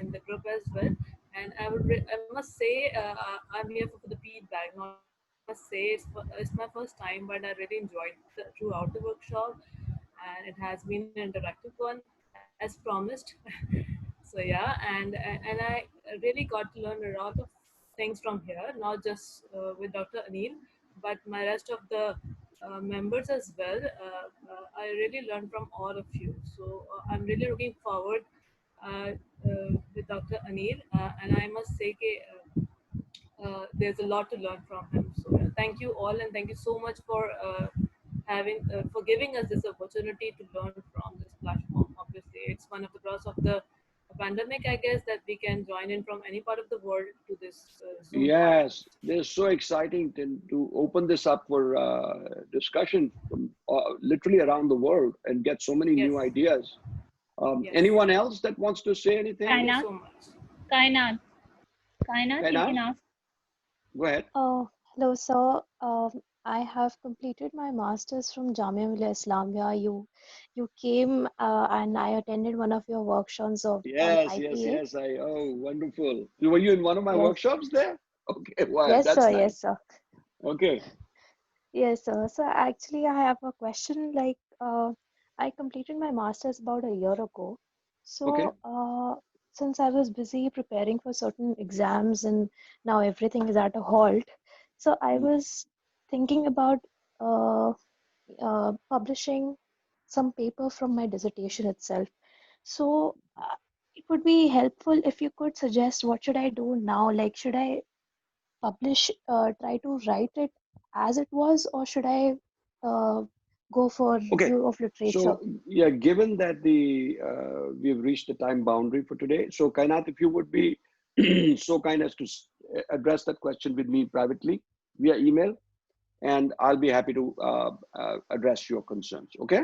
in the group as well. And I must say, I'm here for the feedback. Not I must say it's my first time, but I really enjoyed throughout the workshop, and it has been an interactive one as promised. So yeah, and I really got to learn a lot of things from here, not just with Dr. Anil, but my rest of the members as well. I really learned from all of you. So I'm really looking forward with Dr. Anil, and I must say there's a lot to learn from him. So thank you all, and thank you so much for for giving us this opportunity to learn from this platform. Obviously, it's one of the pros of the pandemic, I guess, that we can join in from any part of the world to this Zoom. Yes, it's so exciting to open this up for discussion from literally around the world and get so many new ideas. Anyone else that wants to say anything? Kainat, so much. Kainat, you can ask. Go ahead. Hello, sir. I have completed my master's from Jamia Millia Islamia. You came and I attended one of your workshops on Yes. IPA. Oh, wonderful. Were you in one of my workshops there? Okay, wow, Yes, that's sir. nice. Yes, sir. Okay. Yes, sir. So actually, I have a question. Like, I completed my master's about a year ago. So, since I was busy preparing for certain exams and now everything is at a halt, so I was thinking about publishing some paper from my dissertation itself. So, it would be helpful if you could suggest what should I do now? Like, should I publish, try to write it as it was, or should I go for review of literature? So yeah, given that we've reached the time boundary for today, so Kainat, if you would be so kind as to address that question with me privately via email, and I'll be happy to address your concerns. Okay?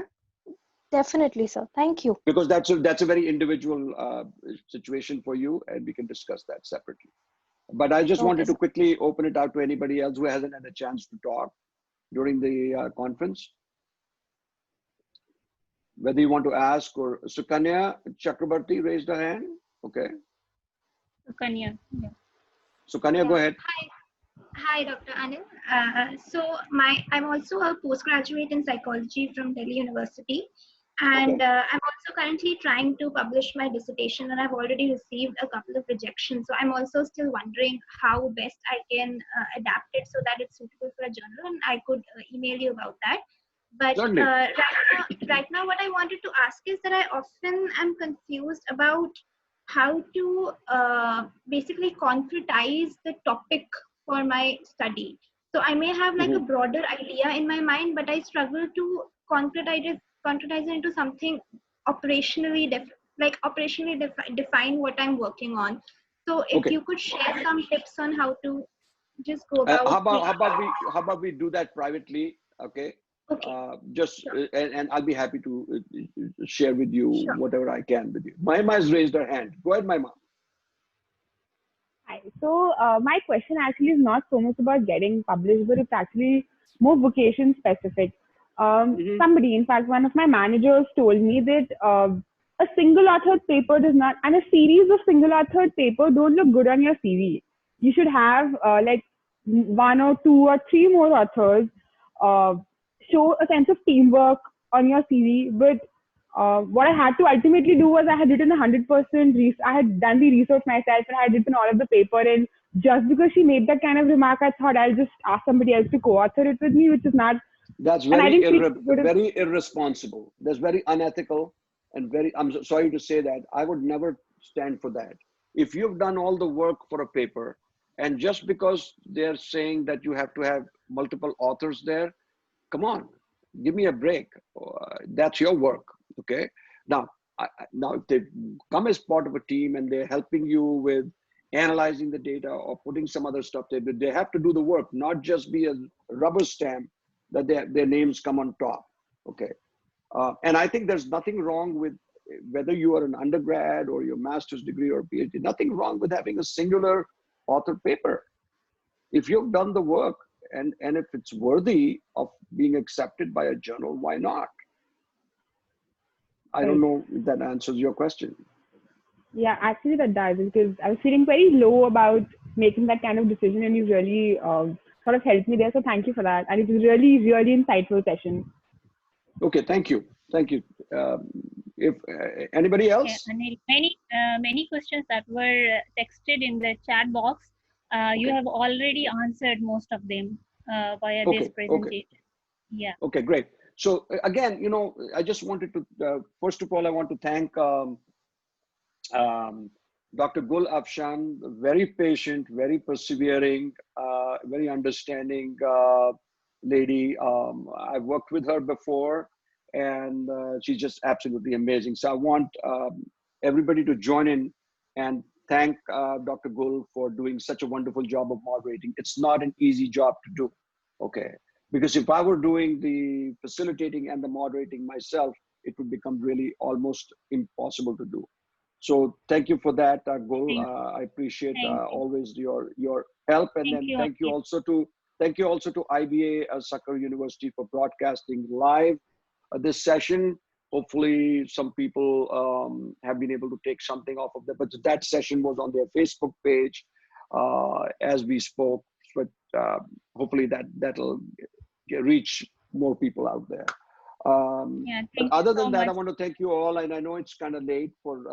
Definitely, sir. Thank you. Because that's a very individual situation for you, and we can discuss that separately. But I just wanted to quickly open it out to anybody else who hasn't had a chance to talk during the conference. Whether you want to ask or Sukanya Chakrabarti raised her hand. Okay. Sukanya. Yeah. Sukanya, go ahead. Hi, Dr. Anil. I'm also a postgraduate in psychology from Delhi University. And I'm also currently trying to publish my dissertation, and I've already received a couple of rejections. So I'm also still wondering how best I can adapt it so that it's suitable for a journal, and I could email you about that. But right now, what I wanted to ask is that I often am confused about how to basically concretize the topic for my study. So I may have like a broader idea in my mind, but I struggle to concretize it into something operationally define what I'm working on. So if you could share some tips on how to just go about how about we do that privately? Okay. And I'll be happy to share with you whatever I can with you. Maima has raised her hand. Go ahead, Maima. Hi. So my question actually is not so much about getting published, but it's actually more vocation specific. Somebody, in fact, one of my managers told me that a single authored paper does not, and a series of single authored paper don't look good on your CV. You should have like 1 or 2 or 3 more authors, show a sense of teamwork on your CV. But what I had to ultimately do was I had written 100%, I had done the research myself and I had written all of the paper. And just because she made that kind of remark, I thought I'll just ask somebody else to co-author it with me, which is not. That's very irresponsible. That's very unethical and I'm sorry to say that. I would never stand for that. If you've done all the work for a paper And just because they're saying that you have to have multiple authors there, come on, give me a break. That's your work, okay? Now, now if they come as part of a team and they're helping you with analyzing the data or putting some other stuff there, but they have to do the work, not just be a rubber stamp that their names come on top, okay? And I think there's nothing wrong with whether you are an undergrad or your master's degree or PhD, nothing wrong with having a singular author paper. If you've done the work and if it's worthy of being accepted by a journal, why not? I don't know if that answers your question. Yeah, actually that does, because I was feeling very low about making that kind of decision, and you really sort of helped me there. So thank you for that. And it was really, really insightful session. Okay, thank you. Thank you. If anybody else? Yeah, Anil, many questions that were texted in the chat box, you have already answered most of them via this presentation. Yeah. Okay, great. So again, you know, I just wanted to, first of all, I want to thank Dr. Gul Afshan, very patient, very persevering, very understanding lady. I've worked with her before, and she's just absolutely amazing. So I want everybody to join in and thank Dr. Gul for doing such a wonderful job of moderating. It's not an easy job to do, okay? Because if I were doing the facilitating and the moderating myself, it would become really almost impossible to do. So thank you for that, Gul. I appreciate always your help, and then thank you also to IBA Sakkar University for broadcasting live this session. Hopefully, some people have been able to take something off of that. But that session was on their Facebook page as we spoke. But hopefully that'll reach more people out there. But other than that, I want to thank you all, and I know it's kind of late for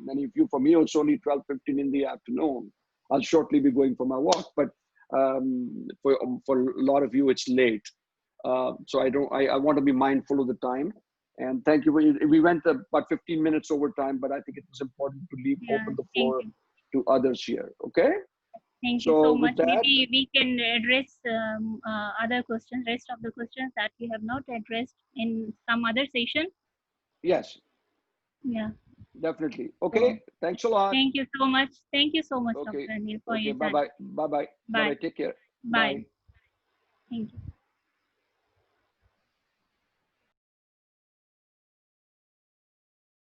many of you. For me, it's only 12:15 in the afternoon. I'll shortly be going for my walk, but for a lot of you, it's late. So I want to be mindful of the time. And thank you. We went about 15 minutes over time, but I think it was important to leave open the floor to others here. Okay. Thank you so much. Maybe we can address other questions, rest of the questions that we have not addressed in some other session. Yes. Yeah. Definitely. Okay. Thanks a lot. Thank you so much. Thank you so much, Dr. Anil, for your time. Bye-bye. Bye-bye. Bye-bye. Take care. Bye. Thank you.